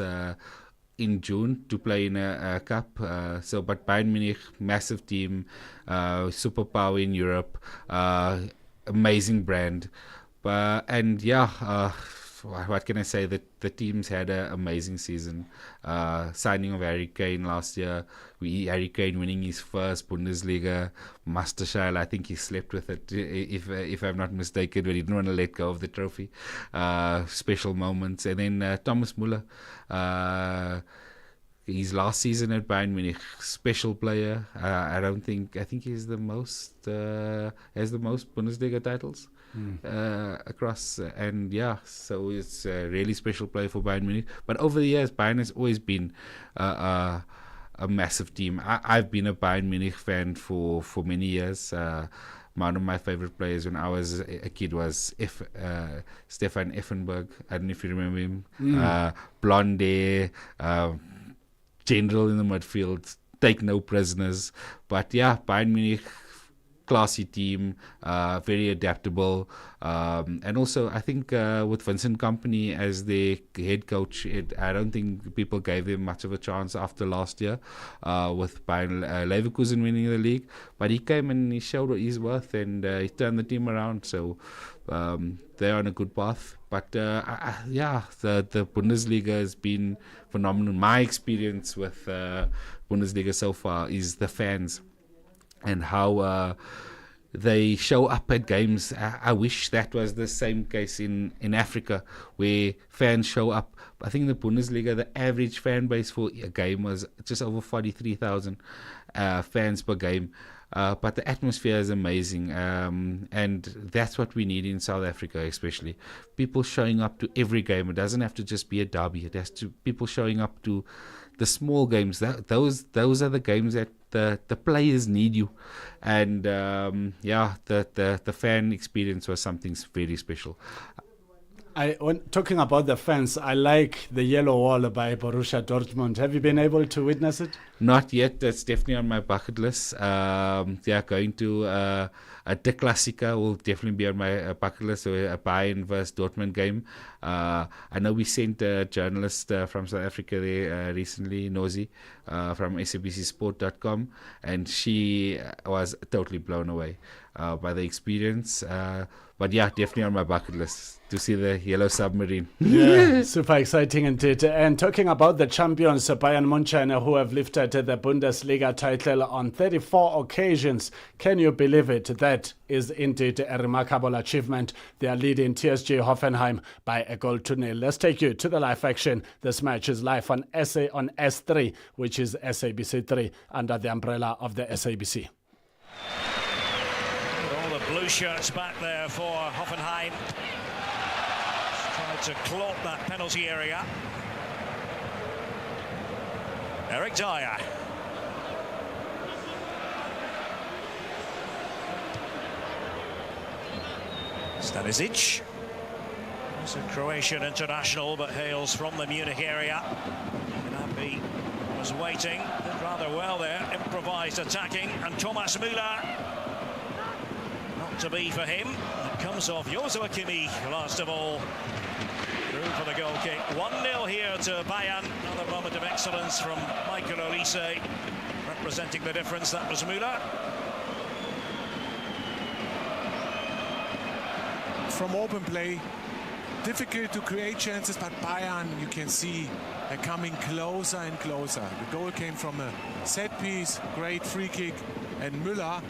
in June to play in a cup. But Bayern Munich, massive team, superpower in Europe, amazing brand. What can I say? The teams had an amazing season. Signing of Harry Kane last year, Harry Kane winning his first Bundesliga Meisterschale. I think he slept with it, if I'm not mistaken, but he didn't want to let go of the trophy. Special moments. And then Thomas Müller, his last season at Bayern Munich, special player. I think he's the most has the most Bundesliga titles. Across, so it's a really special player for Bayern Munich. But over the years, Bayern has always been a massive team. I've been a Bayern Munich fan for many years. One of my favorite players when I was a kid was Stefan Effenberg. I don't know if you remember him. Blonde hair, general in the midfield, take no prisoners. But yeah, Bayern Munich, classy team, very adaptable, and also I think with Vincent Kompany as their head coach, I don't think people gave them much of a chance after last year with Bayern Leverkusen winning the league, but he came and he showed his worth and he turned the team around, so they're on a good path. But the Bundesliga has been phenomenal. My experience with Bundesliga so far is the fans and how they show up at games. I wish that was the same case in Africa, where fans show up. I think in the Bundesliga, the average fan base for a game was just over 43,000 fans per game. But the atmosphere is amazing, and that's what we need in South Africa, especially. People showing up to every game. It doesn't have to just be a derby. It has to people showing up to the small games. Those are the games that the players need you, and the fan experience was something very special. When talking about the fans, I like the Yellow Wall by Borussia Dortmund. Have you been able to witness it? Not yet. That's definitely on my bucket list. Going to a De Klassiker will definitely be on my bucket list. So a Bayern versus Dortmund game. I know we sent a journalist from South Africa there recently, Nozi, from sabcsport.com, and she was totally blown away by the experience. But yeah, definitely on my bucket list to see the Yellow Submarine. Yeah, super exciting indeed. And talking about the champions, Bayern München, who have lifted the Bundesliga title on 34 occasions. Can you believe it? That is indeed a remarkable achievement. They are leading TSG Hoffenheim by 1-0. Let's take you to the live action. This match is live on S3, which is SABC3, under the umbrella of the SABC. Blue shirts back there for Hoffenheim. Tried to clog that penalty area. Eric Dyer. Stanisic. He's a Croatian international but hails from the Munich area. Can that be was waiting, did rather well there, improvised attacking, and Thomas Müller, not to be for him. It comes off Joshua Kimmich last of all. Through for the goal kick. 1-0 here to Bayern. Another moment of excellence from Michael Olise, representing the difference. That was Müller. From open play, difficult to create chances, but Bayern, you can see, they're coming closer and closer. The goal came from a set piece, great free kick, and Müller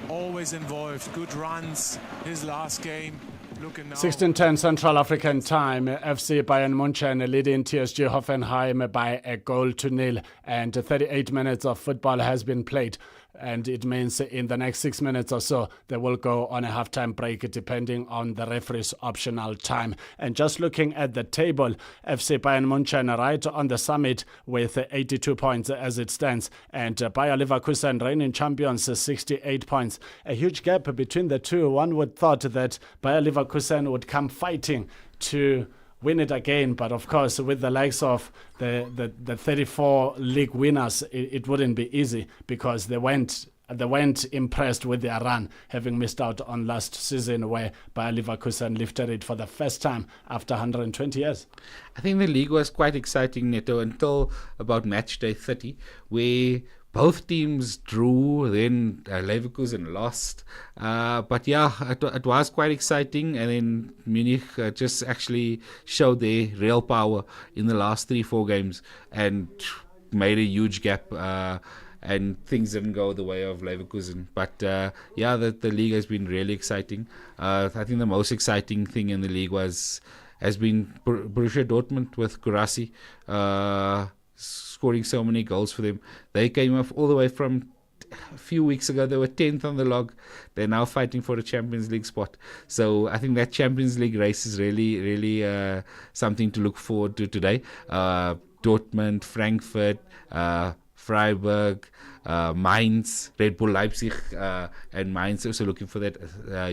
always involved. Good runs, his last game. 16:10 Central African Time. FC Bayern München leading TSG Hoffenheim by a 1-0, and 38 minutes of football has been played. And it means in the next 6 minutes or so, they will go on a halftime break depending on the referee's optional time. And just looking at the table, FC Bayern München right on the summit with 82 points as it stands. And Bayer Leverkusen, reigning champions, 68 points. A huge gap between the two. One would thought that Bayer Leverkusen would come fighting to win it again, but of course with the likes of the 34 league winners, it wouldn't be easy, because they weren't impressed with their run, having missed out on last season where Bayer Leverkusen lifted it for the first time after 120 years. I think the league was quite exciting, Neto, until about match day 30, where both teams drew, then Leverkusen lost. But yeah, it was quite exciting. And then Munich just actually showed their real power in the last 3-4 games and made a huge gap. And things didn't go the way of Leverkusen. But yeah, the league has been really exciting. I think the most exciting thing in the league has been Borussia Dortmund with Guirassy. Scoring so many goals for them. They came off all the way from a few weeks ago. They were 10th on the log. They're now fighting for the Champions League spot. So I think that Champions League race is really, really something to look forward to today. Dortmund, Frankfurt, Freiburg, Mainz, Red Bull Leipzig, and Mainz also looking for that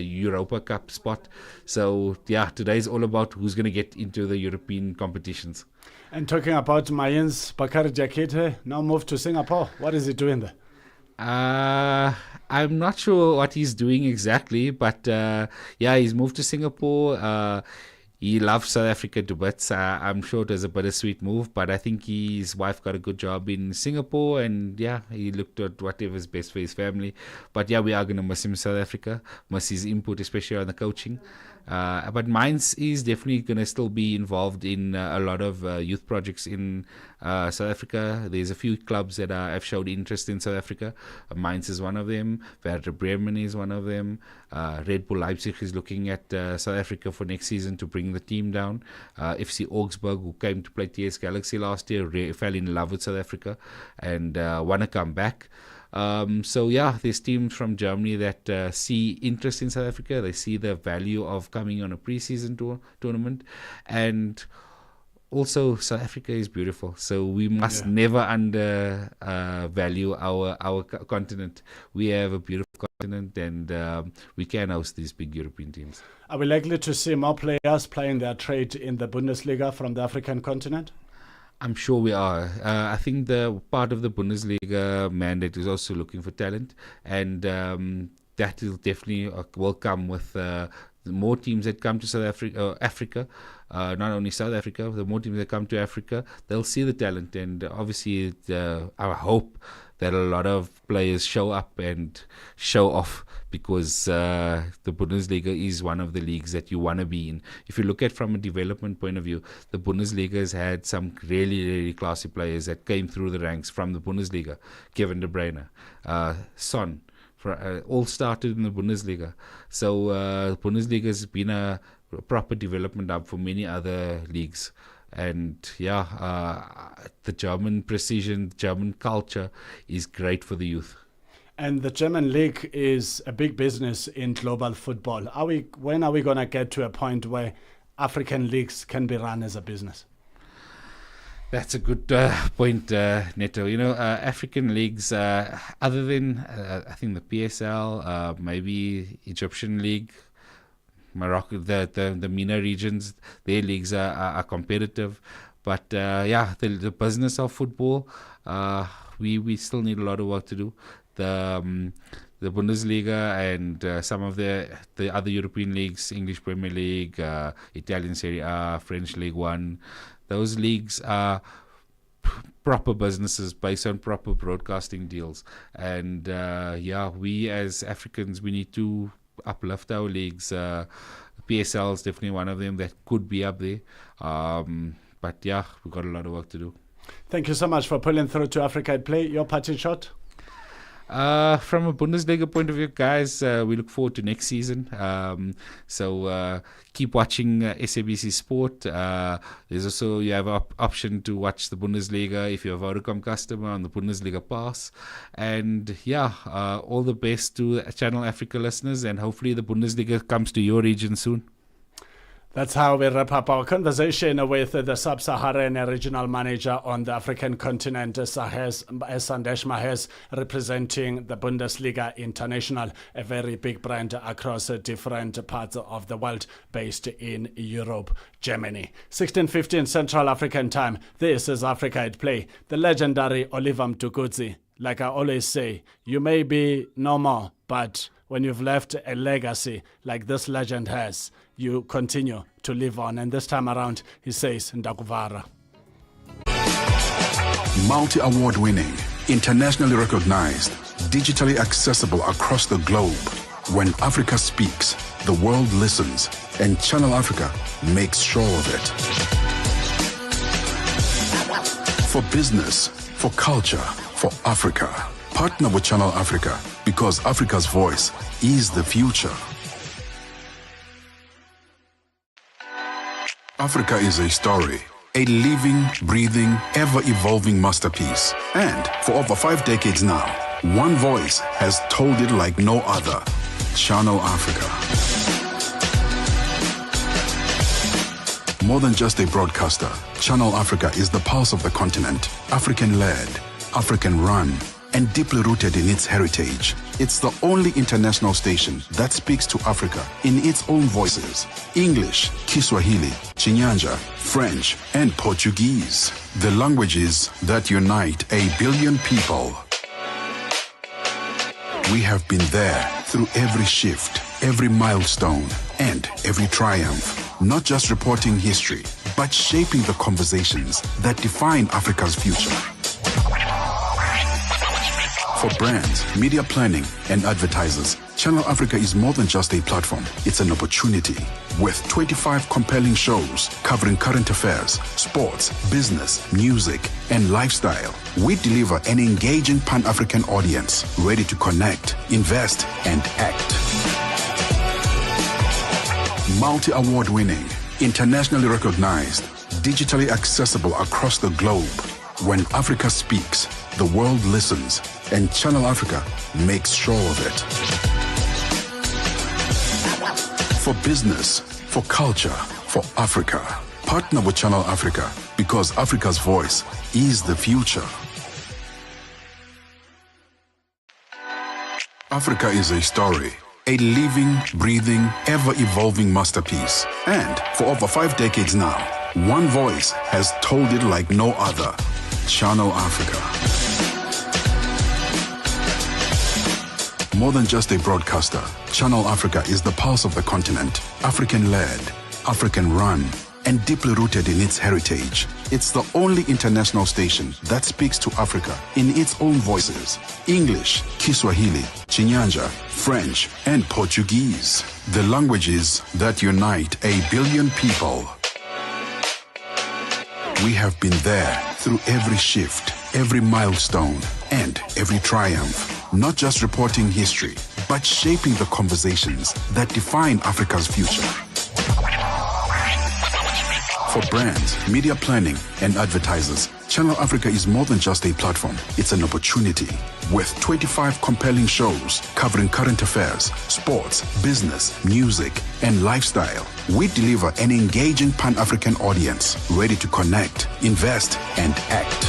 Europa Cup spot. So yeah, today's all about who's going to get into the European competitions. And talking about Mainz, Bakary Diakite now moved to Singapore. What is he doing there? I'm not sure what he's doing exactly, but yeah, he's moved to Singapore. He loves South Africa to bits. I'm sure it was a bittersweet move, but I think his wife got a good job in Singapore, and yeah, he looked at whatever's best for his family. But yeah, we are going to miss him in South Africa, miss his input, especially on the coaching. But Mainz is definitely going to still be involved in a lot of youth projects in South Africa. There's a few clubs that have showed interest in South Africa. Mainz is one of them. Werder Bremen is one of them. Red Bull Leipzig is looking at South Africa for next season to bring the team down. FC Augsburg, who came to play TS Galaxy last year, fell in love with South Africa and want to come back. So yeah, there's teams from Germany that see interest in South Africa. They see the value of coming on a pre-season tournament, and also South Africa is beautiful. So we must never undervalue our continent. We have a beautiful continent, and we can host these big European teams. Are we likely to see more players playing their trade in the Bundesliga from the African continent? I'm sure we are. I think the part of the Bundesliga mandate is also looking for talent, and that will definitely will come with the more teams that come to South Africa. Not only South Africa, the more teams that come to Africa, they'll see the talent, and obviously our hope that a lot of players show up and show off, because the Bundesliga is one of the leagues that you want to be in. If you look at from a development point of view, the Bundesliga has had some really, really classy players that came through the ranks from the Bundesliga. Kevin De Bruyne, Son, all started in the Bundesliga. So the Bundesliga has been a proper development hub for many other leagues. And yeah, the German precision, German culture is great for the youth. And the German league is a big business in global football. When are we going to get to a point where African leagues can be run as a business? That's a good point, Neto. You know, African leagues, other than I think the PSL, maybe Egyptian league, Morocco, the MENA regions, their leagues are competitive. But the business of football, we still need a lot of work to do. The Bundesliga and some of the other European leagues, English Premier League, Italian Serie A, French League One, those leagues are proper businesses based on proper broadcasting deals. And we as Africans, we need to uplift our leagues. PSL is definitely one of them that could be up there. But we've got a lot of work to do. Thank you so much for pulling through to Africa at Play. Your parting shot? From a Bundesliga point of view, guys, we look forward to next season. So keep watching SABC Sport. There's also, you have an option to watch the Bundesliga if you're a Vodacom customer on the Bundesliga Pass. And all the best to Channel Africa listeners, and hopefully the Bundesliga comes to your region soon. That's how we wrap up our conversation with the Sub-Saharan regional manager on the African continent, Sandesh Mahes, representing the Bundesliga International, a very big brand across different parts of the world, based in Europe, Germany. 16:15 Central African Time. This is Africa at Play. The legendary Oliver Mtukudzi. Like I always say, you may be no more, but when you've left a legacy like this legend has, you continue to live on. And this time around, he says, Ndakuvara. Multi-award winning, internationally recognized, digitally accessible across the globe. When Africa speaks, the world listens, and Channel Africa makes sure of it. For business, for culture, for Africa. Partner with Channel Africa, because Africa's voice is the future. Africa is a story, a living, breathing, ever-evolving masterpiece. And for over 5 decades now, one voice has told it like no other. Channel Africa. More than just a broadcaster, Channel Africa is the pulse of the continent, African-led, African-run, and deeply rooted in its heritage. It's the only international station that speaks to Africa in its own voices: English, Kiswahili, Chinyanja, French, and Portuguese. The languages that unite 1 billion people. We have been there through every shift, every milestone, and every triumph. Not just reporting history, but shaping the conversations that define Africa's future. For brands, media planning, and advertisers, Channel Africa is more than just a platform. It's an opportunity. With 25 compelling shows covering current affairs, sports, business, music, and lifestyle, we deliver an engaging Pan-African audience ready to connect, invest, and act. Multi-award winning, internationally recognized, digitally accessible across the globe. When Africa speaks, the world listens, and Channel Africa makes sure of it. For business, for culture, for Africa. Partner with Channel Africa, because Africa's voice is the future. Africa is a story, a living, breathing, ever-evolving masterpiece. And for over 5 decades now, one voice has told it like no other. Channel Africa. More than just a broadcaster, Channel Africa is the pulse of the continent, African-led, African-run, and deeply rooted in its heritage. It's the only international station that speaks to Africa in its own voices: English, Kiswahili, Chinyanja, French, and Portuguese. The languages that unite 1 billion people. We have been there through every shift, every milestone, and every triumph. Not just reporting history, but shaping the conversations that define Africa's future. For brands, media planning, and advertisers, Channel Africa is more than just a platform. It's an opportunity. With 25 compelling shows covering current affairs, sports, business, music, and lifestyle, we deliver an engaging Pan-African audience ready to connect, invest, and act.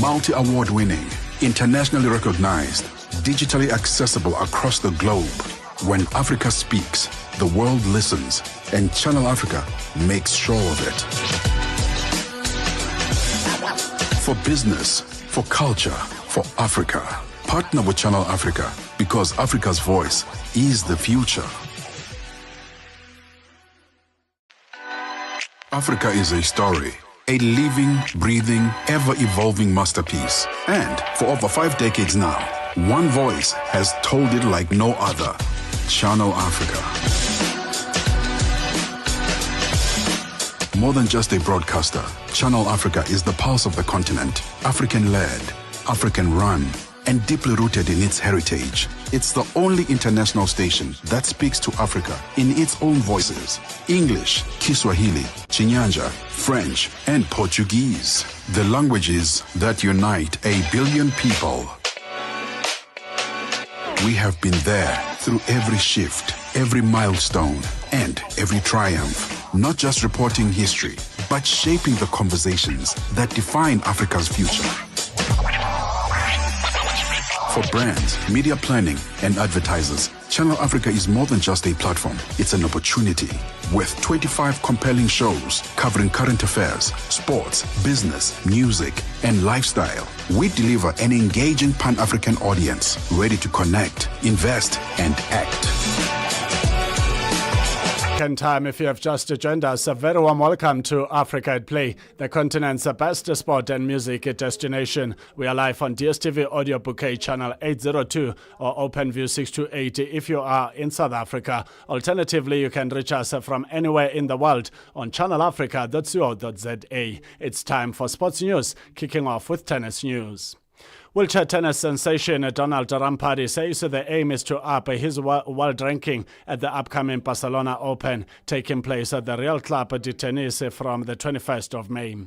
Multi-award winning, internationally recognized, digitally accessible across the globe. When Africa speaks, the world listens, And Channel Africa makes sure of it. For business, for culture, for Africa. Partner with Channel Africa because Africa's voice is the future. Africa is a story, a living, breathing, ever-evolving masterpiece. And for over 5 decades now, one voice has told it like no other. Channel Africa. More than just a broadcaster, Channel Africa is the pulse of the continent. African-led, African-run, and deeply rooted in its heritage. It's the only international station that speaks to Africa in its own voices. English, Kiswahili, Chinyanja, French, and Portuguese. The languages that unite 1 billion people. We have been there through every shift, every milestone, and every triumph. Not just reporting history, but shaping the conversations that define Africa's future. For brands, media planning, and advertisers, Channel Africa is more than just a platform. It's an opportunity. With 25 compelling shows covering current affairs, sports, business, music, and lifestyle, we deliver an engaging Pan-African audience ready to connect, invest, and act. Time, if you have just joined us, a very warm welcome to Africa at Play, the continent's best sport and music destination. We are live on DSTV Audio Bouquet Channel 802 or OpenView 628 if you are in South Africa. Alternatively, you can reach us from anywhere in the world on channelafrica.co.za. It's time for sports news, kicking off with tennis news. Wheelchair tennis sensation Donald Rampari says the aim is to up his world ranking at the upcoming Barcelona Open, taking place at the Real Club de Tennis from the 21st of May.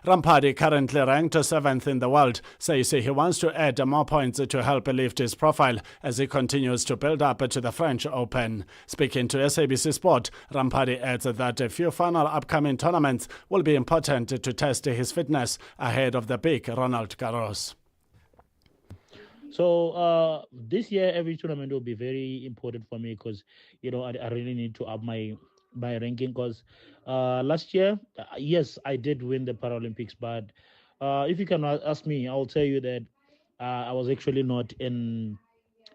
Rampari, currently ranked 7th in the world, says he wants to add more points to help lift his profile as he continues to build up to the French Open. Speaking to SABC Sport, Rampari adds that a few final upcoming tournaments will be important to test his fitness ahead of the big Ronald Garros. So this year, every tournament will be very important for me because I really need to up my ranking. Because last year, yes, I did win the Paralympics, but if you can ask me, I will tell you that I was actually not in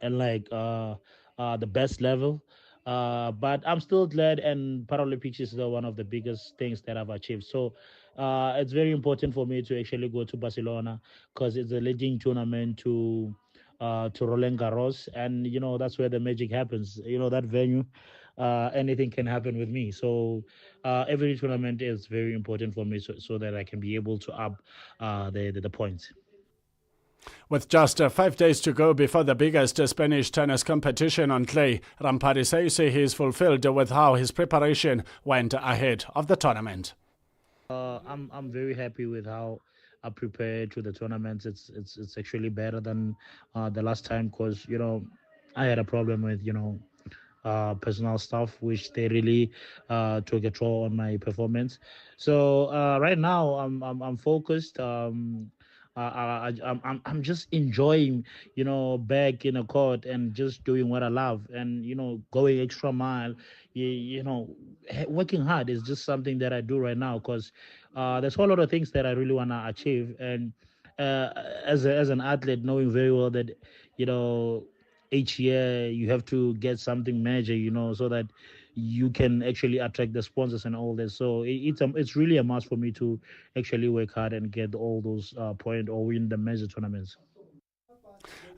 like the best level. But I'm still glad, and Paralympics is one of the biggest things that I've achieved. So it's very important for me to actually go to Barcelona because it's a leading tournament to Roland Garros, and that's where the magic happens. That venue, anything can happen with me. So every tournament is very important for me, so that I can be able to up the points. With just 5 days to go before the biggest Spanish tennis competition on clay, Rampari says he is fulfilled with how his preparation went ahead of the tournament. I'm very happy with how I prepared to the tournament. It's actually better than the last time because I had a problem with personal stuff, which they really took a toll on my performance. So right now I'm focused. I'm just enjoying, back in a court and just doing what I love, and going extra mile. Working hard is just something that I do right now because there's a whole lot of things that I really want to achieve, and as an athlete, knowing very well that each year you have to get something major, so that you can actually attract the sponsors and all this. So it's really a must for me to actually work hard and get all those points or win the major tournaments.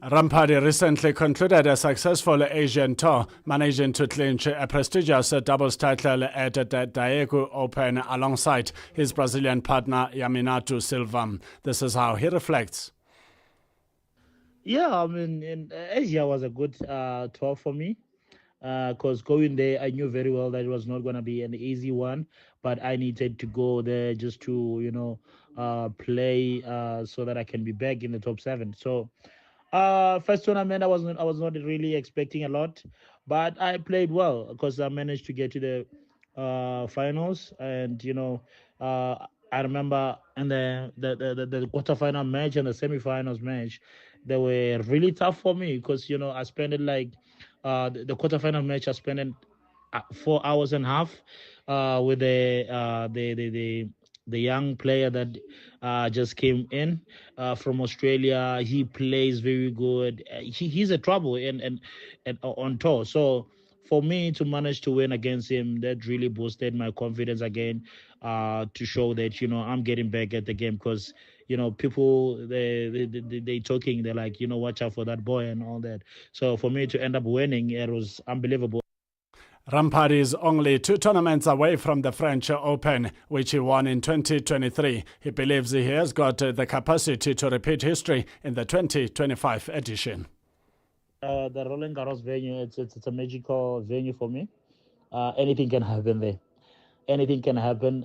Rampari recently concluded a successful Asian tour, managing to clinch a prestigious doubles title at the Daegu Open alongside his Brazilian partner Yaminato Silva. This is how he reflects. Yeah, I mean, in Asia was a good tour for me because going there, I knew very well that it was not going to be an easy one, but I needed to go there just to, play so that I can be back in the top 7. So first tournament, I was not really expecting a lot, but I played well because I managed to get to the finals, and I remember in the quarterfinal match and the semifinals match, they were really tough for me because I spent it like the quarterfinal match. I spent it 4 hours and a half with the young player that just came in from Australia. He plays very good. He's a trouble and on tour. So for me to manage to win against him, that really boosted my confidence again, to show that I'm getting back at the game, because people they talking, they're like, watch out for that boy and all that. So for me to end up winning, it was unbelievable. Rampart is only 2 tournaments away from the French Open, which he won in 2023. He believes he has got the capacity to repeat history in the 2025 edition. The Roland Garros venue, it's a magical venue for me. Anything can happen there. Anything can happen.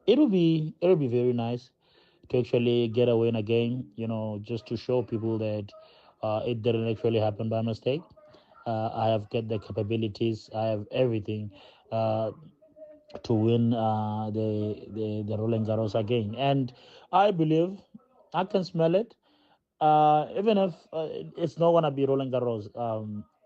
It'll be very nice to actually get a win again. Just to show people that it didn't actually happen by mistake. I have got the capabilities. I have everything to win the Roland Garros again, and I believe I can smell it. Even if it's not gonna be Roland Garros,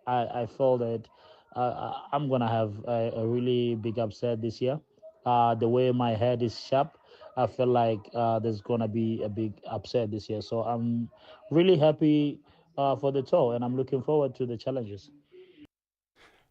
I feel that I'm gonna have a really big upset this year. The way my head is sharp, I feel like there's gonna be a big upset this year. So I'm really happy for the tour, and I'm looking forward to the challenges.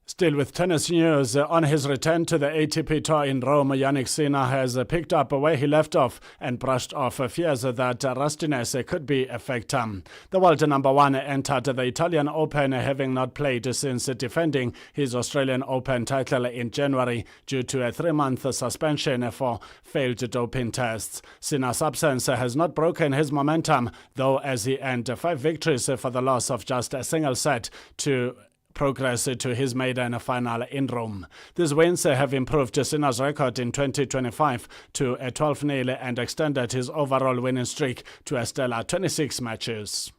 Still with tennis news, on his return to the ATP Tour in Rome, Jannik Sinner has picked up where he left off and brushed off fears that rustiness could be a factor. The world number one entered the Italian Open having not played since defending his Australian Open title in January due to a 3-month suspension for failed doping tests. Sinner's absence has not broken his momentum, though, as he earned 5 victories for the loss of just a single set to progress to his maiden final in Rome. These wins have improved Sinner's record in 2025 to a 12-0 and extended his overall winning streak to a stellar 26 matches.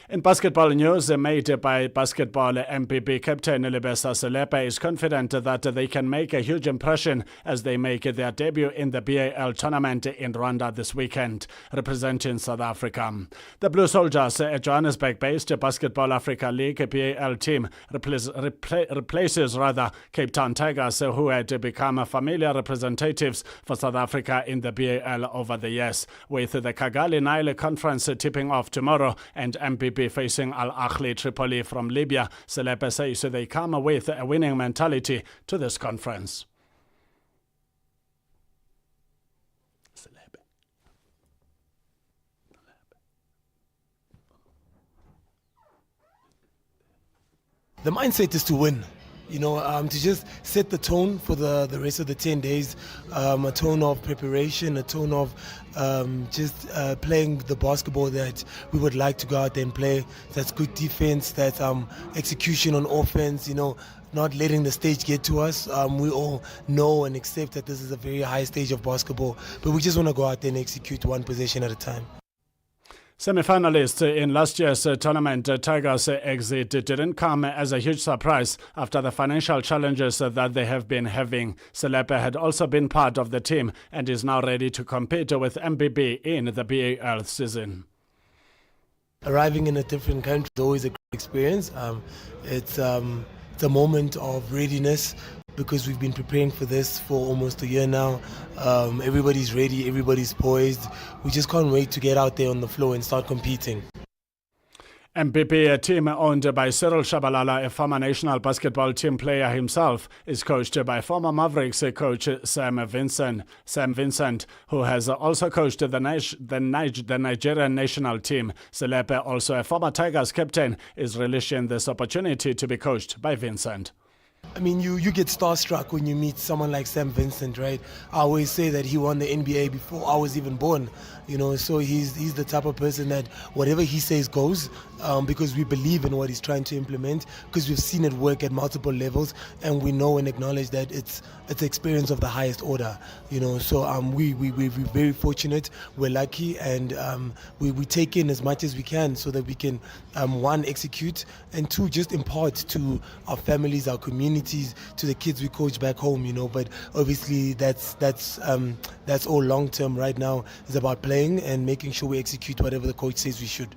In basketball news, made by basketball MPB captain Lebesa Selepe is confident that they can make a huge impression as they make their debut in the BAL tournament in Rwanda this weekend, representing South Africa. The Blue Soldiers, a Johannesburg-based Basketball Africa League BAL team, replaces Cape Town Tigers, who had become familiar representatives for South Africa in the BAL over the years, with the Kigali Nile Conference tipping off tomorrow and MPB facing Al Ahly Tripoli from Libya. Selepe says they come with a winning mentality to this conference. The mindset is to win. To just set the tone for the rest of the 10 days, a tone of preparation, a tone of just playing the basketball that we would like to go out there and play. That's good defense, that's execution on offense, not letting the stage get to us. We all know and accept that this is a very high stage of basketball, but we just want to go out there and execute one possession at a time. Semi-finalists in last year's tournament, Tigers' exit didn't come as a huge surprise after the financial challenges that they have been having. Selepe had also been part of the team and is now ready to compete with MBB in the BAL season. Arriving in a different country is always a great experience. It's a moment of readiness, because we've been preparing for this for almost a year now. Everybody's ready, everybody's poised. We just can't wait to get out there on the floor and start competing. MPP, a team owned by Cyril Shabalala, a former national basketball team player himself, is coached by former Mavericks coach Sam Vincent, who has also coached the Nigerian national team. Selepe, also a former Tigers captain, is relishing this opportunity to be coached by Vincent. I mean, you get starstruck when you meet someone like Sam Vincent, right? I always say that he won the NBA before I was even born, so he's the type of person that whatever he says goes, because we believe in what he's trying to implement, because we've seen it work at multiple levels, and we know and acknowledge that it's experience of the highest order, so we're very fortunate, we're lucky, and we take in as much as we can so that we can, one, execute, and two, just impart to our families, our communities, to the kids we coach back home, but obviously that's all long term. Right now is about playing and making sure we execute whatever the coach says we should.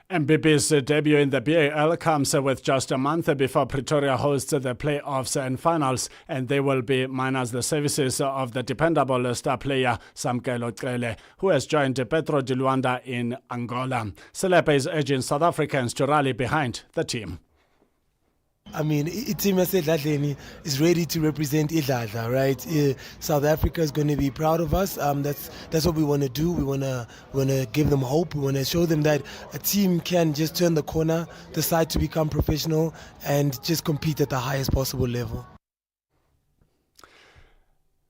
MBB's debut in the BAL comes with just a month before Pretoria hosts the playoffs and finals, and they will be minus the services of the dependable star player Samkelo Cele, who has joined Petro di Luanda in Angola. Selepe is urging South Africans to rally behind the team. I mean, team Idladleni is ready to represent Idladla, right? South Africa is going to be proud of us. That's what we want to do. We want to give them hope. We want to show them that a team can just turn the corner, decide to become professional, and just compete at the highest possible level.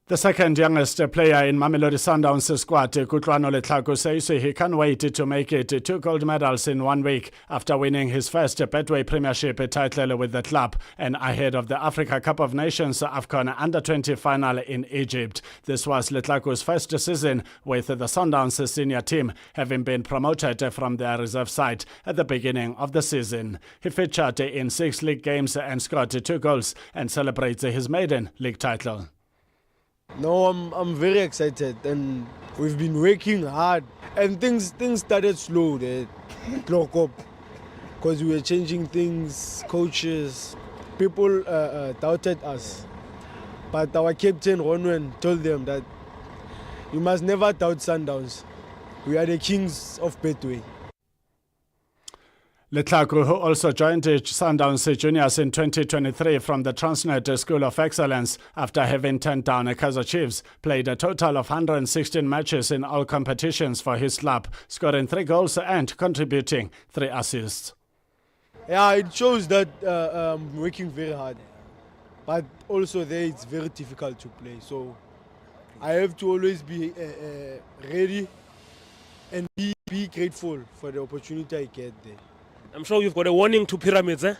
The second youngest player in Mamelodi Sundowns' squad, Kutlwano Letlhako, says he can't wait to make it 2 gold medals in 1 week after winning his first Betway Premiership title with the club and ahead of the Africa Cup of Nations AFCON Under-20 final in Egypt. This was Letlhako's first season with the Sundowns senior team, having been promoted from their reserve side at the beginning of the season. He featured in 6 league games and scored 2 goals and celebrates his maiden league title. No, I'm very excited, and we've been working hard, and things started slow. They clock up because we were changing things, coaches, people doubted us, but our captain Ronwen told them that you must never doubt Sundowns. We are the kings of Betway. Letlhako, who also joined Sundowns Juniors in 2023 from the Transnet School of Excellence after having turned down Kaizer Chiefs, played a total of 116 matches in all competitions for his club, scoring 3 goals and contributing 3 assists. Yeah, it shows that I'm working very hard, but also there it's very difficult to play. So I have to always be ready and be grateful for the opportunity I get there. I'm sure you've got a warning to Pyramids, eh?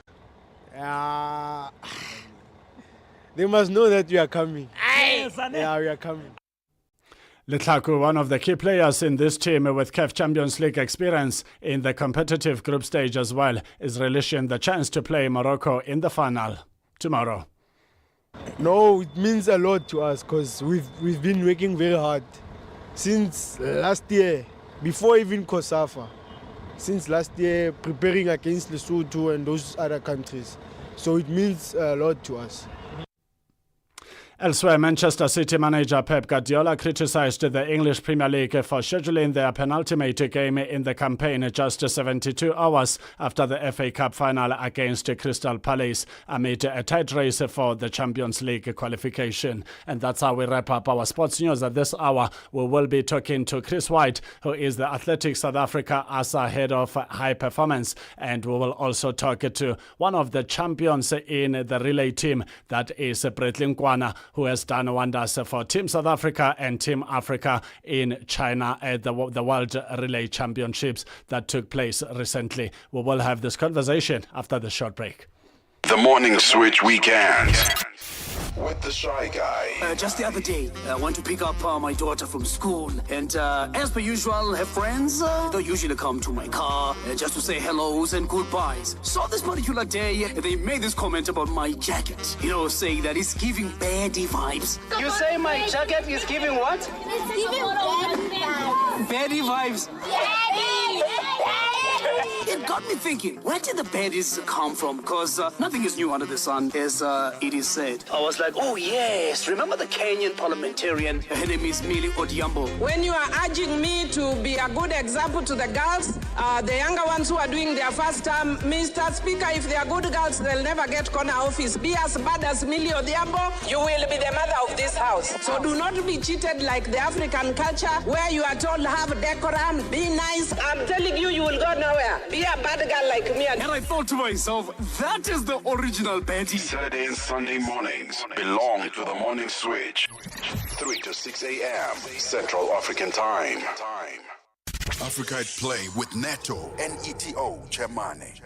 They must know that we are coming. Yeah, we are coming. Letlhako, one of the key players in this team with CAF Champions League experience in the competitive group stage as well, is relishing the chance to play Morocco in the final tomorrow. No, it means a lot to us because we've been working very hard since last year, before even COSAFA. Since last year, preparing against Lesotho and those other countries. So it means a lot to us. Elsewhere, Manchester City manager Pep Guardiola criticised the English Premier League for scheduling their penultimate game in the campaign just 72 hours after the FA Cup final against Crystal Palace amid a tight race for the Champions League qualification. And that's how we wrap up our sports news at this hour. We will be talking to Chris White, who is the Athletics South Africa ASA head of high performance. And we will also talk to one of the champions in the relay team, that is Brett Linkwana, who has done wonders for Team South Africa and Team Africa in China at the World Relay Championships that took place recently. We will have this conversation after the short break. The Morning Switch Weekend with the Shy Guy. Just the other day, I went to pick up my daughter from school, and as per usual, her friends don't usually come to my car just to say hellos and goodbyes. So this particular day, they made this comment about my jacket, saying that it's giving baddie vibes. You say my jacket is giving what? It's giving baddie vibes. It got me thinking, where did the baddies come from? Because nothing is new under the sun, as it is said. I was like, oh yes, remember the Kenyan parliamentarian? Her name is Millie Odhiambo. When you are urging me to be a good example to the girls, the younger ones who are doing their first term, Mr. Speaker, if they are good girls, they'll never get corner office. Be as bad as Millie Odhiambo, you will be the mother of this house. So do not be cheated like the African culture, where you are told have decorum, be nice. I'm telling you, you will go nowhere. Be a bad girl like me. And I thought to myself, that is the original baddie. Saturday and Sunday mornings belong to the Morning Switch. 3 to 6 a.m. Central African Time. Africa at Play with Neto and ETO Chemane.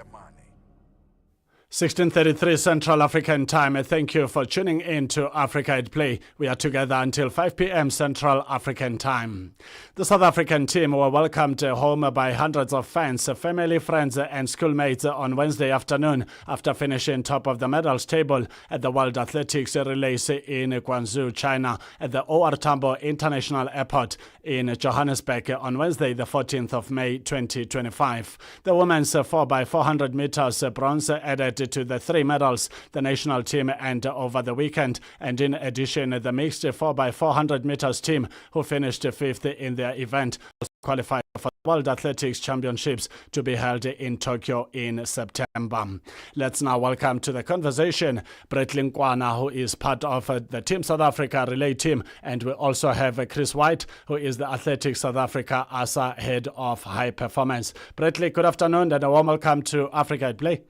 16:33 Central African Time. Thank you for tuning in to Africa at Play. We are together until 5 p.m. Central African Time. The South African team were welcomed home by hundreds of fans, family, friends and schoolmates on Wednesday afternoon after finishing top of the medals table at the World Athletics Relays in Guangzhou, China at the O.R. Tambo International Airport in Johannesburg on Wednesday, the 14th of May 2025. The women's 4x400 meters bronze added to the 3 medals the national team and over the weekend, and in addition the mixed 4x400 meters team who finished 5th in their event qualified for the World Athletics Championships to be held in Tokyo in September. Let's now welcome to the conversation Brett Linkwana, who is part of the Team South Africa relay team, and we also have Chris White, who is the Athletics South Africa ASA head of high performance. Brett, good afternoon and a warm welcome to Africa at Play.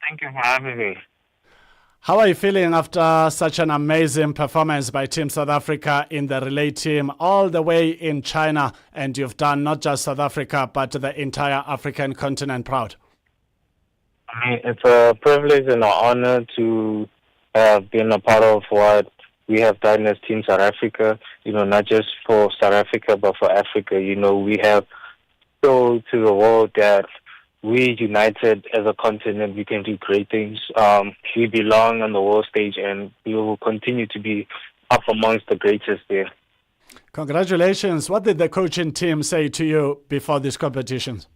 Thank you for having me. How are you feeling after such an amazing performance by Team South Africa in the relay team all the way in China, and you've done not just South Africa but the entire African continent proud? I mean, it's a privilege and an honor to have been a part of what we have done as Team South Africa, not just for South Africa but for Africa. We have shown to the world that we united as a continent, we can do great things. We belong on the world stage and we will continue to be up amongst the greatest there. Congratulations. What did the coaching team say to you before these competitions?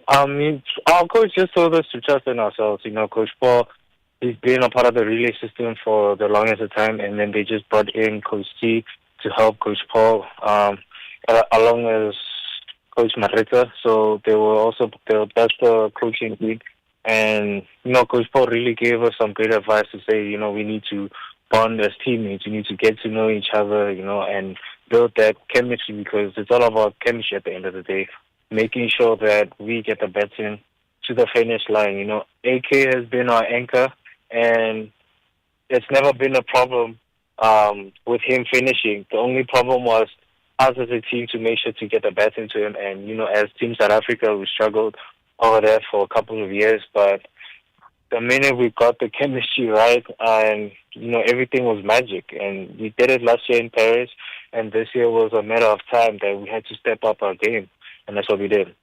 Our coach just told us to trust in ourselves. Coach Paul, he's been a part of the relay system for the longest of time, and then they just brought in Coach T to help Coach Paul, along as Coach Marita. So they were also that's the coaching lead, and Coach Paul really gave us some great advice to say we need to bond as teammates. We need to get to know each other, and build that chemistry, because it's all about chemistry at the end of the day. Making sure that we get the baton to the finish line. AK has been our anchor, and it's never been a problem with him finishing. The only problem was us as a team to make sure to get the baton to him. And, as Team South Africa, we struggled over there for a couple of years. But the minute we got the chemistry right, and, everything was magic. And we did it last year in Paris, and this year was a matter of time that we had to step up our game. And that's what we did.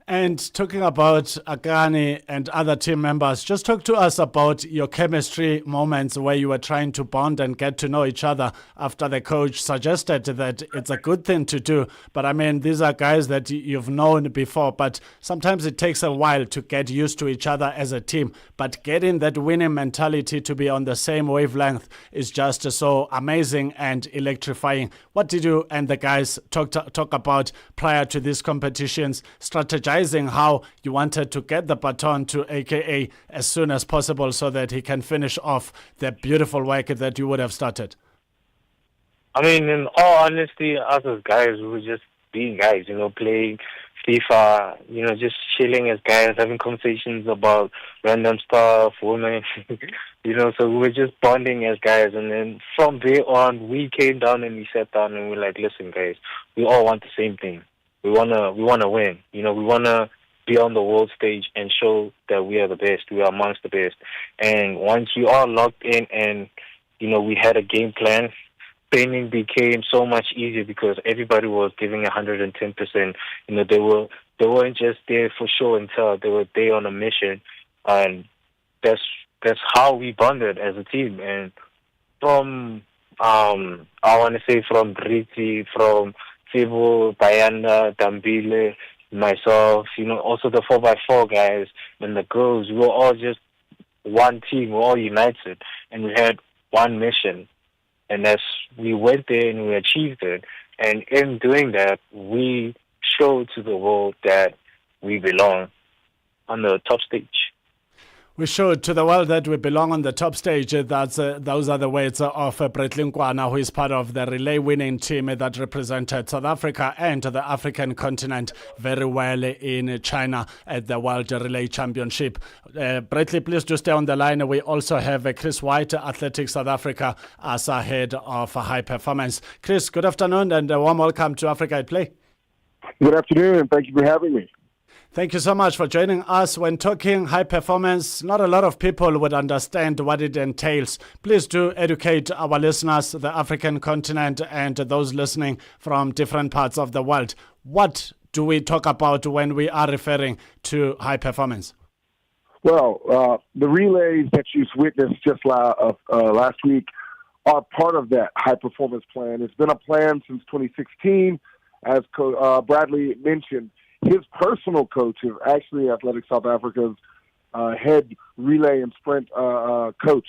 And talking about Akani and other team members, just talk to us about your chemistry moments where you were trying to bond and get to know each other after the coach suggested that it's a good thing to do. But I mean, these are guys that you've known before, but sometimes it takes a while to get used to each other as a team. But getting that winning mentality to be on the same wavelength is just so amazing and electrifying. What did you and the guys talk about prior to these competitions, strategizing how you wanted to get the baton to AKA as soon as possible so that he can finish off the beautiful work that you would have started? I mean, in all honesty, us as guys, we were just being guys, playing FIFA, just chilling as guys, having conversations about random stuff, women, so we were just bonding as guys. And then from there on, we came down and we sat down and we were like, listen, guys, we all want the same thing. We wanna win. We wanna be on the world stage and show that we are the best. We are amongst the best. And once you are locked in, and we had a game plan, training became so much easier because everybody was giving 110%. They weren't just there for show and tell. They were there on a mission, and that's how we bonded as a team. And from I want to say from Briti, from Sibu, Bayanda, Dambile, myself, also the 4x4 guys and the girls, we were all just one team, we were all united, and we had one mission. And we went there and we achieved it. And in doing that, we showed to the world that we belong on the top stage. We showed to the world that we belong on the top stage. Those are the words of Brett Linkwana, who is part of the relay winning team that represented South Africa and the African continent very well in China at the World Relay Championship. Brett, please do stay on the line. We also have Chris White, Athletics South Africa, as a head of high performance. Chris, good afternoon and a warm welcome to Africa at Play. Good afternoon, and thank you for having me. Thank you so much for joining us. When talking high performance, not a lot of people would understand what it entails. Please do educate our listeners, the African continent, and those listening from different parts of the world. What do we talk about when we are referring to high performance? Well, the relays that you witnessed just last week are part of that high performance plan. It's been a plan since 2016, as Bradley mentioned. His personal coach is actually Athletic South Africa's head relay and sprint coach,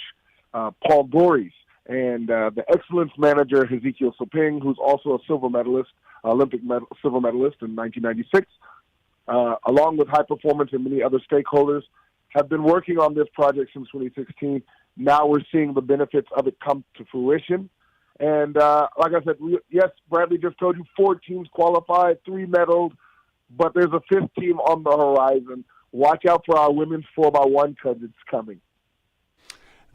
Paul Gories, and the excellence manager, Ezekiel Soping, who's also a silver medalist, Olympic silver medalist in 1996, along with high performance and many other stakeholders, have been working on this project since 2016. Now we're seeing the benefits of it come to fruition. And like I said, yes, Bradley just told you 4 teams qualified, 3 medals, but there's a 5th team on the horizon. Watch out for our women's 4x1 because it's coming.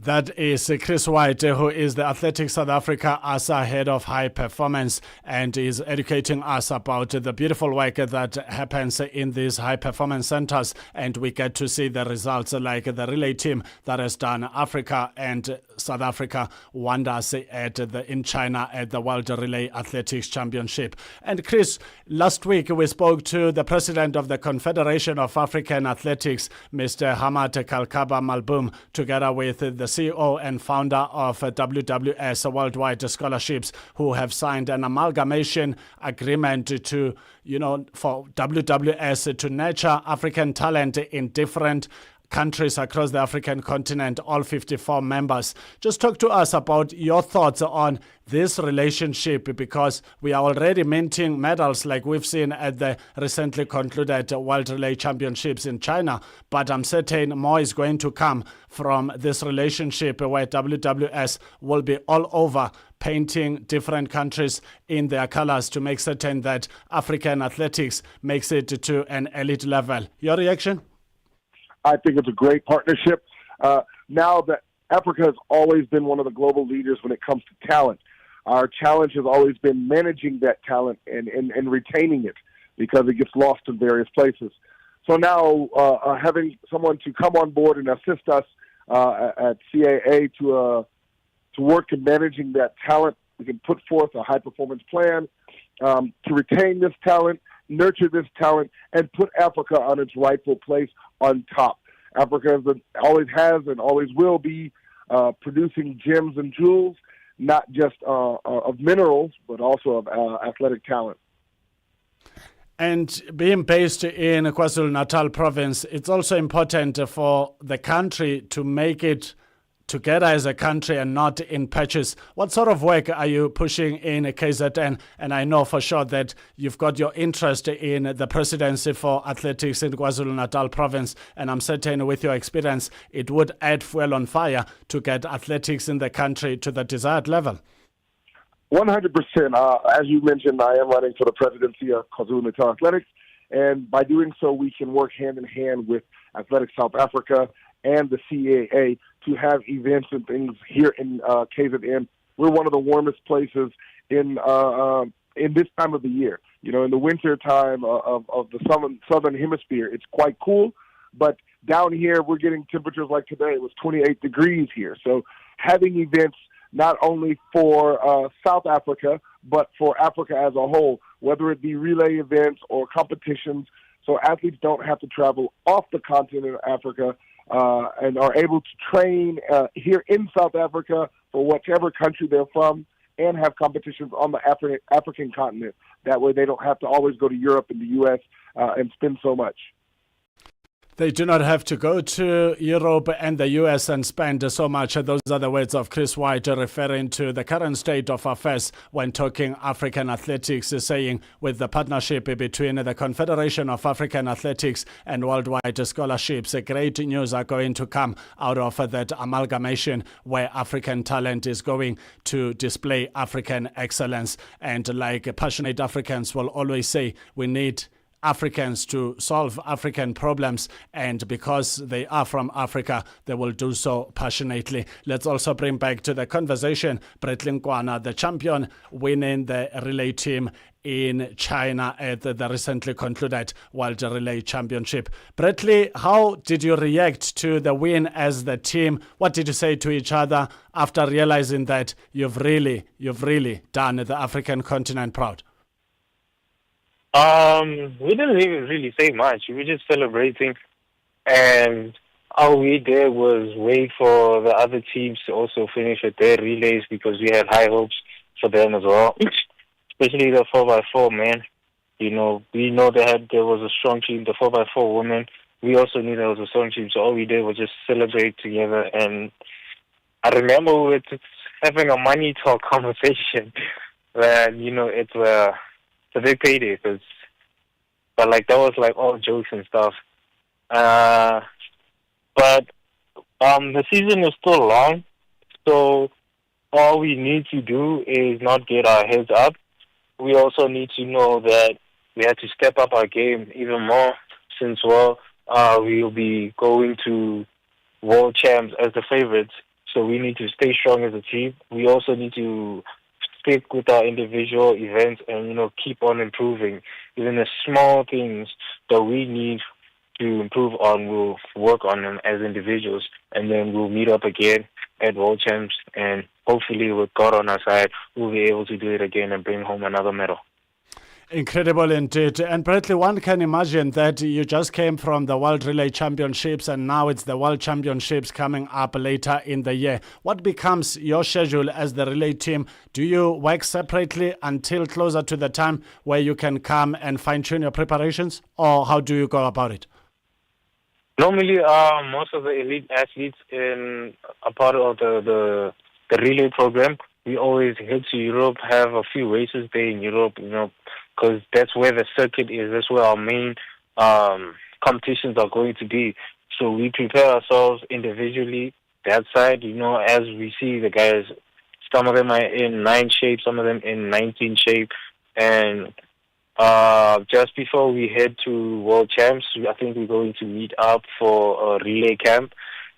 That is Chris White, who is the Athletics South Africa ASA head of high performance, and is educating us about the beautiful work that happens in these high performance centers. And we get to see the results, like the relay team that has done Africa and South Africa wonders in China at the World Relay Athletics Championship. And Chris, last week we spoke to the president of the Confederation of African Athletics, Mr. Hamad Kalkaba Malboum, together with the CEO and founder of WWS Worldwide Scholarships, who have signed an amalgamation agreement to, for WWS to nurture African talent in different countries across the African continent, all 54 members. Just talk to us about your thoughts on this relationship, because we are already minting medals like we've seen at the recently concluded World Relay Championships in China. But I'm certain more is going to come from this relationship, where WWS will be all over painting different countries in their colors to make certain that African athletics makes it to an elite level. Your reaction? I think it's a great partnership. Now that Africa has always been one of the global leaders when it comes to talent, our challenge has always been managing that talent and retaining it, because it gets lost in various places. So now having someone to come on board and assist us at CAA to work in managing that talent, we can put forth a high-performance plan to retain this talent, nurture this talent, and put Africa on its rightful place on top. Africa always has and always will be producing gems and jewels, not just of minerals, but also of athletic talent. And being based in KwaZulu-Natal province, it's also important for the country to make it together as a country and not in patches. What sort of work are you pushing in KZN? And I know for sure that you've got your interest in the presidency for athletics in KwaZulu-Natal province, and I'm certain with your experience, it would add fuel on fire to get athletics in the country to the desired level. 100%. As you mentioned, I am running for the presidency of KwaZulu-Natal Athletics, and by doing so, we can work hand in hand with Athletics South Africa and the CAA to have events and things here in KZN. We're one of the warmest places in this time of the year. In the winter time of the southern hemisphere, it's quite cool, but down here we're getting temperatures like today. It was 28 degrees here. So having events not only for South Africa, but for Africa as a whole, whether it be relay events or competitions, so athletes don't have to travel off the continent of Africa and are able to train here in South Africa for whichever country they're from, and have competitions on the African continent. That way they don't have to always go to Europe and the U.S. And spend so much. They do not have to go to Europe and the US and spend so much. Those are the words of Chris White referring to the current state of affairs when talking African athletics, saying with the partnership between the Confederation of African Athletics and Worldwide Scholarships, great news are going to come out of that amalgamation, where African talent is going to display African excellence. And like passionate Africans will always say, we need Africans to solve African problems, and because they are from Africa, they will do so passionately. Let's also bring back to the conversation Bretling Kwana, the champion, winning the relay team in China at the recently concluded World Relay Championship. Bretley, how did you react to the win as the team? What did you say to each other after realizing that you've really done the African continent proud? We didn't even really say much. We were just celebrating, and all we did was wait for the other teams to also finish with their relays because we had high hopes for them as well. Especially the 4x4 men. You know, we know there was a strong team, the 4x4 women. We also knew there was a strong team, so all we did was just celebrate together. And I remember we were just having a money talk conversation where, you know, it's a big payday, but like that was like all jokes and stuff. But the season is still long, so all we need to do is not get our heads up. We also need to know that we have to step up our game even more since, well, we will be going to world champs as the favorites. So we need to stay strong as a team. We also need to stick with our individual events and, you know, keep on improving. Even the small things that we need to improve on, we'll work on them as individuals. And then we'll meet up again at World Champs, and hopefully with God on our side, we'll be able to do it again and bring home another medal. Incredible indeed. And Bretley, one can imagine that you just came from the World Relay Championships and now it's the World Championships coming up later in the year. What becomes your schedule as the relay team? Do you work separately until closer to the time where you can come and fine-tune your preparations, or how do you go about it? Normally, most of the elite athletes in a part of the relay program, we always head to Europe, have a few races there in Europe, you know, because that's where the circuit is. That's where our main competitions are going to be. So we prepare ourselves individually that side, you know, as we see the guys. Some of them are in 9 shape, some of them in 19 shape. And just before we head to World Champs, I think we're going to meet up for a relay camp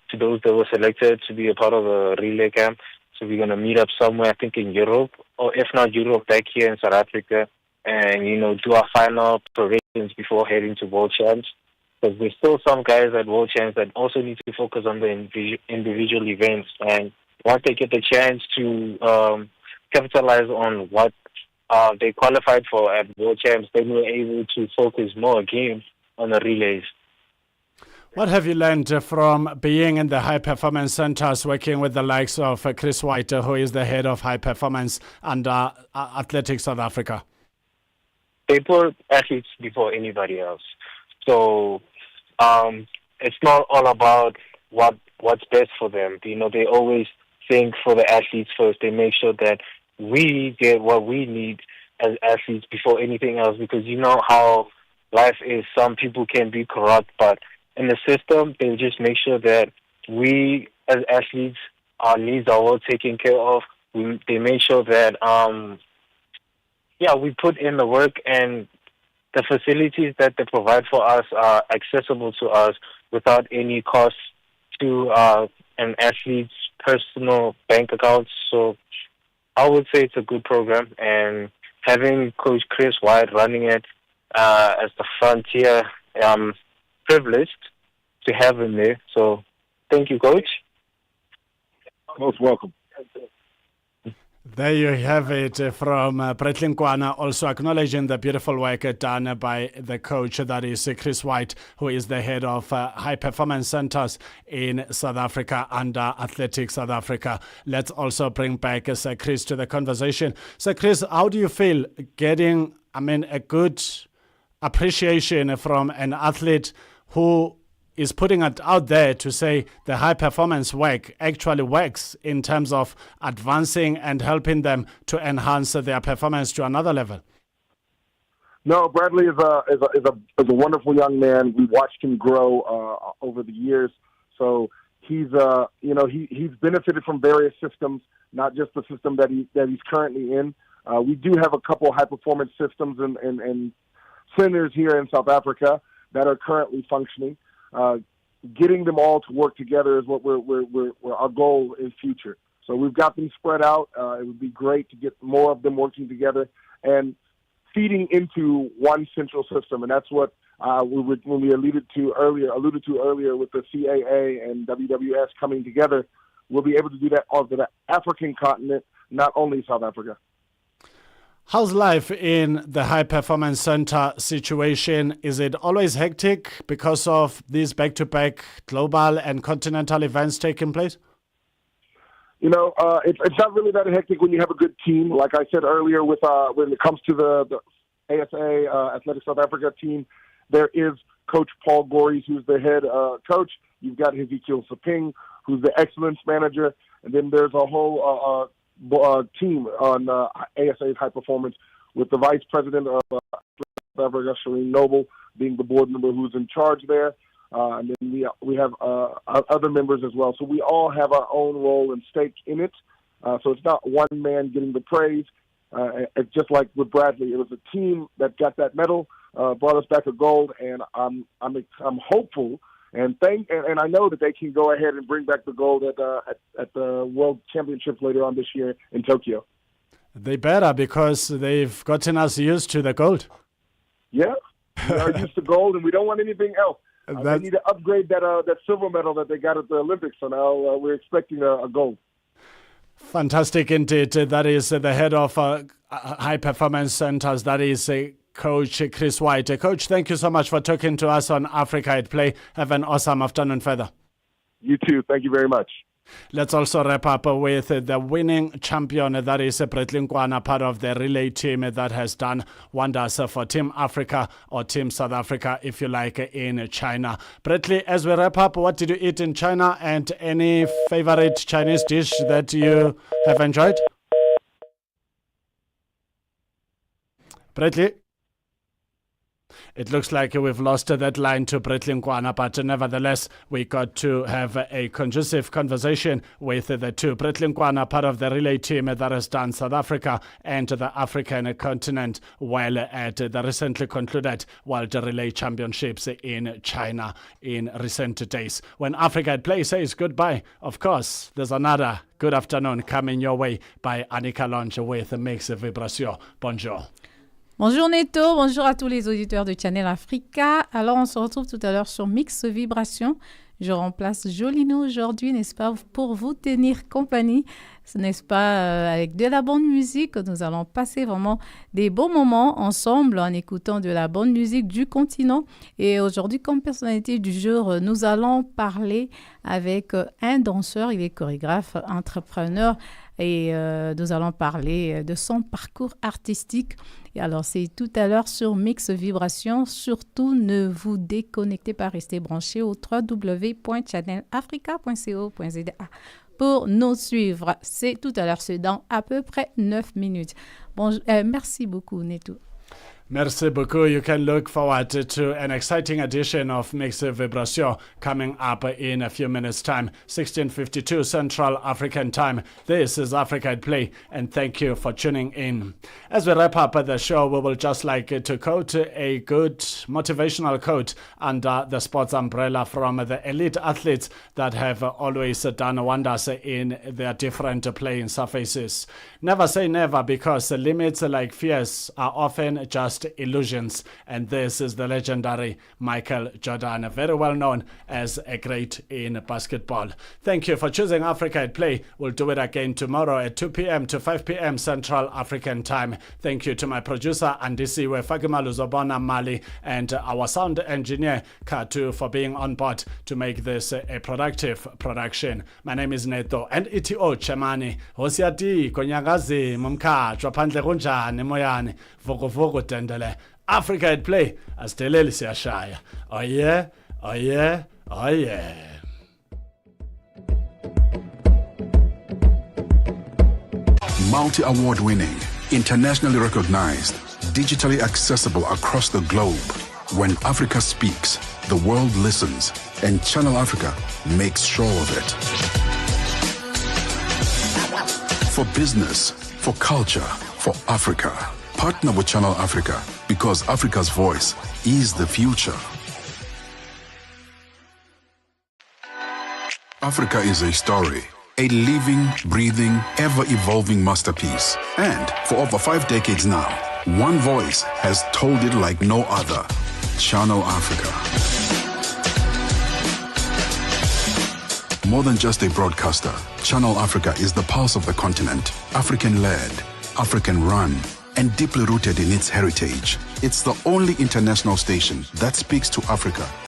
to those that were selected to be a part of a relay camp. So we're going to meet up somewhere, I think in Europe, or if not Europe, back here in South Africa, and, you know, do our final preparations before heading to World Champs. Because there's still some guys at World Champs that also need to focus on the individual events. And once they get the chance to capitalize on what they qualified for at World Champs, then we're able to focus more again on the relays. What have you learned from being in the high performance centers, working with the likes of Chris White, who is the head of high performance and Athletics South Africa? They put athletes before anybody else. So it's not all about what's best for them. You know, they always think for the athletes first. They make sure that we get what we need as athletes before anything else, because you know how life is. Some people can be corrupt, but in the system, they just make sure that we as athletes, our needs are well taken care of. They make sure that, we put in the work, and the facilities that they provide for us are accessible to us without any cost to an athlete's personal bank accounts. So I would say it's a good program, and having Coach Chris White running it as the frontier, privileged to have him there. So thank you, Coach. Most welcome. There you have it from Bretling Kwana, also acknowledging the beautiful work done by the coach, that is Chris White, who is the head of high performance centers in South Africa under Athletics South Africa. Let's also bring back Sir Chris to the conversation. Sir Chris, how do you feel getting, a good appreciation from an athlete who is putting it out there to say the high performance work actually works in terms of advancing and helping them to enhance their performance to another level? No, Bradley is a wonderful young man. We watched him grow over the years. So he's he's benefited from various systems, not just the system that he's currently in. We do have a couple high performance systems and centers here in South Africa that are currently functioning. Getting them all to work together is what we're our goal in future. So we've got them spread out. It would be great to get more of them working together and feeding into one central system, and that's what when we alluded to earlier with the CAA and WWS coming together. We'll be able to do that onto the African continent, not only South Africa. How's life in the High Performance Center situation? Is it always hectic because of these back-to-back global and continental events taking place? It's not really that hectic when you have a good team. Like I said earlier, when it comes to the ASA Athletic South Africa team, there is Coach Paul Gories, who's the head coach. You've got Ezekiel Saping, who's the excellence manager, and then there's a whole team on ASA's High Performance with the vice president of South Africa, Shireen Noble, being the board member who's in charge there. And then we have other members as well. So we all have our own role and stake in it. So it's not one man getting the praise. It's just like with Bradley. It was a team that got that medal, brought us back a gold, and I'm hopeful and I know that they can go ahead and bring back the gold at the World Championships later on this year in Tokyo. They better, because they've gotten us used to the gold. Yeah, we are used to gold, and we don't want anything else. They need to upgrade that silver medal that they got at the Olympics, so now we're expecting a gold. Fantastic indeed. That is the head of High Performance Centers. That is Coach Chris White. Coach, thank you so much for talking to us on Africa at Play. Have an awesome afternoon further. You too. Thank you very much. Let's also wrap up with the winning champion, that is Bradley Nkwana, part of the relay team that has done wonders for Team Africa, or Team South Africa, if you like, in China. Bradley, as we wrap up, what did you eat in China, and any favorite Chinese dish that you have enjoyed? Bradley? It looks like we've lost that line to Bradley Nkwana, but nevertheless, we got to have a conducive conversation with the two. Bradley Nkwana, part of the relay team that has done South Africa and the African continent well at the recently concluded World Relay Championships in China in recent days. When Africa at Play says goodbye, of course, there's another good afternoon coming your way by Annika Longe with Mix Vibration. Bonjour. Bonjour Neto, bonjour à tous les auditeurs de Channel Africa. Alors on se retrouve tout à l'heure sur Mix Vibration. Je remplace Jolino aujourd'hui, n'est-ce pas, pour vous tenir compagnie, n'est-ce pas, avec de la bonne musique. Nous allons passer vraiment des bons moments ensemble en écoutant de la bonne musique du continent. Et aujourd'hui, comme personnalité du jour, nous allons parler avec un danseur, il est chorégraphe, entrepreneur, et nous allons parler de son parcours artistique. Et alors, c'est tout à l'heure sur Mix Vibration. Surtout, ne vous déconnectez pas, restez branchés au www.channelafrica.co.za pour nous suivre. C'est tout à l'heure, c'est dans à peu près 9 minutes. Bon, merci beaucoup, Neto. Merci beaucoup. You can look forward to an exciting edition of Mix Vibration coming up in a few minutes' time, 16:52 Central African Time. This is Africa at Play, and thank you for tuning in. As we wrap up the show, we will just like to quote a good motivational quote under the sports umbrella from the elite athletes that have always done wonders in their different playing surfaces. Never say never, because limits like fears are often just illusions, and this is the legendary Michael Jordan, very well known as a great in basketball. Thank you for choosing Africa at Play. We'll do it again tomorrow at 2 p.m. to 5 p.m. Central African Time. Thank you to my producer Andisiwe Fagimalu Zobona Mali and our sound engineer Katu for being on board to make this a productive production. My name is Neto, and ETO Chemane Hosiati Konyagazi Mumkachwa Pandle Kunjani Moyani Vuguvugu Dendele. Africa at Play, asteleli siyashaya. Oh yeah, oh yeah, oh yeah. Multi-award winning, internationally recognized, digitally accessible across the globe. When Africa speaks, the world listens, and Channel Africa makes sure of it. For business, for culture, for Africa. Partner with Channel Africa because Africa's voice is the future. Africa is a story, a living, breathing, ever-evolving masterpiece. And for over 5 decades now, one voice has told it like no other. Channel Africa. More than just a broadcaster, Channel Africa is the pulse of the continent, African-led, African-run, and deeply rooted in its heritage. It's the only international station that speaks to Africa